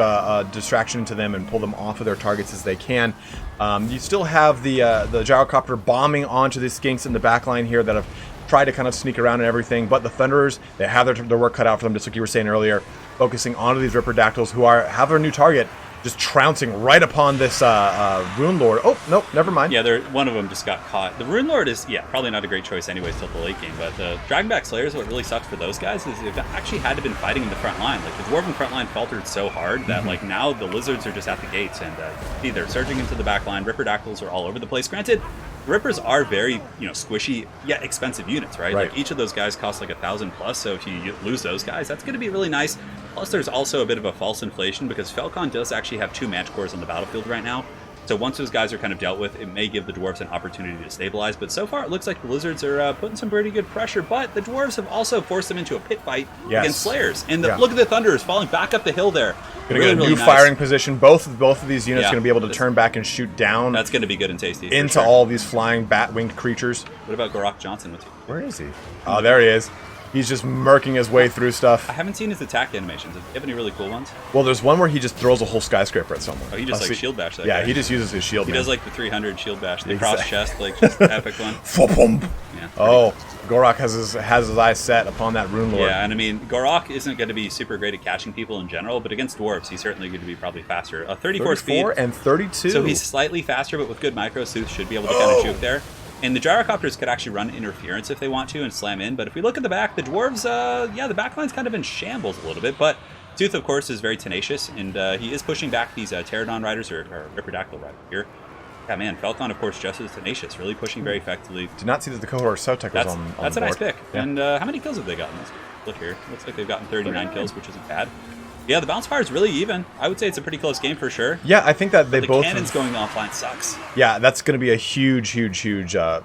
distraction into them and pull them off of their targets as they can. You still have the Gyrocopter bombing onto the Skinks in the back line here that have tried to kind of sneak around and everything, but the Thunderers, they have their work cut out for them, just like you were saying earlier, focusing onto these Ripperdactyls who have their new target, just trouncing right upon this Rune Lord. Oh, nope, never mind. Yeah, one of them just got caught. The Rune Lord is, probably not a great choice anyways till the late game, but the Dragonback Slayers, what really sucks for those guys is they've actually had to been fighting in the front line. Like, the Dwarven front line faltered so hard that, like, now the Lizards are just at the gates, and they're surging into the back line. Ripperdactyls are all over the place. Granted, Rippers are very, squishy, yet expensive units, right? Like, each of those guys costs like 1,000 plus, so if you lose those guys, that's going to be really nice. Plus, there's also a bit of a false inflation, because Felkon does actually have 2 Manticores on the battlefield right now. So once those guys are kind of dealt with, it may give the Dwarves an opportunity to stabilize. But so far, it looks like the Lizards are putting some pretty good pressure. But the Dwarves have also forced them into a pit fight against Slayers. And look at the Thunderers falling back up the hill there. Gonna get a new firing position. Both of these units going to be able to turn back and shoot down. That's going to be good and tasty. Into all these flying bat-winged creatures. What about Gorok Johnson with you? Where is he? Oh, there he is. He's just murking his way through stuff. I haven't seen his attack animations. Do you have any really cool ones? Well, there's one where he just throws a whole skyscraper at someone. Oh, he just shield bash that guy. He just uses his shield. He does like the 300 shield bash, the cross chest, like just epic one. Yeah, oh, Gorok has his eyes set upon that Rune Lord. Yeah, and I mean, Gorok isn't going to be super great at catching people in general, but against Dwarves, he's certainly going to be probably faster. 34 speed. And 32. So he's slightly faster, but with good micro, Sooth should be able to kind of juke there. And the Gyrocopters could actually run interference if they want to and slam in. But if we look at the back, the Dwarves, the backline's kind of in shambles a little bit. But Sooth, of course, is very tenacious, and he is pushing back these Pterodon riders, or Ripperdactyl riders here. Yeah, man, Felkon, of course, just as tenacious, really pushing very effectively. Did not see that the cohort Sotek was on That's the a nice board. pick. Yeah. And how many kills have they gotten? Let's look here. Looks like they've gotten 39 kills, which isn't bad. Yeah, the bounce fire is really even. I would say it's a pretty close game for sure. Yeah, I think that they the both... The cannons going offline sucks. Yeah, that's going to be a huge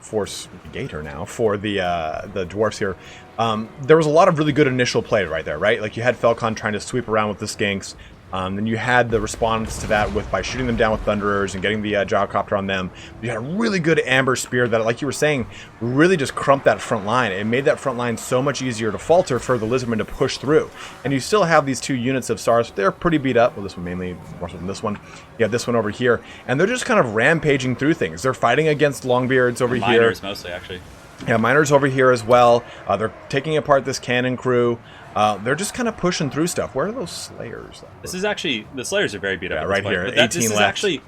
force gator now for the Dwarfs here. There was a lot of really good initial play right there, right? Like, you had Felkon trying to sweep around with the Skinks. Then you had the response to that by shooting them down with Thunderers and getting the Gyrocopter on them. You had a really good Amber Spear that, like you were saying, really just crumped that front line. It made that front line so much easier to falter for the Lizardmen to push through. And you still have these 2 units of SARS. They're pretty beat up. Well, this one mainly, more so than this one. You have this one over here. And they're just kind of rampaging through things. They're fighting against Longbeards over here. Miners mostly, actually. Yeah, Miners over here as well. They're taking apart this cannon crew. They're just kind of pushing through stuff. Where are those Slayers? This is actually, the Slayers are very beat up. Yeah, right here, 18 this left. Is actually,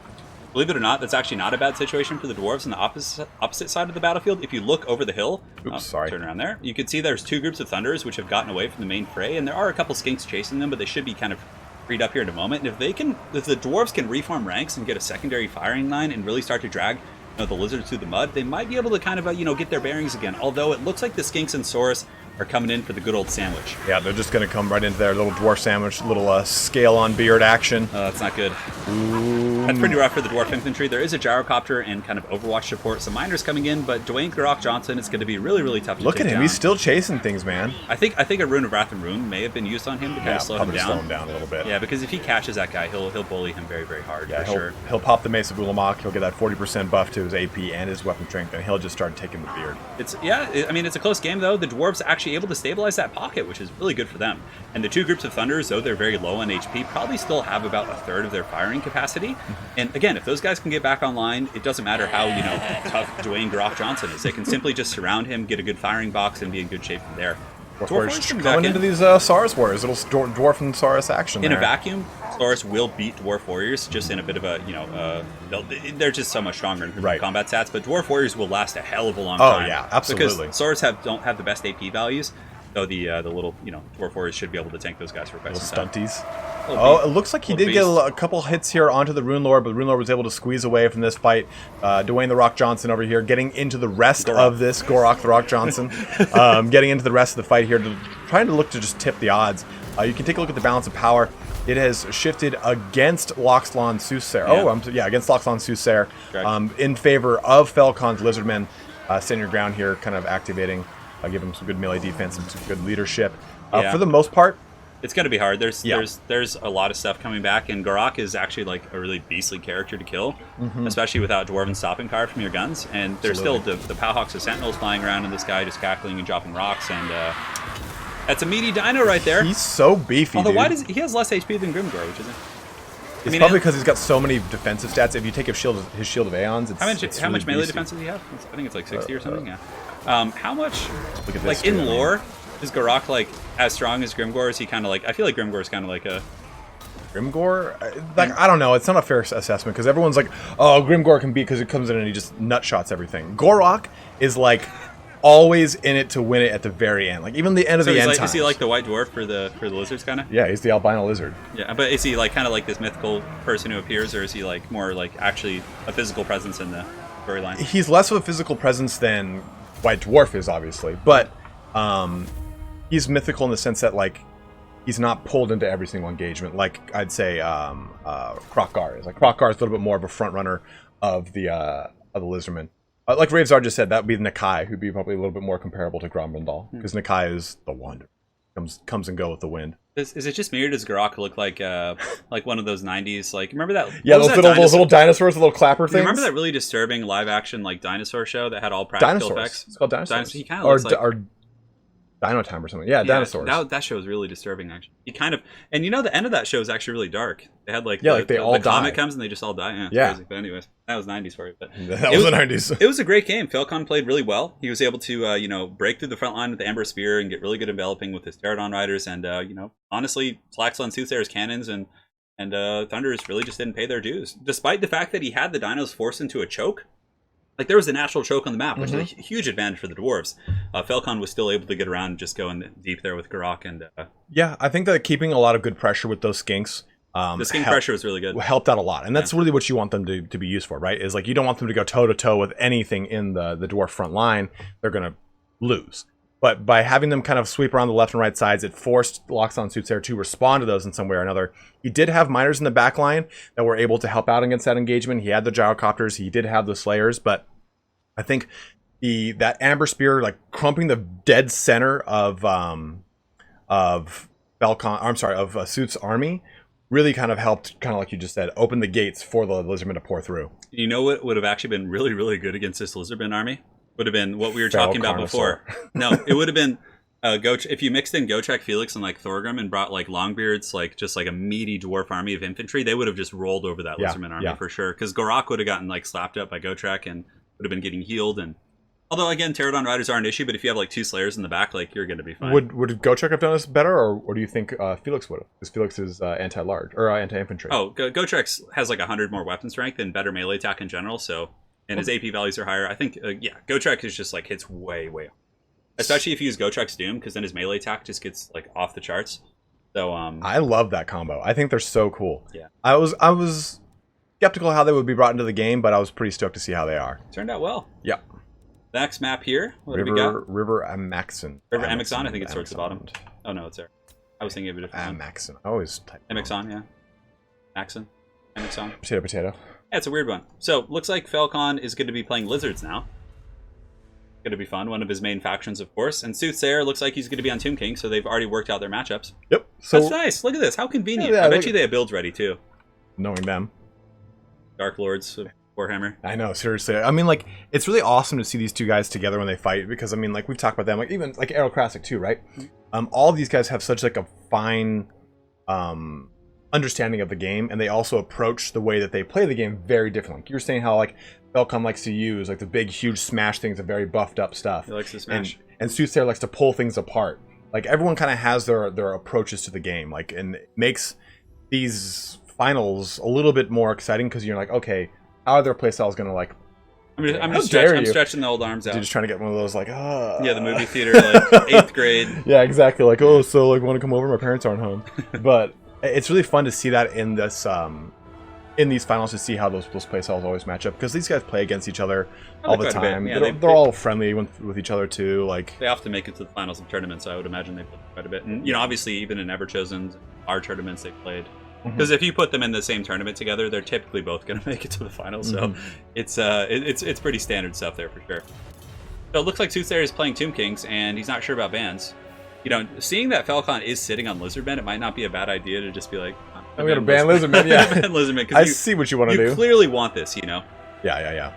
believe it or not, that's actually not a bad situation for the Dwarves on the opposite side of the battlefield. If you look over the hill, turn around there, you can see there's 2 groups of Thunderers which have gotten away from the main fray, and there are a couple Skinks chasing them, but they should be kind of freed up here in a moment. And if the Dwarves can reform ranks and get a secondary firing line and really start to drag the Lizards through the mud, they might be able to kind of get their bearings again. Although it looks like the Skinks and Saurus are coming in for the good old sandwich. Yeah, they're just going to come right into their little dwarf sandwich, little scale on beard action. That's not good. Ooh. That's pretty rough for the Dwarf Infantry. There is a Gyrocopter and kind of Overwatch support. Some Miners coming in, but Dwayne Gorok Johnson, it's going to be really tough to Look take at him. down. He's still chasing things, man. I think a Rune of Wrath and Rune may have been used on him to kind of slow him down. A little bit. Yeah, because if he catches that guy, he'll bully him very hard. Yeah, for sure. He'll pop the Mace of Ulamog. He'll get that 40% buff to his AP and his weapon strength, and he'll just start taking the beard. It's a close game though. The Dwarves actually able to stabilize that pocket, which is really good for them. And the 2 groups of Thunderers, though they're very low on HP, probably still have about a third of their firing capacity. And again, if those guys can get back online, it doesn't matter how tough Dwayne Gorok Johnson is. They can simply just surround him, get a good firing box, and be in good shape from there. Going into these Saurus Warriors, little Dwarf and Saurus action. In a vacuum, Saurus will beat Dwarf Warriors, just in a bit of a, they're just so much stronger in combat stats, but Dwarf Warriors will last a hell of a long time. Oh yeah, absolutely. Because Saurus don't have the best AP values, though the little, Dwarf Warriors should be able to tank those guys for quite some time. Stunties. Oh, it looks like he did get a couple hits here onto the Rune Lord, but the Rune Lord was able to squeeze away from this fight. Dwayne the Rock Johnson over here getting into the rest of this. Gorok the Rock Johnson. Getting into the rest of the fight here, trying to look to just tip the odds. You can take a look at the balance of power. It has shifted against TlaxtlanSoothsayer. Yeah. Against TlaxtlanSoothsayer. In favor of Felkon's Lizardmen. Standing your ground here, kind of activating. Give him some good melee defense and some good leadership. For the most part, it's going to be hard. There's a lot of stuff coming back, and Gorok is actually like a really beastly character to kill, especially without Dwarven stopping power from your guns. And there's still the Powhawks of Sentinels flying around in the sky, just cackling and dropping rocks, and that's a meaty dino right there. He's so beefy. Although why does he has less HP than Grimgore, which isn't? It's probably because he's got so many defensive stats. If you take his shield of Aeons, how much melee defense does he have? I think it's like 60 or something. Yeah. How much? Look at this, like in lore, is Gorok like as strong as Grimgore? Is he kind of like? I feel like Grimgore is kind of like a Grimgore? Like, I don't know. It's not a fair assessment because everyone's like, oh, Grimgore can beat because it comes in and he just nut shots everything. Gorok is like always in it to win it at the very end. Like even the end of the end like, times. is he like the white dwarf for the lizards kind of? Yeah, he's the albino lizard. Yeah, but is he like kind of like this mythical person who appears, or is he like more like actually a physical presence in the storyline? He's less of a physical presence than White Dwarf is, obviously, but he's mythical in the sense that like he's not pulled into every single engagement. Like I'd say Krokgar is. Like Krokgar is a little bit more of a front runner of the Lizardmen. Like Ravesar just said, that would be Nakai, who'd be probably a little bit more comparable to Grombrindal, because Nakai is the wand, comes and go with the wind. Is it just me, or does Gorok look like one of those '90s like remember that? Yeah, those little dinosaurs, the little clapper things. Remember that really disturbing live action like dinosaur show that had all practical effects? It's called Dinosaurs. He kind of looks like Dino Time or something. Yeah, Dinosaurs. That show was really disturbing, actually. He kind of, and you know, the end of that show is actually really dark. They had like they all the die. comet comes and they just all die. Yeah. Crazy. But anyways, that was '90s for you. But that was the '90s. It was a great game. Felkon played really well. He was able to break through the front line with the Amber Spear and get really good enveloping with his Pterodon riders. And honestly, TlaxtlanSoothsayer's cannons and Thunders really just didn't pay their dues, despite the fact that he had the dinos forced into a choke. Like, there was a natural choke on the map, which is a huge advantage for the dwarves. Felkon was still able to get around and just go in deep there with Gorok. And yeah, I think that keeping a lot of good pressure with those skinks, the skink pressure was really good. Helped out a lot. And that's really what you want them to be used for, right? Is like, you don't want them to go toe-to-toe with anything in the dwarf front line. They're going to lose. But by having them kind of sweep around the left and right sides, it forced TlaxtlanSoothsayer to respond to those in some way or another. He did have miners in the back line that were able to help out against that engagement. He had the gyrocopters, he did have the slayers, but I think that Amber Spear, like crumping the dead center of Soot's army, really kind of helped, kind of like you just said, open the gates for the Lizardmen to pour through. You know what would have actually been really, really good against this Lizardman army? Would have been what we were talking about before. No, it would have been if you mixed in Gotrek, Felix, and like Thorgrim and brought like Longbeards, like just like a meaty dwarf army of infantry, they would have just rolled over that Lizardman army for sure. Because Gorok would have gotten like slapped up by Gotrek and would have been getting healed. And although again, Pterodon riders are an issue, but if you have like two slayers in the back, like you're going to be fine. Would Gotrek have done this better, or do you think Felix would have? Because Felix is anti-large or anti-infantry. Oh, Gotrek has like 100 more weapon strength and better melee attack in general, so. And his AP values are higher. I think, Gotrek is just like hits way, way up. Especially if you use Gotrek's Doom, because then his melee attack just gets like off the charts. So I love that combo. I think they're so cool. Yeah. I was skeptical how they would be brought into the game, but I was pretty stoked to see how they are. Turned out well. Yeah. Next map here. What do we got? River Amixond. River Amixond, I think it's towards the bottom. Oh no, it's there. I was thinking of a different one. Amixond. I always type Amixond, yeah. Amixond. Potato. Yeah, it's a weird one. So, looks like Felkon is going to be playing Lizards now. Going to be fun. One of his main factions, of course. And Soothsayer looks like he's going to be on Tomb King, so they've already worked out their matchups. Yep. So, that's nice. Look at this. How convenient. Yeah, I bet you they have builds ready, too. Knowing them. Dark Lords of Warhammer. I know, seriously. I mean, like, it's really awesome to see these two guys together when they fight, because, I mean, like, we've talked about them, like, even, like, Aerocrastic, too, right? All of these guys have such, like, a fine understanding of the game, and they also approach the way that they play the game very differently. Like you were saying how like Felkon likes to use like the big huge smash things, the very buffed up stuff. He likes to smash. And Soothsayer likes to pull things apart. Like everyone kind of has their approaches to the game, like, and it makes these finals a little bit more exciting because you're like, okay, how are their playstyles going to like? I'm stretching the old arms out. You're just trying to get one of those like, yeah, the movie theater like 8th grade. Yeah, exactly. Like, oh, so like want to come over? My parents aren't home, but. It's really fun to see that in this, in these finals, to see how those playstyles always match up, because these guys play against each other all the time. Yeah, they're all friendly with each other too. Like they often make it to the finals of tournaments, so I would imagine they play quite a bit. And obviously, even in Everchosen, our tournaments they played. Because if you put them in the same tournament together, they're typically both going to make it to the finals. So it's pretty standard stuff there for sure. So it looks like Soothsayer is playing Tomb Kings, and he's not sure about bans. Seeing that Felkon is sitting on Lizardmen, it might not be a bad idea to just be like, I'm going to ban Lizardmen, yeah. Ban Lizardmen, I see what you want to do. You clearly want this, Yeah.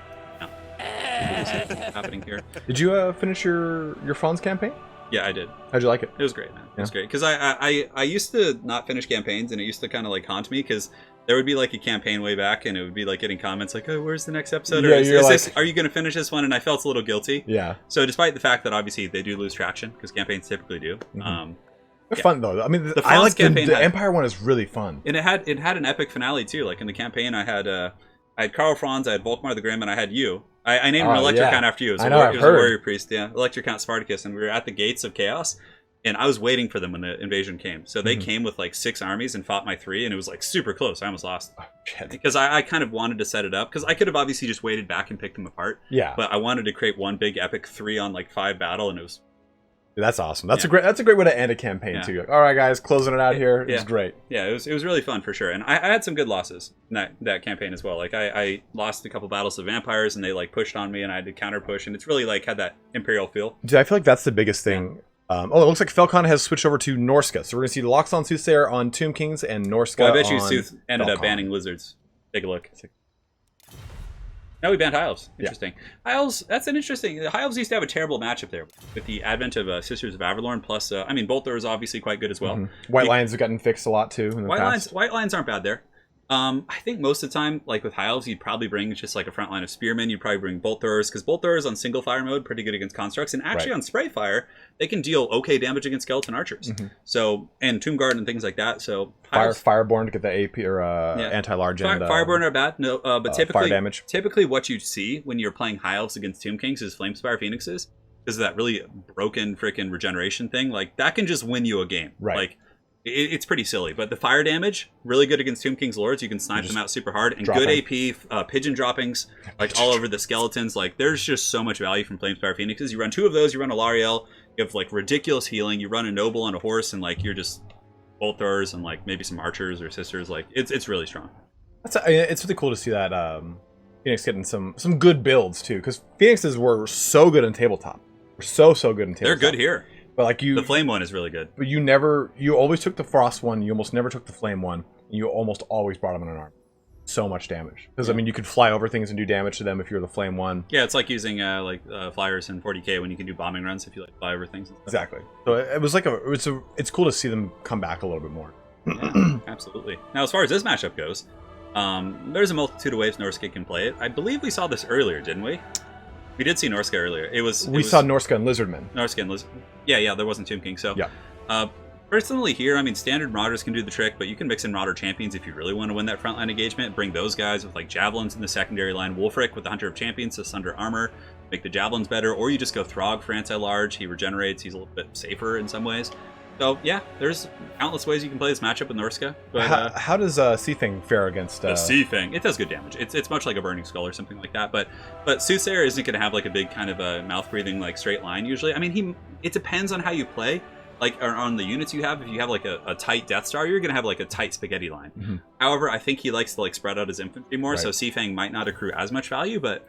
Happening here. Did you finish your Franz campaign? Yeah, I did. How'd you like it? It was great, man. It was great. Because I used to not finish campaigns, and it used to kind of like haunt me, because there would be like a campaign way back, and it would be like getting comments like, oh, where's the next episode? Or are you going to finish this one? And I felt a little guilty. Yeah. So despite the fact that obviously they do lose traction, because campaigns typically do, They're fun though. I mean, The I like campaign the Empire one is really fun. And it had an epic finale too. Like in the campaign, I had Karl Franz, I had Volkmar the Grim, and I had you. I named an Electrocount after you. It was a warrior priest, yeah. Electrocount Spartacus, and we were at the gates of Chaos, and I was waiting for them when the invasion came. So they came with like 6 armies and fought my 3, and it was like super close. I almost lost. Because I kind of wanted to set it up, because I could have obviously just waited back and picked them apart. Yeah. But I wanted to create one big epic 3 on like 5 battle, and it was... That's awesome. That's a great way to end a campaign too. All right, guys, closing it out here. It's great. Yeah, it was really fun for sure. And I had some good losses in that campaign as well. Like I lost a couple battles to vampires, and they like pushed on me, and I had to counter push, and it's really like had that Imperial feel. Dude, I feel like that's the biggest thing. It looks like Felkon has switched over to Norska, so we're gonna see TlaxtlanSoothsayer on Tomb Kings and Norska. Well, I bet you on Sooth ended up banning lizards. Take a look. No, we banned High Elves. Interesting. High Elves, that's an interesting... High Elves used to have a terrible matchup there with the advent of Sisters of Avalorn, plus, I mean, Bolter is obviously quite good as well. White Lions have gotten fixed a lot, too, in the past. White Lions aren't bad there. I think most of the time, like with High Elves, you'd probably bring just like a front line of Spearmen. You'd probably bring Bolt Throwers, because Bolt Throwers on single fire mode, pretty good against Constructs. And actually on Spray Fire, they can deal okay damage against Skeleton Archers. So, and Tomb Guard and things like that. So Fireborn to get the AP or anti-large and Fireborn are bad, no, but fire damage. Typically what you see when you're playing High Elves against Tomb Kings is Flamespire Phoenixes, because of that really broken freaking regeneration thing. Like, that can just win you a game. Like, it's pretty silly, but the fire damage, really good against Tomb King's Lords. You can snipe them out super hard, and good AP, pigeon droppings, like all over the skeletons. Like, there's just so much value from Flamespire Phoenixes. You run 2 of those, you run a Lariel, you have like ridiculous healing, you run a Noble on a horse, and like you're just bolt throwers and like maybe some archers or sisters. Like, it's really strong. It's really cool to see that Phoenix getting some good builds too, because Phoenixes were so good in tabletop. They're so good in tabletop. They're good here. But like the flame one is really good. But you always took the frost one. You almost never took the flame one. And you almost always brought them in an arm. So much damage. Because I mean, you could fly over things and do damage to them if you're the flame one. Yeah, it's like using flyers in 40k when you can do bombing runs if you like fly over things. And stuff. Exactly. So it was like it's cool to see them come back a little bit more. Yeah, absolutely. Now, as far as this matchup goes, there's a multitude of ways Norska can play it. I believe we saw this earlier, didn't we? We did see Norska earlier. We saw Norska and Lizardmen. Norska and Lizard. Yeah, there wasn't Tomb King. So, personally here, I mean, standard Marauders can do the trick, but you can mix in Marauder Champions if you really want to win that frontline engagement. Bring those guys with like Javelins in the secondary line. Wulfric with the Hunter of Champions to Sunder Armor. Make the Javelins better. Or you just go Throg for anti-large. He regenerates. He's a little bit safer in some ways. So, yeah, there's countless ways you can play this matchup with Norska. But, how does Seathing fare against... The Seathing? It does good damage. It's much like a Burning Skull or something like that. But Soothsayer isn't going to have like a big kind of a mouth-breathing like straight line usually. I mean, it depends on how you play. Like, or on the units you have. If you have like a tight Death Star, you're going to have like a tight spaghetti line. However, I think he likes to like spread out his infantry more. So Seafang might not accrue as much value, but...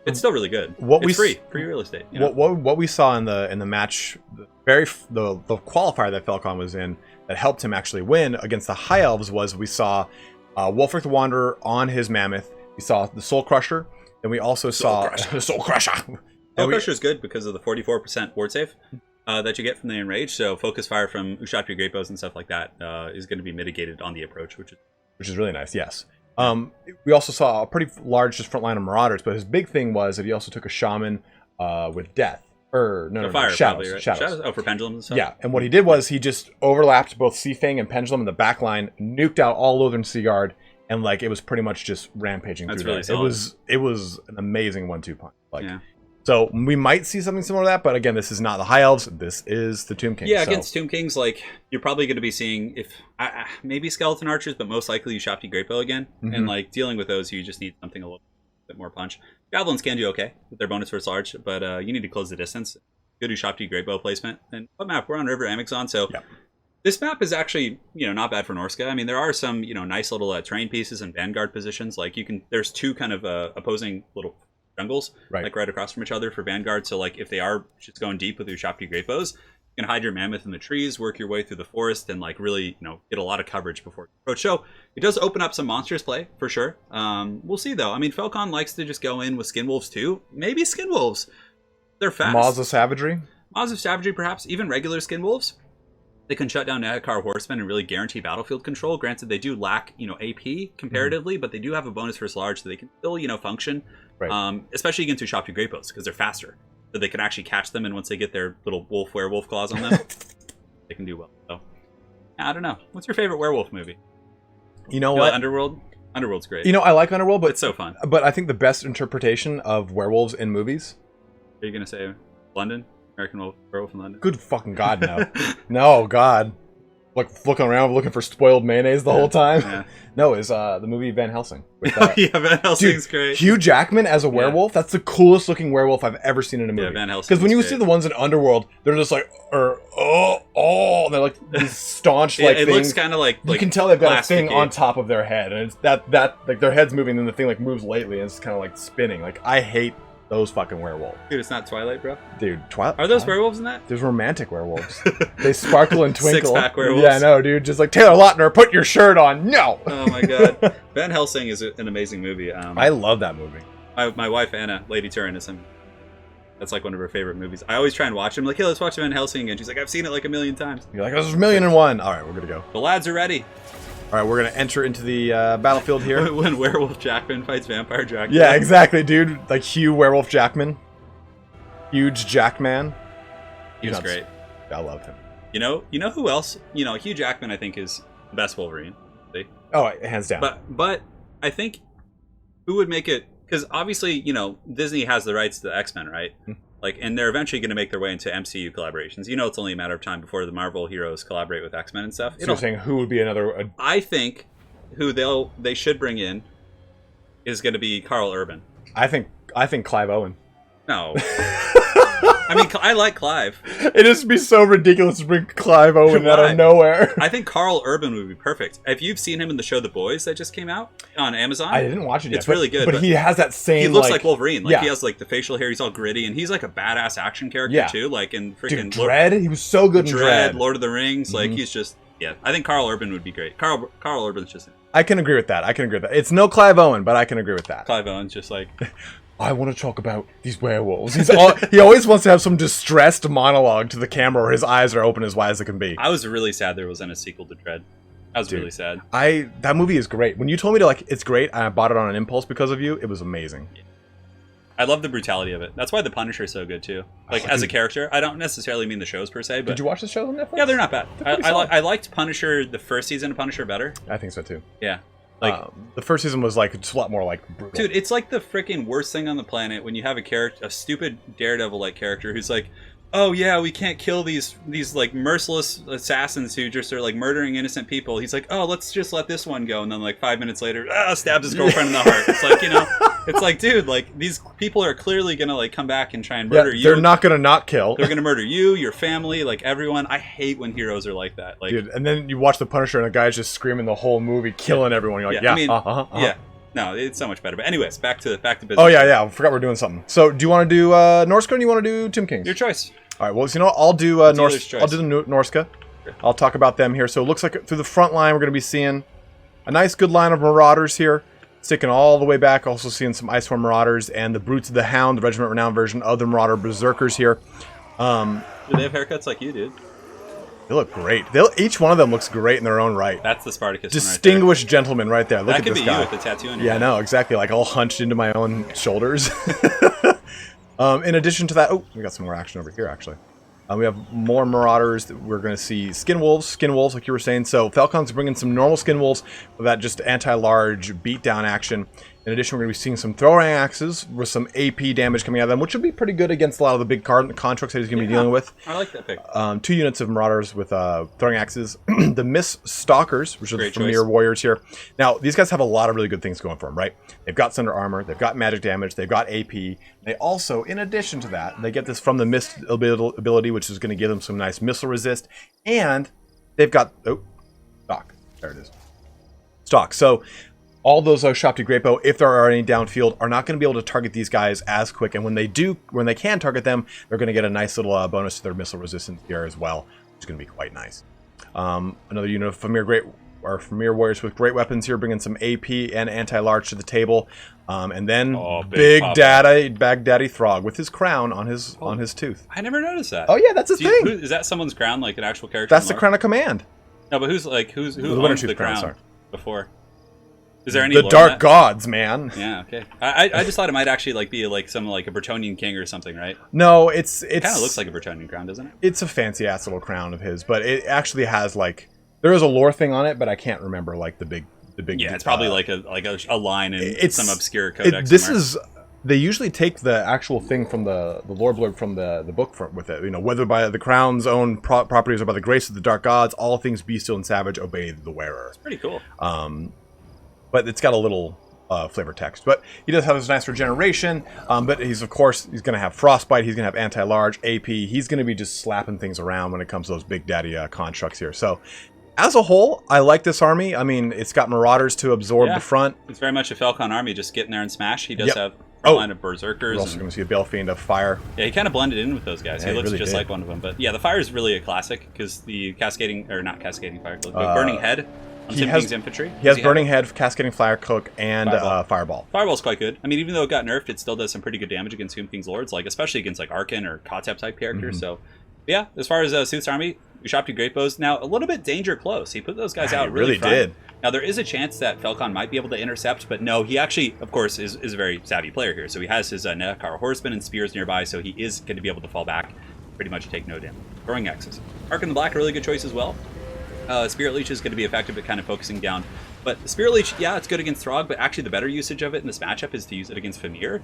It's still really good. It's free real estate. You know? What we saw in the match, the qualifier that Felkon was in that helped him actually win against the High Elves was we saw Wulfric the Wanderer on his Mammoth. We saw the Soul Crusher, and we also saw the Soul Crusher. Soul Crusher is good because of the 44% ward save that you get from the Enrage. So focus fire from Ushabti Great Bows and stuff like that is going to be mitigated on the approach, which is really nice. Yes. We also saw a pretty large just front line of Marauders, but his big thing was that he also took a Shaman with Death. Fire, Shadows. Probably, right? Shadows. Oh, for Pendulums and stuff? Yeah, and what he did was he just overlapped both Seafang and Pendulum in the back line, nuked out all Lothern Seaguard, and like it was pretty much just rampaging through really there. It was an amazing 1-2 punch. So we might see something similar to that, but again, this is not the High Elves. This is the Tomb Kings. Yeah, against Tomb Kings, like you're probably going to be seeing maybe Skeleton Archers, but most likely Ushabti Great Bow again. And like dealing with those, you just need something a little bit more punch. Javelins can do okay with their bonus versus large, but you need to close the distance. Good Ushabti Great Bow placement. And what map? We're on River Amixond, so this map is actually not bad for Norska. I mean, there are some nice little terrain pieces and Vanguard positions. Like there's 2 kind of opposing little jungles like right across from each other for Vanguard. So like if they are just going deep with your Ushabti Great Bows, you can hide your Mammoth in the trees, work your way through the forest, and like really get a lot of coverage before you approach. So it does open up some monsters play for sure. We'll see though. I mean, Felkon likes to just go in with Skinwolves too. Maybe Skinwolves. They're fast. Maws of Savagery, perhaps even regular Skinwolves. They can shut down Nahakar Horsemen and really guarantee battlefield control. Granted, they do lack AP comparatively, but they do have a bonus versus large, so they can still function. Right. Especially against Ushabti Great Bows because they're faster, so they can actually catch them. And once they get their little werewolf claws on them, they can do well. So I don't know. What's your favorite werewolf movie? You know what? Underworld. Underworld's great. You know, I like Underworld, but it's so fun. But I think the best interpretation of werewolves in movies. Are you gonna say London? American Werewolf in London? Good fucking God, no. No, God. Like looking around, looking for spoiled mayonnaise the whole time. Yeah. No, is the movie Van Helsing. With, yeah, Van Helsing's great. Hugh Jackman as a werewolf. That's the coolest looking werewolf I've ever seen in a movie. Yeah, Van Helsing. Because when you see the ones in Underworld, they're just like, and they're like these staunch like it things. looks kind of like you can tell they've got a thing plasticky on top of their head, and it's that like their head's moving, and the thing like moves lately, and it's kind of like spinning. Like I hate those fucking werewolves. Dude, it's not Twilight, bro. Dude, Twilight. Are those werewolves in that? There's romantic werewolves. They sparkle and twinkle. Six-pack werewolves. Yeah, I know, dude. Just like Taylor Lautner, put your shirt on. No. Oh my God, Van Helsing is an amazing movie. I love that movie. My wife Anna, Lady Turin, is him. That's like one of her favorite movies. I always try and watch them. Like, hey, let's watch Van Helsing again. She's like, I've seen it like 1,000,000 times. You're like, there's 1,000,001. All right, we're gonna go. The lads are ready. All right, we're gonna enter into the battlefield here. When Werewolf Jackman fights Vampire Jackman. Yeah, exactly, dude. Like Hugh Werewolf Jackman. Huge Jackman. He was great. I loved him. You know who else? You know, Hugh Jackman, I think, is the best Wolverine. See? Oh, hands down. But I think who would make it? Because obviously, you know, Disney has the rights to the X-Men, right? Like, and they're eventually going to make their way into MCU collaborations. You know, it's only a matter of time before the Marvel heroes collaborate with X-Men and stuff. So you're saying who would be another? I think who they should bring in is going to be Carl Urban. I think Clive Owen. No. I mean, I like Clive. It'd just be so ridiculous to bring Clive Owen out of nowhere. I think Carl Urban would be perfect. If you've seen him in the show The Boys that just came out on Amazon. I didn't watch it yet. It's really good. But he has that same... He looks like Wolverine. Like, he has like the facial hair. He's all gritty. And he's like a badass action character too. Like in freaking... Dude, Dredd? He was so good in Dredd. Lord of the Rings. Like, he's just... Yeah, I think Carl Urban would be great. Carl Urban's just... I can agree with that. It's no Clive Owen, but I can agree with that. Clive Owen's just like... I want to talk about these werewolves. He always wants to have some distressed monologue to the camera where his eyes are open as wide as they can be. I was really sad there wasn't a sequel to Dredd. I was really sad. That movie is great. When you told me it's great, and I bought it on an impulse because of you, it was amazing. Yeah. I love the brutality of it. That's why The Punisher is so good too. Like as a character, I don't necessarily mean the shows per se, but did you watch the shows on Netflix? Yeah, they're not bad. I liked Punisher, the first season of Punisher, better. I think so too. Yeah. Like the first season was like just a lot more like brutal. Dude, it's like the freaking worst thing on the planet when you have a stupid Daredevil like character who's like, oh yeah, we can't kill these like merciless assassins who just are like murdering innocent people. He's like, oh, let's just let this one go, and then like 5 minutes later, stabs his girlfriend in the heart. It's like, you know, it's like, dude, like these people are clearly gonna like come back and try and murder you. They're not gonna not kill. They're gonna murder you, your family, like everyone. I hate when heroes are like that. Like, dude, and then you watch The Punisher and the guy's just screaming the whole movie, killing everyone. You're like, yeah. No, it's so much better. But anyways, back to business. Oh yeah, I forgot we're doing something. So do you want to do Norska or do you want to do Tim Kings? Your choice. All right, well, so, you know, I'll do I'll do the Norska. I'll talk about them here. So it looks like through the front line, we're going to be seeing a nice, good line of Marauders here, sticking all the way back. Also seeing some Iceform Marauders and the Brutes of the Hound, the Regiment Renowned version of the Marauder Berserkers here. Do they have haircuts like you did? They look great. Each one of them looks great in their own right. That's the Spartacus. Distinguished gentleman right there. Look at this guy. That could be you with the tattoo on your head. Yeah, no, exactly. Like all hunched into my own shoulders. In addition to that, we got some more action over here, actually. We have more Marauders. We're going to see Skin Wolves, like you were saying. So Felkon's bringing some normal Skin Wolves with that just anti-large beatdown action. In addition, we're going to be seeing some throwing axes with some AP damage coming out of them, which would be pretty good against a lot of the big constructs that he's going to be dealing with. I like that pick. 2 units of Marauders with throwing axes. The Mist Stalkers, which are the Premier Warriors here. Now, these guys have a lot of really good things going for them, right? They've got Thunder Armor, they've got magic damage, they've got AP. They also, in addition to that, they get this from the Mist ability, which is going to give them some nice missile resist. And they've got... Oh, stock. There it is. Stock. So... all those Shopti Grapo, if there are any downfield, are not going to be able to target these guys as quick. And when they can target them, they're going to get a nice little bonus to their missile resistance here as well, which is going to be quite nice. Another unit of Premier Warriors with great weapons here, bringing some AP and anti-large to the table. And then Big Daddy Throg with his crown on his tooth. I never noticed that. Oh yeah, that's his thing. Is that someone's crown, like an actual character? That's the crown of command. No, but who owns the crown before? Is there any the lore Dark in that? Gods, man. Yeah, okay. I just thought it might actually like be like some like a Bretonnian king or something, right? No, it's It kind of looks like a Bretonnian crown, doesn't it? it's a fancy ass little crown of his, but it actually has like there is a lore thing on it, but I can't remember like the big. Yeah, it's probably like a line in it's some obscure codex. This somewhere. is they usually take the actual thing from the lore blurb from the book with it. You know, whether by the crown's own properties or by the grace of the dark gods, all things bestial and savage obey the wearer. It's pretty cool. But it's got a little flavor text. But he does have his nice regeneration. But he's going to have frostbite. He's going to have anti-large, AP. He's going to be just slapping things around when it comes to those big daddy constructs here. So as a whole, I like this army. I mean, it's got Marauders to absorb the front. It's very much a Felkon army, just get in there and smash. He does Yep. have a line of Berserkers. We're also going to see a Balefiend of fire. Yeah, he kind of blended in with those guys. Yeah, he looks really just did. like one of them. But yeah, the fire is really a classic because the cascading, or not cascading fire, the burning head on he Tim has- King's infantry. He has Does Burning Head, Cascading Fire Cloak, and Fireball. Fireball. Fireball's quite good. I mean, even though it got nerfed, it still does some pretty good damage against Tomb King's Lords, like especially against like Arkin or Kotep type characters. Mm-hmm. So yeah, as far as Sooth's army, Ushapti Great Bows, now a little bit danger close. He put those guys Yeah, out he really really front. did. Now there is a chance that Felkon might be able to intercept, but no, he actually, of course, is a very savvy player here. So he has his Nehekar Horsemen and Spears nearby, so he is going to be able to fall back, pretty much take no damage. Throwing Axes. Arc in the Black, a really good choice as well. Spirit Leech is going to be effective at kind of focusing down. But Spirit Leech, yeah, it's good against Throg, but actually the better usage of it in this matchup is to use it against Fimir.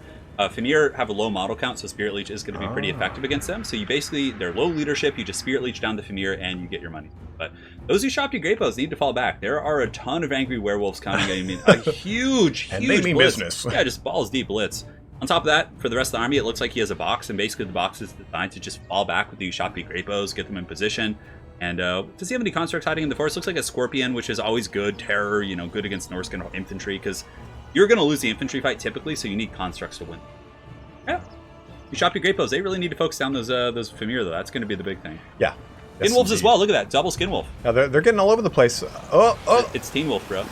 Fimir have a low model count, so Spirit Leech is going to be pretty effective against them. So you basically, they're low leadership, you just Spirit Leech down the Fimir and you get your money. But those Ushapti Great Bows need to fall back. There are a ton of angry werewolves coming. I mean, a huge And they mean blitz. business. Yeah, just balls deep blitz. On top of that, for the rest of the army, it looks like he has a box, and basically the box is designed to just fall back with the Ushapti Great Bows, get them in position. And does he have any constructs hiding in the forest? Looks like a Scorpion, which is always good. Terror, you know, good against Norscan infantry, because you're going to lose the infantry fight typically, so you need constructs to win. Yeah. Ushapti Great Bows, they really need to focus down those Fimir, though. That's going to be the big thing. Yeah. Skin Wolves as well. Look at that. Double Skin Wolf. Yeah, they're getting all over the place. Oh. It's Teen Wolf, bro.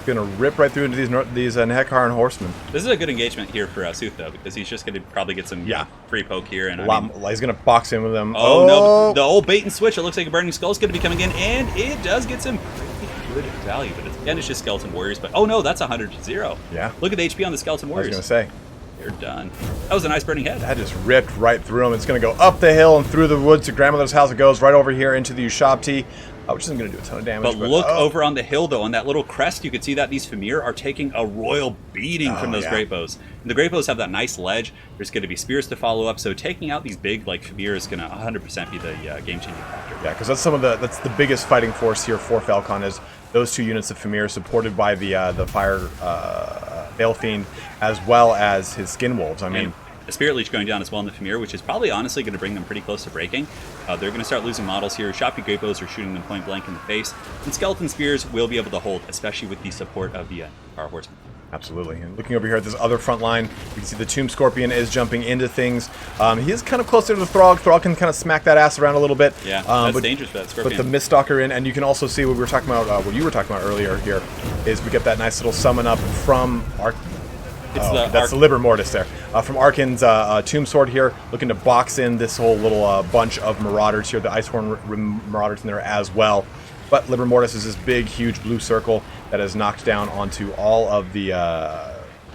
Going to rip right through into these Nehekar and Horsemen. This is a good engagement here for Sooth, though, because he's just going to probably get some free poke here. And He's going to box in with them. Oh, no. The old bait and switch. It looks like a Burning Skull is going to be coming in, and it does get some pretty good value. But again, it's just Skeleton Warriors. But oh, no, that's 100-0. Yeah. Look at the HP on the Skeleton I was Warriors. going to say. They're done. That was a nice Burning Head. That just ripped right through him. It's going to go up the hill and through the woods to Grandmother's house. It goes right over here into the Ushapti, which isn't going to do a ton of damage. But look over on the hill, though, on that little crest, you can see that these Fimir are taking a royal beating from those Great Bows. And the Great Bows have that nice ledge. There's going to be spears to follow up, so taking out these big, like, Fimir is going to 100% be the game-changing factor. Yeah, because that's the biggest fighting force here for Felkon is those two units of Fimir supported by the Fire Balefiend as well as his Skin Wolves. I mean, the Spirit Leech going down as well in the Fimir, which is probably honestly going to bring them pretty close to breaking. They're going to start losing models here. Ushapti Great Bows are shooting them point blank in the face. And Skeleton Spears will be able to hold, especially with the support of the Power Horsemen. Absolutely. And looking over here at this other front line, you can see the Tomb Scorpion is jumping into things. He is kind of closer to the Throg. Throg can kind of smack that ass around a little bit. Yeah, that's dangerous for that Scorpion. But the Miststalker in, and you can also see what we were talking about, what you were talking about earlier here, is we get that nice little summon up from that's the Liber Mortis there. From Arkin's Tomb Sword here, looking to box in this whole little bunch of Marauders here, the Icehorn Marauders in there as well. But Liber Mortis is this big, huge blue circle that is knocked down onto all of the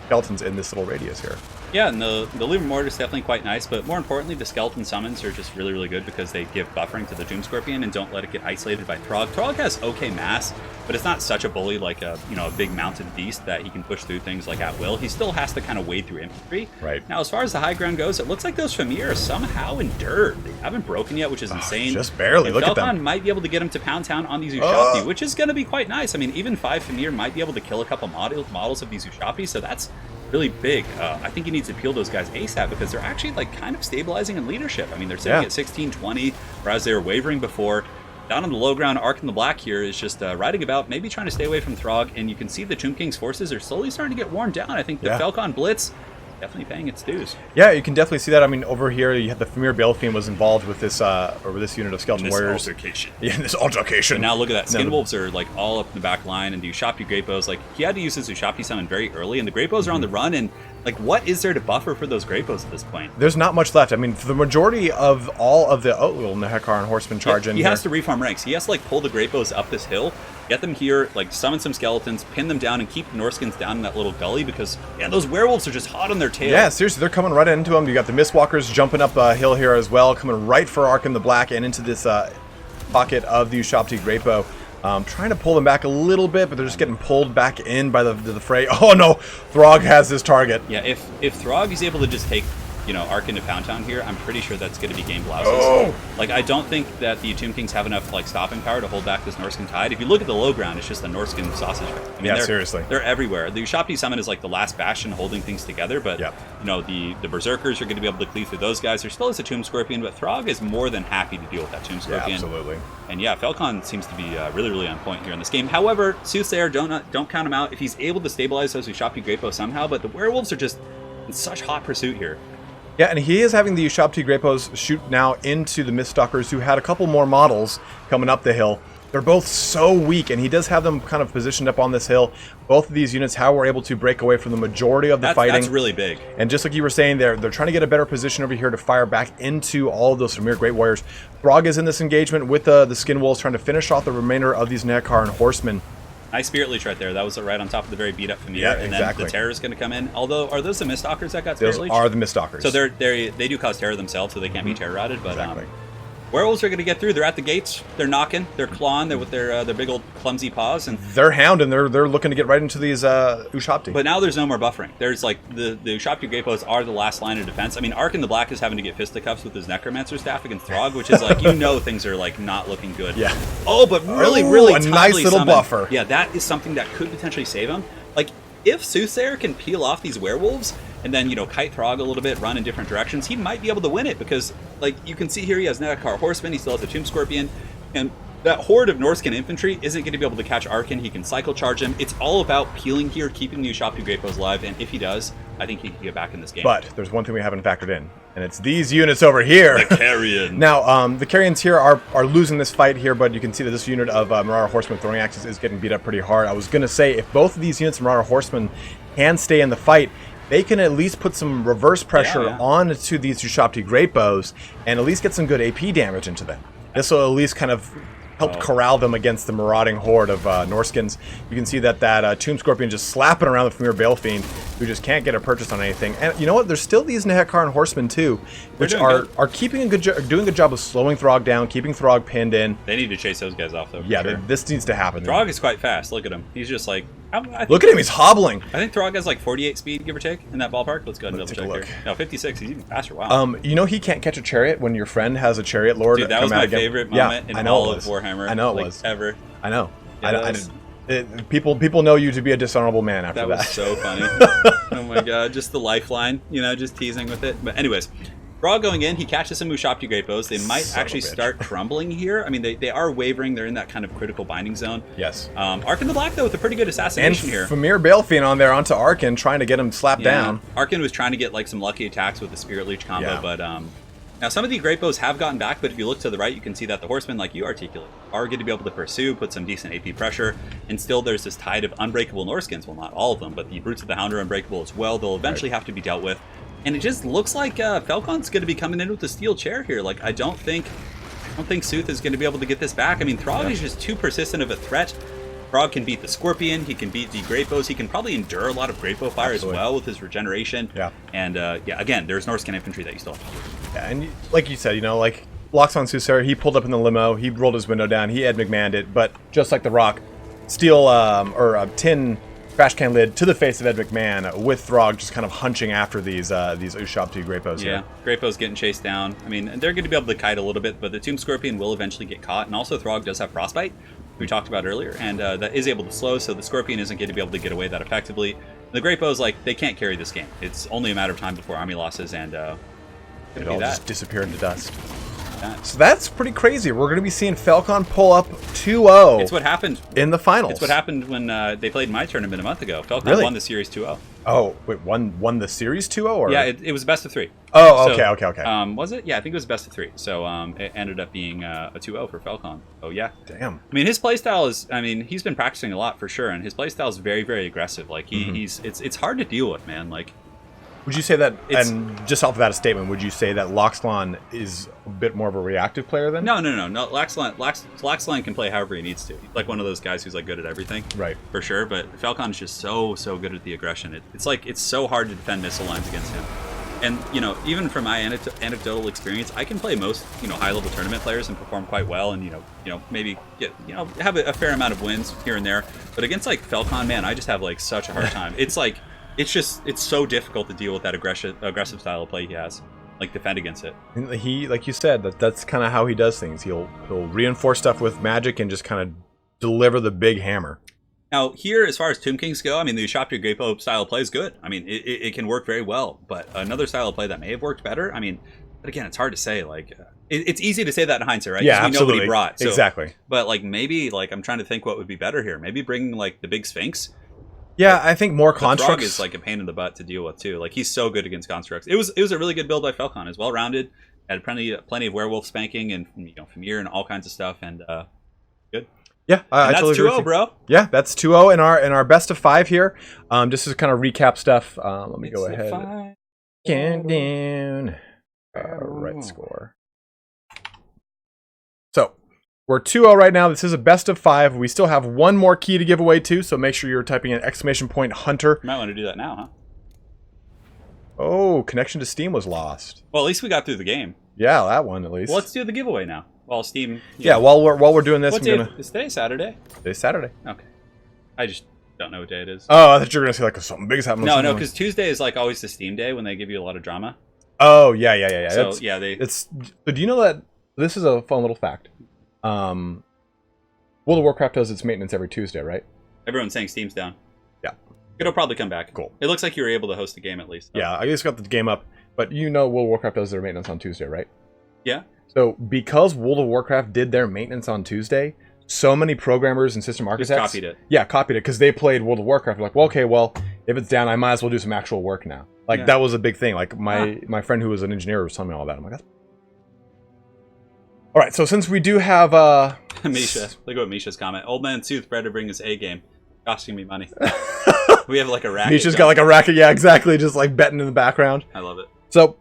skeletons in this little radius here. Yeah, and the Liber Mortis is definitely quite nice, but more importantly, the Skeleton Summons are just really, really good because they give buffering to the Doom Scorpion and don't let it get isolated by Throg. Throg has okay mass, but it's not such a bully like a big mounted beast that he can push through things like at will. He still has to kind of wade through infantry. Right. Now, as far as the high ground goes, it looks like those Fimir somehow endured. They haven't broken yet, which is insane. Just barely. And Look at them. Felkon might be able to get him to Pound Town on these Ushapti, which is going to be quite nice. I mean, even 5 Fimir might be able to kill a couple models of these Ushapti, so that's really big. I think he needs to peel those guys ASAP because they're actually like kind of stabilizing in leadership. I mean, they're sitting at 16-20, whereas they were wavering before. Down on the low ground, Arc in the Black here is just riding about, maybe trying to stay away from Throg, and you can see the Tomb King's forces are slowly starting to get worn down. I think the Felkon Blitz definitely paying its dues. Yeah, you can definitely see that. I mean, over here, you have the Fimir Balefiend was involved with this unit of Skeleton Warriors. Altercation. Yeah, this altercation. And now look at that. Skin Wolves are like all up in the back line, and the Ushapti Great Bows, like he had to use his Ushapti summon very early, and the Great Bows are on the run, and Like, what is there to buffer for those Great Bows at this point? There's not much left. I mean, for the majority of all of the... Oh, little Nehekar and Horseman charge in He here. has to reform ranks. He has to, like, pull the Great Bows up this hill, get them here, like, summon some skeletons, pin them down, and keep the Norskins down in that little gully because, yeah, those werewolves are just hot on their tail. Yeah, seriously, they're coming right into him. You got the Mistwalkers jumping up a hill here as well, coming right for Arkin the Black and into this pocket of the Ushopti Great Bow. Trying to pull them back a little bit, but they're just getting pulled back in by the fray. Oh no, Throg has his target. Yeah, if Throg is able to just take, you know, Arkin to Pound Town here, I'm pretty sure that's going to be game blouses. Oh. Like, I don't think that the Tomb Kings have enough, like, stopping power to hold back this Norskin tide. If you look at the low ground, it's just a Norskin sausage. I mean, Yeah, seriously. They're everywhere. The Ushopti Summon is, like, the last bastion holding things together, but, Yep. you know, the Berserkers are going to be able to cleave through those guys. There still is a Tomb Scorpion, but Throg is more than happy to deal with that Tomb Yeah, Scorpion. absolutely. And yeah, Felkon seems to be really, really on point here in this game. However, Soothsayer, don't count him out if he's able to stabilize those Ushopti Great Bow somehow, but the Werewolves are just in such hot pursuit here. Yeah, and he is having the Ushopti Great Bows shoot now into the Miststalkers, who had a couple more models coming up the hill. They're both so weak, and he does have them kind of positioned up on this hill. Both of these units, how we're able to break away from the majority of the fighting. That's really big. And just like you were saying, they're trying to get a better position over here to fire back into all of those Premier Great Warriors. Throg is in this engagement with the Skin Wolves, trying to finish off the remainder of these Nehekar and Horsemen. Nice Spirit Leech right there. That was right on top of the very beat up Famir. Yeah, and exactly. then the Terror is going to come in. Although, are those the Miststalkers that got Spirit Those Leech? are the Miststalkers. So they do cause terror themselves, so they can't be terror rotted. But Exactly. Werewolves are going to get through. They're at the gates. They're knocking. They're clawing. They're with their big old clumsy paws. And They're hounding. They're looking to get right into these Ushopti. but now there's no more buffering. There's like the Ushopti Great Bows are the last line of defense. I mean, Arkin the Black is having to get fisticuffs with his Necromancer staff against Throg, which is like, you know, things are like not looking good. Yeah. Oh, but really, Oh, really a timely nice little summon. buffer. Yeah, that is something that could potentially save him. Like, if Soothsayer can peel off these werewolves and then, you know, kite Throg a little bit, run in different directions, he might be able to win it because, like, you can see here he has Nehekar Horseman, he still has the Tomb Scorpion, and that horde of Norskin infantry isn't going to be able to catch Arkin. He can cycle charge him. It's all about peeling here, keeping the Ushopti Great Bows alive, and if he does, I think he can get back in this game. But there's one thing we haven't factored in, and it's these units over here. The Carrion. Now, the Carrions here are losing this fight here, but you can see that this unit of Marauder Horsemen throwing axes is getting beat up pretty hard. I was going to say, if both of these units of Marauder Horsemen can stay in the fight, they can at least put some reverse pressure onto these Ushopti Great Bows and at least get some good AP damage into them. This will at least kind of help corral them against the marauding horde of Norskins. You can see that Tomb Scorpion just slapping around the Familiar Balefiend, who just can't get a purchase on anything. And you know what? There's still these Nehekar and Horsemen too, which are keeping a doing a good job of slowing Throg down, keeping Throg pinned in. They need to chase those guys off, though. Yeah, sure. this needs to happen. Throg is quite fast. Look at him. He's just like... I think, look at him. He's hobbling. I think Throg has like 48 speed, give or take, in that ballpark. Let's go ahead and double check here. No, 56. He's even faster. Wow. You know he can't catch a chariot when your friend has a chariot lord. Dude, that was my favorite moment in all of Warhammer. I know it like, was. Ever. I know. Yeah, People know you to be a dishonorable man after that. That was so funny. Oh my god, just the lifeline, you know, just teasing with it. But anyways, Throg going in, he catches some Ushopti Great Bows. They might actually start crumbling here. I mean, they are wavering. They're in that kind of critical binding zone. Yes. Arkin the Black, though, with a pretty good assassination here. And Famir Balefiend on there onto Arkin, trying to get him slapped down. Arkin was trying to get like some lucky attacks with the Spirit Leech combo, but now some of the Great Bows have gotten back, but if you look to the right, you can see that the Horsemen, like you articulate, are going to be able to pursue, put some decent AP pressure, and still there's this tide of unbreakable Norskins. Well, not all of them, but the Brutes of the Hound are unbreakable as well. They'll eventually have to be dealt with. And it just looks like Felkon's going to be coming in with the steel chair here. Like, I don't think Sooth is going to be able to get this back. I mean, Throg is just too persistent of a threat. Throg can beat the Scorpion. He can beat the Great Bows. He can probably endure a lot of Great Bow fire as well with his regeneration. Yeah. And, again, there's Norskin infantry that you still have to use. Yeah, and like you said, you know, like TlaxtlanSoothsayer, he pulled up in the limo, he rolled his window down, he Ed McMahoned it, but just like the Rock, steel or a tin trash can lid to the face of Ed McMahon, with Throg just kind of hunching after these Ushopti Great Bows here. Great Bows getting chased down. I mean, they're going to be able to kite a little bit, but the Tomb Scorpion will eventually get caught, and also Throg does have Frostbite, we talked about earlier, and that is able to slow, so the Scorpion isn't going to be able to get away that effectively. The Great Bows, like, they can't carry this game. It's only a matter of time before army losses, and it all just disappear into dust. So that's pretty crazy. We're going to be seeing Felkon pull up 2-0. It's what happened in the finals. It's what happened when they played my tournament a month ago. Felkon won the series 2-0. Oh, wait, won the series 2-0? Or? Yeah, it was best of 3. Oh, okay. Was it? Yeah, I think it was best of 3. So it ended up being a 2-0 for Felkon. Oh, yeah. Damn. I mean, his playstyle is, he's been practicing a lot for sure, and his playstyle is very, very aggressive. Like, it's hard to deal with, man. Like, Would you say that, and just off of that statement, would you say that Loxlon is a bit more of a reactive player then? No. Tlaxtlan can play however he needs to. He's like one of those guys who's like good at everything. Right. For sure, but Felkon is just so good at the aggression. It's so hard to defend missile lines against him. And, you know, even from my anecdotal experience, I can play most, you know, high-level tournament players and perform quite well and, you know, maybe get, you know, have a fair amount of wins here and there. But against, like, Felkon, man, I just have, like, such a hard time. It's like, it's so difficult to deal with that aggressive style of play he has. Like, defend against it. And he, like you said, that's kind of how he does things. He'll reinforce stuff with magic and just kind of deliver the big hammer. Now, here, as far as Tomb Kings go, I mean, the Ushapia Grepo style of play is good. I mean, it can work very well. But another style of play that may have worked better, I mean, but again, it's hard to say. Like, it's easy to say that in hindsight, right? Yeah, we absolutely. know what he brought. So, exactly. But, like, maybe, like, I'm trying to think what would be better here. Maybe bringing, like, the big Sphinx. Yeah, I think more The constructs. Frog is, like, a pain in the butt to deal with, too. Like, he's so good against constructs. It was a really good build by Felkon. It was well-rounded. Had plenty of werewolf spanking and, you know, Famir and all kinds of stuff. And, good. Yeah, I that's totally agree. 2-0, bro. Yeah, that's 2-0 in our best of 5 here. Just to kind of recap stuff. Let me go ahead. Countdown. Right score. So we're 2-0 right now. This is a best of 5. We still have one more key to give away too. So make sure you're typing in !Hunter. You might want to do that now, huh? Oh, connection to Steam was lost. Well, at least we got through the game. Yeah, that one at least. Well, let's do the giveaway now. While Steam. Yeah, while we're doing this, Is today Saturday? Today's Saturday. Okay. I just don't know what day it is. Oh, I thought you were gonna say like something big is happening. No, because Tuesday is like always the Steam day when they give you a lot of drama. Oh yeah. So But do you know that this is a fun little fact? World of Warcraft does its maintenance every Tuesday, right? Everyone's saying Steam's down. Yeah. It'll probably come back. Cool. It looks like you were able to host a game at least. So. Yeah, I just got the game up, but you know World of Warcraft does their maintenance on Tuesday, right? Yeah. So because World of Warcraft did their maintenance on Tuesday, so many programmers and system architects copied it. Yeah, copied it because they played World of Warcraft. They're like, well, okay, if it's down, I might as well do some actual work now. Like that was a big thing. Like my friend who was an engineer was telling me all that. I'm like, that's... All right. So since we do have Misha, look at Misha's comment. Old man Sooth better bring his A game, costing me money. We have like a racket. Misha's got like a racket. Yeah, exactly. Just like betting in the background. I love it. So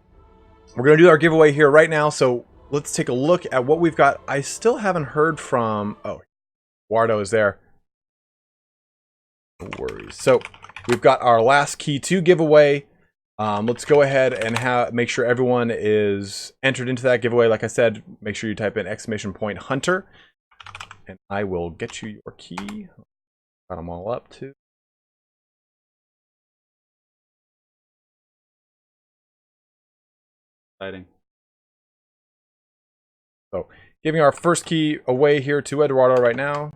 we're gonna do our giveaway here right now. So let's take a look at what we've got. I still haven't heard from... Oh, Wardo is there. No worries. So we've got our last key 2 giveaway. Let's go ahead and make sure everyone is entered into that giveaway. Like I said, make sure you type in !Hunter. And I will get you your key. Got them all up too. Exciting. So, giving our first key away here to Eduardo right now.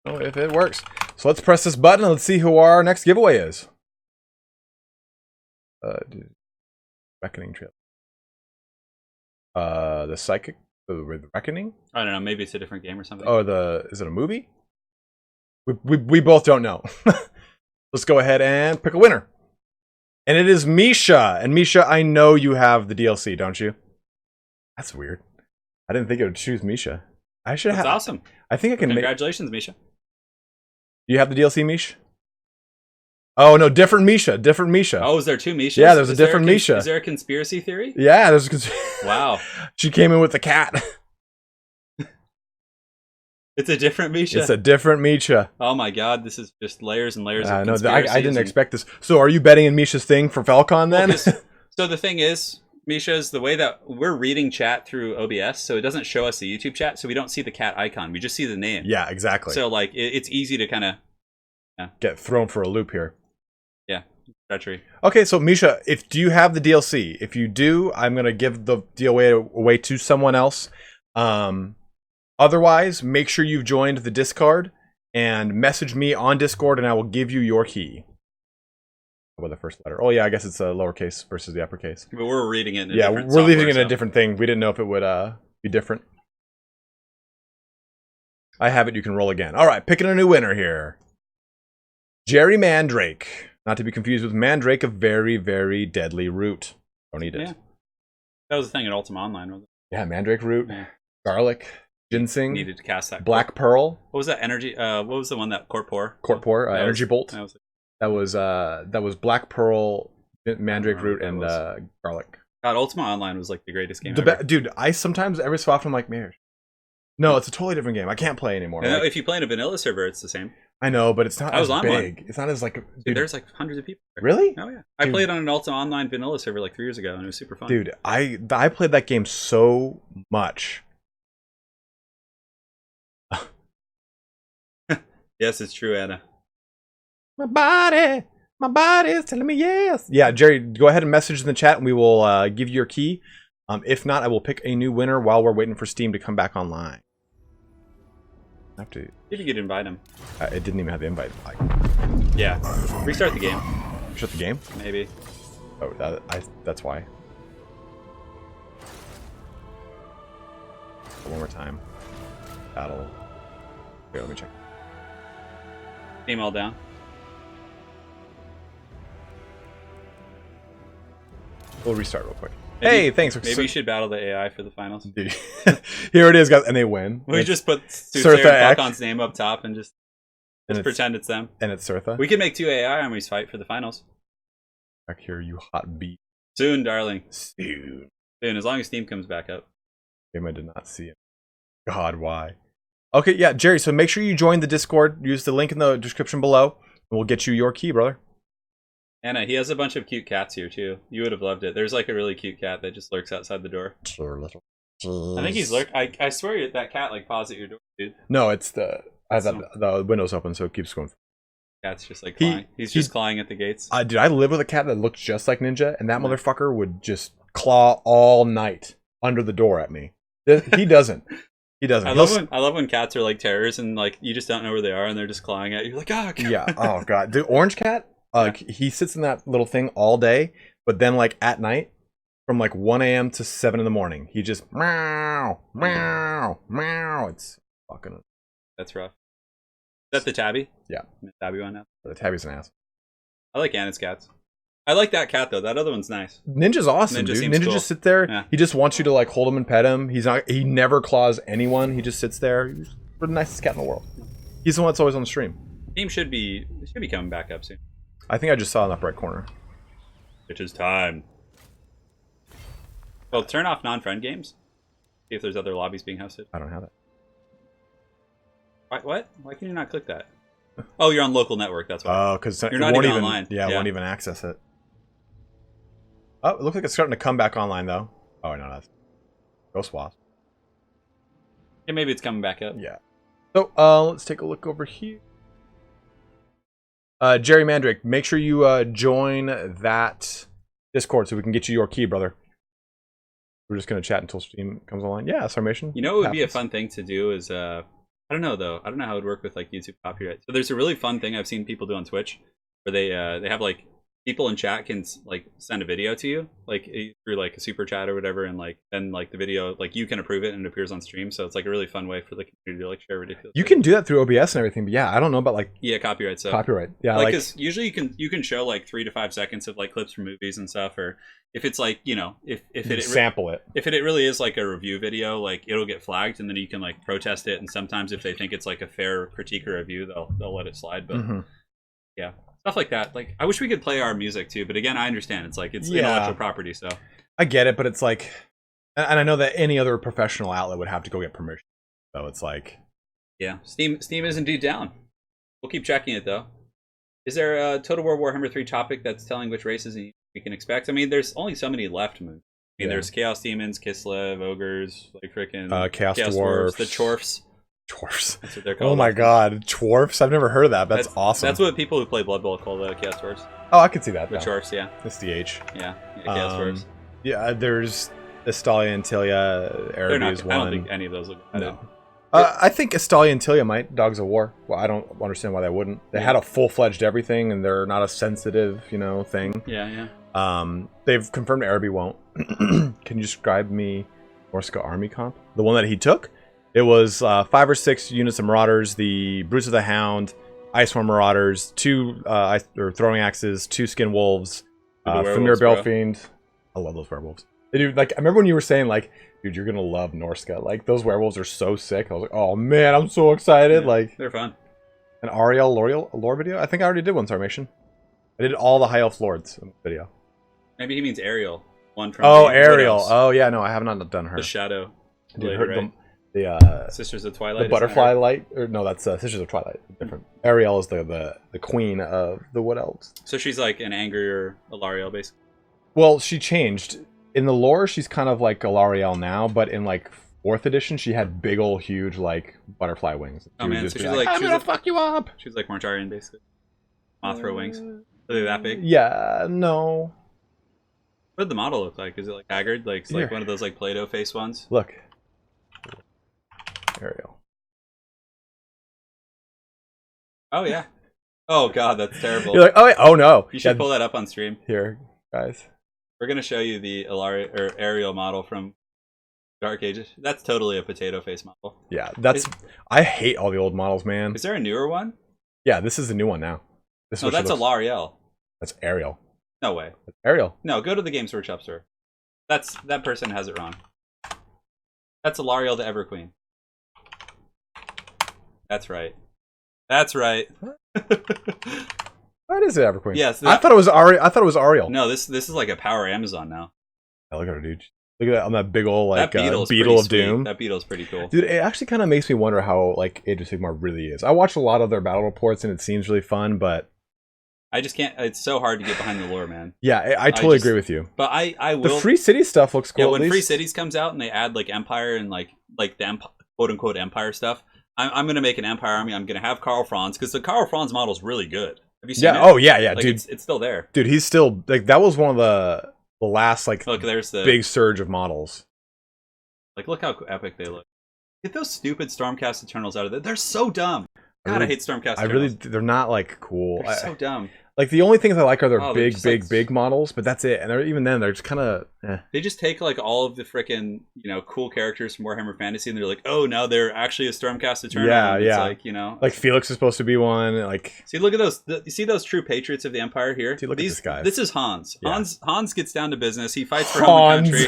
Oh, if it works. So let's press this button and let's see who our next giveaway is. Reckoning Trail. The Psychic, the Reckoning? I don't know, maybe it's a different game or something. Oh, is it a movie? We both don't know. Let's go ahead and pick a winner. And it is Misha. And Misha, I know you have the DLC, don't you? That's weird. I didn't think it would choose Misha. I should have. That's awesome. I think I can. Congratulations, Misha. You have the DLC, Misha? Oh no, different Misha. Different Misha. Oh, is there 2 Mishas? Yeah, there's a different Misha. Is there a conspiracy theory? Yeah, there's. Wow. She came in with the cat. It's a different Misha. It's a different Misha. Oh my god, this is just layers and layers of conspiracies. No, I didn't expect this. So are you betting in Misha's thing for Felkon then? Well, so the thing is, Misha's the way that we're reading chat through OBS, so it doesn't show us the YouTube chat, so we don't see the cat icon. We just see the name. Yeah, exactly. So like it's easy to kind of get thrown for a loop here. Yeah, treachery. Okay, so Misha, do you have the DLC? If you do, I'm gonna give the deal away to someone else. Otherwise, make sure you've joined the Discord and message me on Discord, and I will give you your key. What the first letter? Oh yeah, I guess it's a lowercase versus the uppercase. But we're reading it. In we're leaving it in a different thing. We didn't know if it would be different. I have it. You can roll again. All right, picking a new winner here. Jerry Mandrake, not to be confused with Mandrake, a very, very deadly root. Don't eat it. Yeah. That was the thing at Ultima Online, wasn't it? Yeah, Mandrake root, garlic. Ginseng. Needed to cast that. Black Pearl. What was that energy? What was the one that Court Pour? Court Pour. Energy Bolt. That was That was Black Pearl, Mandrake Root, and garlic. God, Ultima Online was like the greatest game ever. Dude, I sometimes every so often I'm like, man, no, it's a totally different game. I can't play anymore. Like, if you play in a vanilla server, it's the same. I know, but it's not as big. It's not as like. Dude, there's like hundreds of people. Really? Oh yeah. I played on an Ultima Online vanilla server like 3 years ago, and it was super fun. Dude, I played that game so much. Yes, it's true, Anna. My body is telling me yes. Yeah, Jerry, go ahead and message in the chat, and we will give you your key. If not, I will pick a new winner while we're waiting for Steam to come back online. I have to. If you could invite him. It didn't even have the invite. Yeah. Restart the game. Shut the game? Maybe. Oh, that's why. One more time. Battle. Here, let me check. Team all down. We'll restart real quick. Maybe, hey, thanks. Maybe you should battle the AI for the finals. Dude. Here it is, guys, and they win. We just put Soothsayer and Felkon's name up top and just pretend it's them. And it's Surtha. We could make 2 AI armies fight for the finals. Back here, you hot beat. Soon, darling. Soon. Soon, as long as Steam comes back up. Game I did not see it. God, why? Okay, yeah, Jerry, so make sure you join the Discord. Use the link in the description below, and we'll get you your key, brother. Anna, he has a bunch of cute cats here, too. You would have loved it. There's like a really cute cat that just lurks outside the door. Sure, little. I think he's I swear that cat like paws at your door, dude. No, it's the... I have the windows open, so it keeps going. Cat's just like clawing. He's just clawing at the gates. Dude, I live with a cat that looks just like Ninja, and that motherfucker would just claw all night under the door at me. He doesn't. He doesn't. I love when cats are like terrors and like you just don't know where they are and they're just clawing at you. You're like, oh god. Yeah. Oh god. The orange cat, he sits in that little thing all day, but then like at night, from like 1 a.m. to 7 in the morning, he just meow, meow, meow. It's fucking. That's rough. Is that the tabby? Yeah. The tabby one now. The tabby's an ass. I like Anna's cats. I like that cat though. That other one's nice. Ninja's awesome, dude. Ninja cool. Just sit there. Yeah. He just wants you to like hold him and pet him. He never claws anyone. He just sits there. He's the nicest cat in the world. He's the one that's always on the stream. Team should be coming back up soon. I think I just saw in the upper right corner. It is time. Well, turn off non-friend games. See if there's other lobbies being hosted. I don't have that. What? Why can you not click that? Oh, you're on local network. That's why. Oh, because you're not even online. Yeah, won't even access it. Oh, it looks like it's starting to come back online though. Oh no, that's Ghost Wasp. Yeah, maybe it's coming back up. Yeah. So let's take a look over here. Jerry Mandrake, make sure you join that Discord so we can get you your key, brother. We're just gonna chat until Steam comes online. Yeah, Sarmation. You know what would be a fun thing to do is I don't know though. I don't know how it would work with like YouTube copyright. So there's a really fun thing I've seen people do on Twitch where they have like people in chat can like send a video to you like through like a super chat or whatever, and like then like the video like you can approve it and it appears on stream. So it's like a really fun way for the community to like share ridiculous. You can do that through OBS and everything, but yeah, I don't know about like copyright. So copyright, yeah, like because usually you can show like 3 to 5 seconds of like clips from movies and stuff, or if it's like if it sample it, if it really is like a review video, like it'll get flagged and then you can like protest it. And sometimes if they think it's like a fair critique or review, they'll let it slide. But yeah. Stuff like that. Like, I wish we could play our music too, but again, I understand it's like it's intellectual property, so I get it, but it's like, and I know that any other professional outlet would have to go get permission. So it's like, yeah, Steam is indeed down. We'll keep checking it though. Is there a Total War Warhammer 3 topic that's telling which races we can expect? I mean, there's only so many left. I mean, there's Chaos Demons, Kislev, Ogres, like freaking Chaos Dwarfs, the Chorfs. Dwarfs. That's what they're called. Oh my god, Dwarfs! I've never heard of that. That's awesome. That's what people who play Blood Bowl call the Chaos Dwarfs. Oh, I can see that. The Dwarfs, yeah. It's the H. Yeah, Chaos Dwarfs. Yeah, there's Estalia and Tilia. Araby is one. I don't think any of those look bad. No. I think Estalia and Tilia might. Dogs of War. Well, I don't understand why they wouldn't. They had a full-fledged everything, and they're not a sensitive, thing. Yeah, yeah. They've confirmed Araby won't. Can you describe me Orska Army comp? The one that he took? It was 5 or 6 units of Marauders, the Brutes of the Hound, Iceworm Marauders, 2 Throwing Axes, 2 Skin Wolves, Familiar Balefiend. I love those werewolves. Dude, like I remember when you were saying like, dude, you're gonna love Norska. Like those werewolves are so sick. I was like, oh man, I'm so excited. Yeah, like they're fun. An Ariel lore video. I think I already did one, Sarmation. I did all the high elf lords in the video. Maybe he means Ariel. One from Ariel. Oh yeah, no, I have not done her. The Shadow. Dude, Right? the Sisters of Twilight. the butterfly light, or no, that's Sisters of Twilight. Different. Ariel is the queen of the Wood Elves. So she's like an angrier Alariel, basically. Well, she changed in the lore. She's kind of like Alariel now, but in like 4th edition, she had big ol' huge like butterfly wings. Oh man, so she's like, I'm gonna fuck you up. She's like Mortarian, basically. Mothra wings. Are they that big? Yeah, no. What did the model look like? Is it like haggard? Like it's like one of those like Play-Doh face ones? Look. Ariel. Oh yeah. Oh god, that's terrible. You're like, oh wait, oh no. You should pull that up on stream. Here, guys. We're gonna show you the Ariel model from Dark Ages. That's totally a potato face model. Yeah, I hate all the old models, man. Is there a newer one? Yeah, this is the new one now. This No, that's Alariel. That's Ariel. No way. That's Ariel. No, go to the Games Workshop store. That person has it wrong. That's Alariel the Everqueen. That's right. That's right. What is it, Everqueen? Yes. I thought it was Ariel. No, this is like a power Amazon now. Oh, look at her, dude. Look at that on that big old like beetle of doom. That beetle's pretty cool. Dude, it actually kind of makes me wonder how like Age of Sigmar really is. I watched a lot of their battle reports and it seems really fun, but I just can't. It's so hard to get behind the lore, man. Yeah, I totally agree with you. But I will. The Free City stuff looks cool. Yeah, when Free Cities comes out and they add like Empire and like the quote unquote Empire stuff, I'm gonna make an Empire army. I'm gonna have Karl Franz because the Karl Franz model is really good. Have you seen it? Oh yeah, like, dude. It's still there. Dude, he's still like that was one of the last like look, there's the big surge of models. Like, look how epic they look. Get those stupid Stormcast Eternals out of there. They're so dumb. God, I hate Stormcast Eternals. They're not like cool. They're so dumb. Like the only things I like are their big big models, but that's it. And even then, they're just kind of. They just take like all of the freaking cool characters from Warhammer Fantasy, and they're like, oh, now they're actually a Stormcast Eternal. Yeah, it's yeah. like like Felix is supposed to be one. Like, see, look at those. You see those true patriots of the Empire here? See, look at this guy. This is Hans. Yeah. Hans gets down to business. He fights for home and country.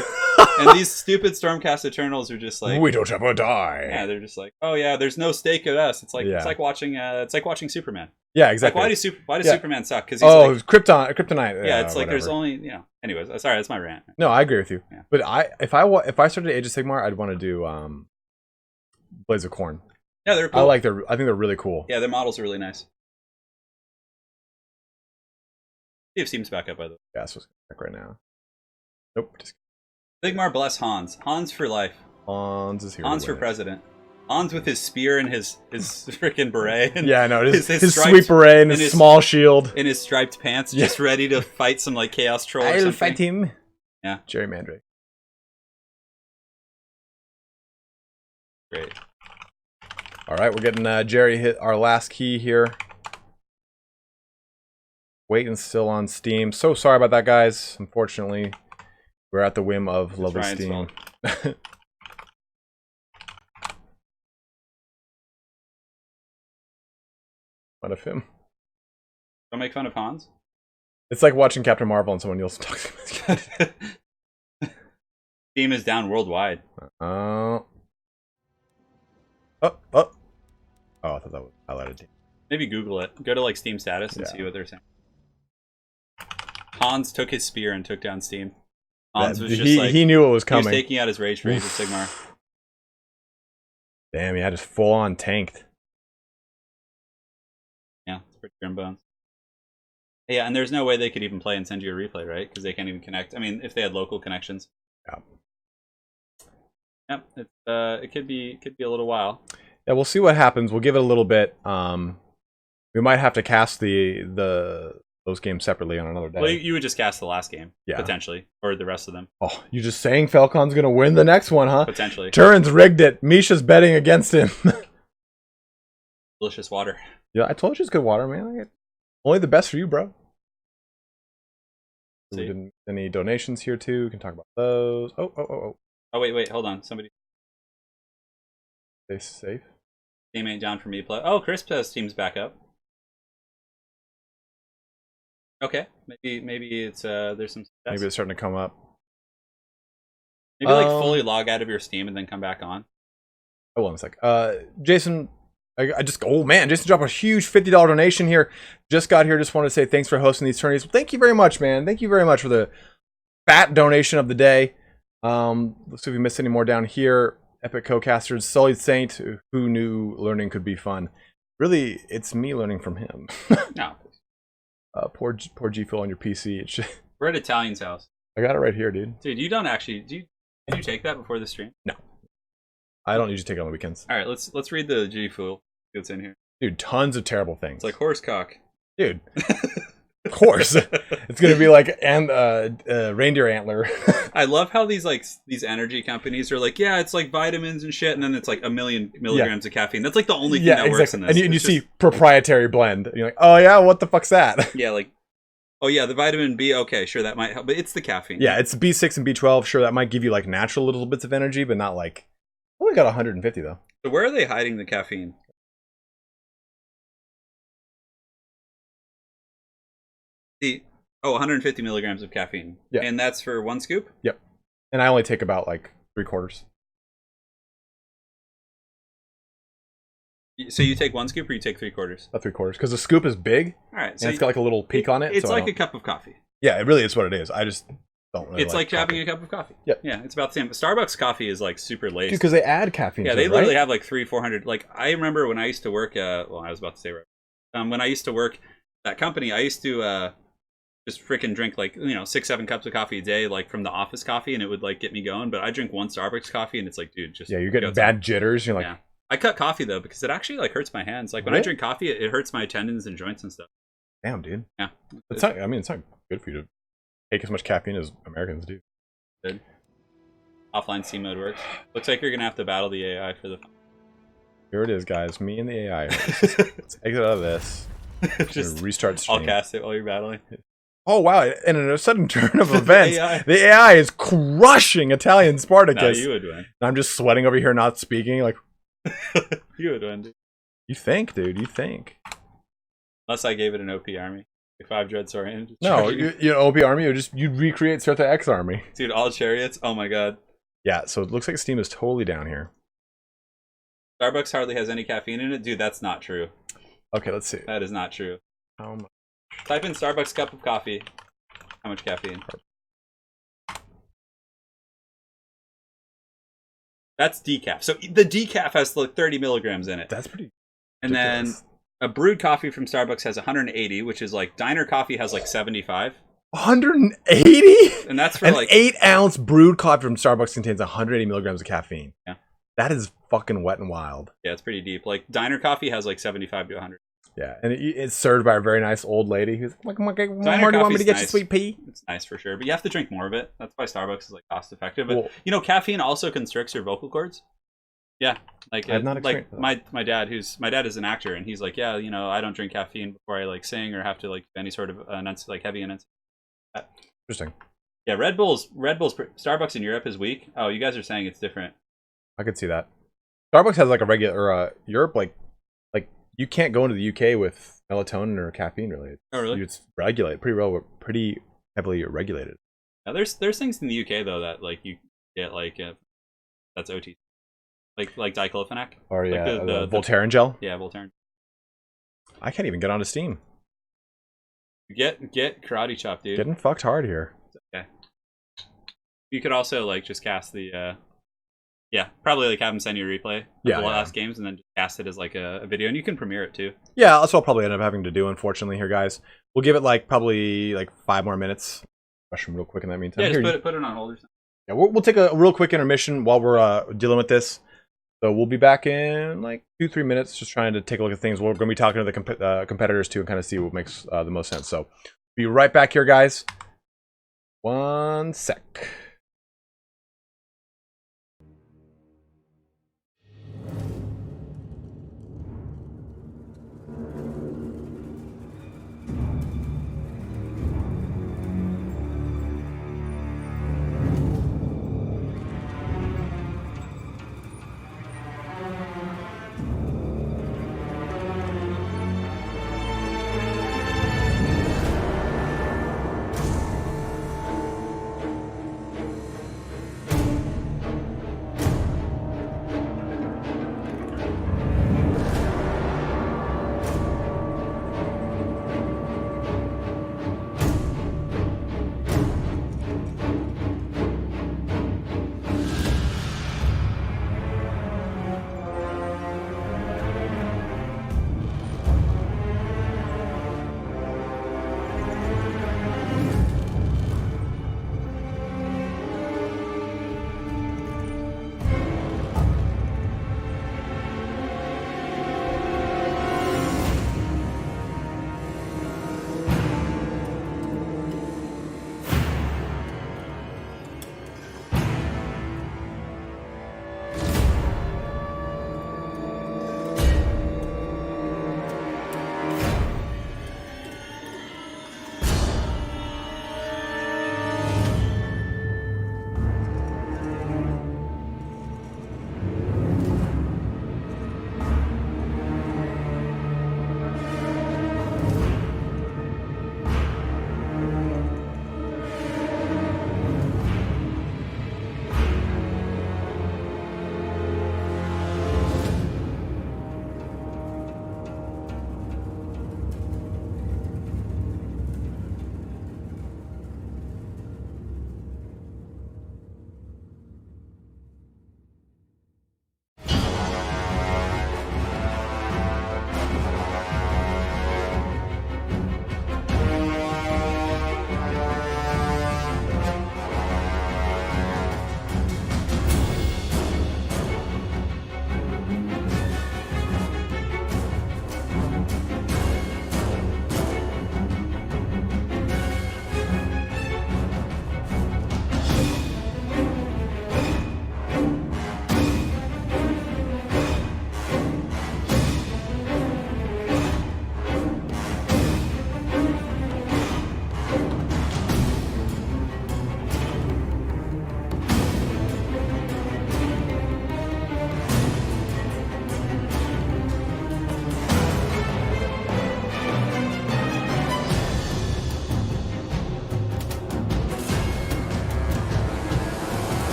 And these stupid Stormcast Eternals are just like, we don't ever die. Yeah, they're just like, oh yeah, there's no stake at us. It's like watching Superman. Yeah, exactly. Like, why does Superman suck? Because he's Kryptonite. Yeah, it's like whatever. there's only Anyways, sorry, that's my rant. No, I agree with you. Yeah. But if I started Age of Sigmar, I'd want to do Blades of Corn. Yeah, they're cool. I think they're really cool. Yeah, their models are really nice. See if Steam's back up by the way. Yeah, so it's back right now. Nope. Sigmar bless Hans. Hans for life. Hans is here. Hans for president. Hans with his spear and his freaking beret. And yeah, no, his striped, sweet beret and his small shield. In his striped pants, just ready to fight some like chaos troll or something. I'll fight him. Yeah. Jerry Mandrake. Great. Alright, we're getting Jerry hit our last key here. Waiting still on Steam. So sorry about that, guys. Unfortunately, we're at the whim of lovely Steam. Fun of him. Don't make fun of Hans. It's like watching Captain Marvel and someone else talks. Steam is down worldwide. Oh, I thought that was highlighted. Maybe Google it. Go to like Steam status and see what they're saying. Hans took his spear and took down Steam. Hans was just like he knew what was coming. He was taking out his rage for Age of Sigmar. Damn, yeah, just full on tanked. Yeah, it's pretty grim bones. Yeah, and there's no way they could even play and send you a replay, right? Because they can't even connect. I mean, if they had local connections. Yeah. Yep, it could be a little while. Yeah, we'll see what happens. We'll give it a little bit. We might have to cast those games separately on another day. Well, you would just cast the last game, potentially, or the rest of them. Oh, you just saying Felkon's gonna win the next one, huh? Potentially. Turin's rigged it. Misha's betting against him. Delicious water. Yeah, I told you it's good water, man. Only the best for you, bro. We didn't any donations here too. We can talk about those. Oh, wait, hold on. Somebody stay safe. Team ain't down for me to play. Oh, Crisp has teams back up. Okay, maybe it's there's some success. Maybe it's starting to come up. Maybe like fully log out of your Steam and then come back on. Hold on a sec. Jason, I just, oh man, Jason dropped a huge $50 donation here. Just got here. Just want to say thanks for hosting these tourneys. Thank you very much, man. Thank you very much for the fat donation of the day. Let's see if we missed any more down here. Epic co-casters, Sullied Saint, who knew learning could be fun. Really, it's me learning from him. No. Poor G Phil on your PC. We're at Italian's house. I got it right here, dude. Dude, you don't actually. Did you take that before the stream? No. I don't usually take it on the weekends. All right, let's read the G Fool. See what's in here. Dude, tons of terrible things. It's like horse cock. Dude. Of course. It's going to be like reindeer antler. I love how these energy companies are like, yeah, it's like vitamins and shit, and then it's like 1 million milligrams of caffeine. That's like the only thing that works in this. And you see proprietary blend. And you're like, oh yeah, what the fuck's that? Yeah, like, oh yeah, the vitamin B, okay, sure, that might help, but it's the caffeine. Yeah, it's B6 and B12. Sure, that might give you like natural little bits of energy, but not like, only got 150 though. So where are they hiding the caffeine? The 150 milligrams of caffeine. Yeah. And that's for 1 scoop? Yep. And I only take about like 3/4. So you take 1 scoop or you take 3/4? About 3/4, because the scoop is big. All right. So and it's got like a little peak on it. It's so like a cup of coffee. Yeah, it really is what it is. I just don't really It's like having a cup of coffee. Yep. Yeah, it's about the same. Starbucks coffee is like super laced. Because they add caffeine to they it, literally right? have like 300-400. Like, I remember when I used to work, well, I was about to say right. When I used to work that company, I used to just freaking drink like 6-7 cups of coffee a day, like from the office coffee, and it would like get me going. But I drink 1 Starbucks coffee, and it's like, dude, just you're getting bad jitters. You're like, yeah. I cut coffee though because it actually like hurts my hands. Like when I drink coffee, it hurts my tendons and joints and stuff. Damn, dude. Yeah, it's not. I mean, it's not good for you to take as much caffeine as Americans do. Good. Offline C mode works. Looks like you're gonna have to battle the AI for the. Here it is, guys. Me and the AI. Let's exit out of this. Just restart stream. I'll cast it while you're battling. Oh wow! And in a sudden turn of events, the AI is crushing ItalianSpartacus. No, you would win. And I'm just sweating over here, not speaking. Like, you would win, dude. You think, dude? You think? Unless I gave it an OP army, like 5 Dread Saurian. No, you OP army. You'd recreate Certa X army. Dude, all chariots. Oh my god. Yeah. So it looks like Steam is totally down here. Starbucks hardly has any caffeine in it, dude. That's not true. Okay, let's see. That is not true. How much? Type in Starbucks cup of coffee. How much caffeine? That's decaf. So the decaf has like 30 milligrams in it. That's pretty. And ridiculous. then a brewed coffee from Starbucks has 180, which is like diner coffee has like 75. 180? And that's for an like 8-ounce brewed coffee from Starbucks contains 180 milligrams of caffeine. Yeah. That is fucking wet and wild. Yeah, it's pretty deep. Like diner coffee has like 75 to 100. Yeah, and it's served by a very nice old lady who's like, more do you Diner want me to get nice. you sweet pea? It's nice for sure, but you have to drink more of it. That's why Starbucks is like cost effective. But caffeine also constricts your vocal cords. Yeah, like I've not experienced like my dad is an actor, and he's like, yeah, I don't drink caffeine before I like sing or have to like any sort of like heavy enunciation. Interesting. Yeah, Red Bull's Starbucks in Europe is weak. Oh, you guys are saying it's different. I could see that. Starbucks has like a regular Europe like you can't go into the UK with melatonin or caffeine really. Oh really? It's regulated pretty heavily regulated. Now, there's things in the UK though that like you get like that's OT. Like diclofenac. Or yeah, like the Voltaren gel. Yeah, Voltaren. I can't even get onto Steam. Get karate chop, dude. Getting fucked hard here. Okay. You could also like just cast the probably like have them send you a replay of the last games and then just cast it as like a video, and you can premiere it too. Yeah, that's what I'll probably end up having to do, unfortunately, here, guys. We'll give it like probably like 5 more minutes. Question real quick in that meantime. Yeah, just put it on hold or something. Yeah, we'll take a real quick intermission while we're dealing with this. So we'll be back in like 2-3 minutes, just trying to take a look at things. We're going to be talking to the competitors too and kind of see what makes the most sense. So be right back here, guys. 1 sec.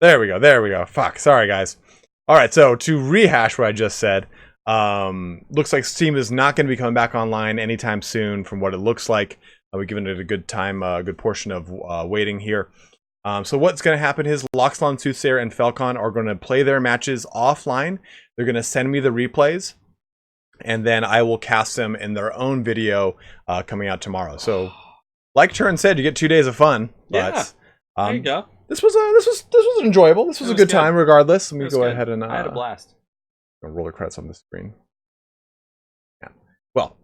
There we go. There we go. Fuck. Sorry, guys. All right. So to rehash what I just said, looks like Steam is not going to be coming back online anytime soon. From what it looks like, we've given it a good time, a good portion of waiting here. So what's going to happen is TlaxtlanSoothsayer and Felkon are going to play their matches offline. They're going to send me the replays, and then I will cast them in their own video coming out tomorrow. So, like Turin said, you get 2 days of fun. Yeah. But, there you go. This was enjoyable. This was a good time, regardless. Let me go ahead and I had a blast. Roll the credits on the screen. Yeah. Well,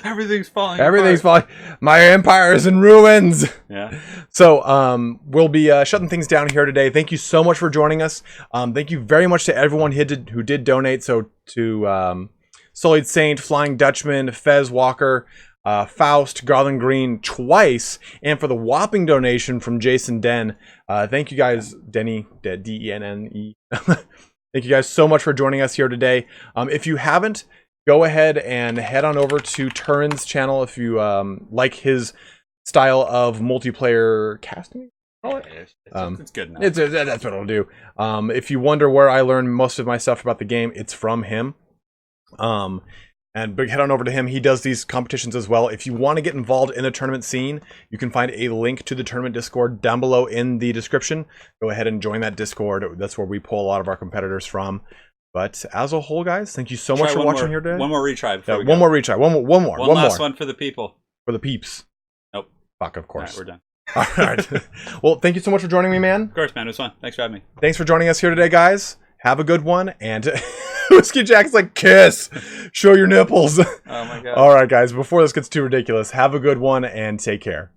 everything's falling. Everything's falling. My empire is in ruins. Yeah. So we'll be shutting things down here today. Thank you so much for joining us. Thank you very much to everyone who did donate. So to Sullied Saint, Flying Dutchman, Fez Walker, Faust, Garland Green twice, and for the whopping donation from Jason Den. Thank you guys, Denny, D-E-N-N-E. Thank you guys so much for joining us here today. If you haven't, go ahead and head on over to Turin's channel if you like his style of multiplayer casting. It's good enough. That's what it'll do. If you wonder where I learned most of my stuff about the game, it's from him. And head on over to him. He does these competitions as well. If you want to get involved in the tournament scene, you can find a link to the tournament Discord down below in the description. Go ahead and join that Discord. That's where we pull a lot of our competitors from. But as a whole, guys, thank you so much for watching here today. One more retry. One more retry. One more. One last one for the people. For the peeps. Nope. Fuck, of course. All right, we're done. All right. Well, thank you so much for joining me, man. Of course, man. It was fun. Thanks for having me. Thanks for joining us here today, guys. Have a good one. And Whiskey Jack's like, kiss. Show your nipples. Oh, my God. All right, guys. Before this gets too ridiculous, have a good one and take care.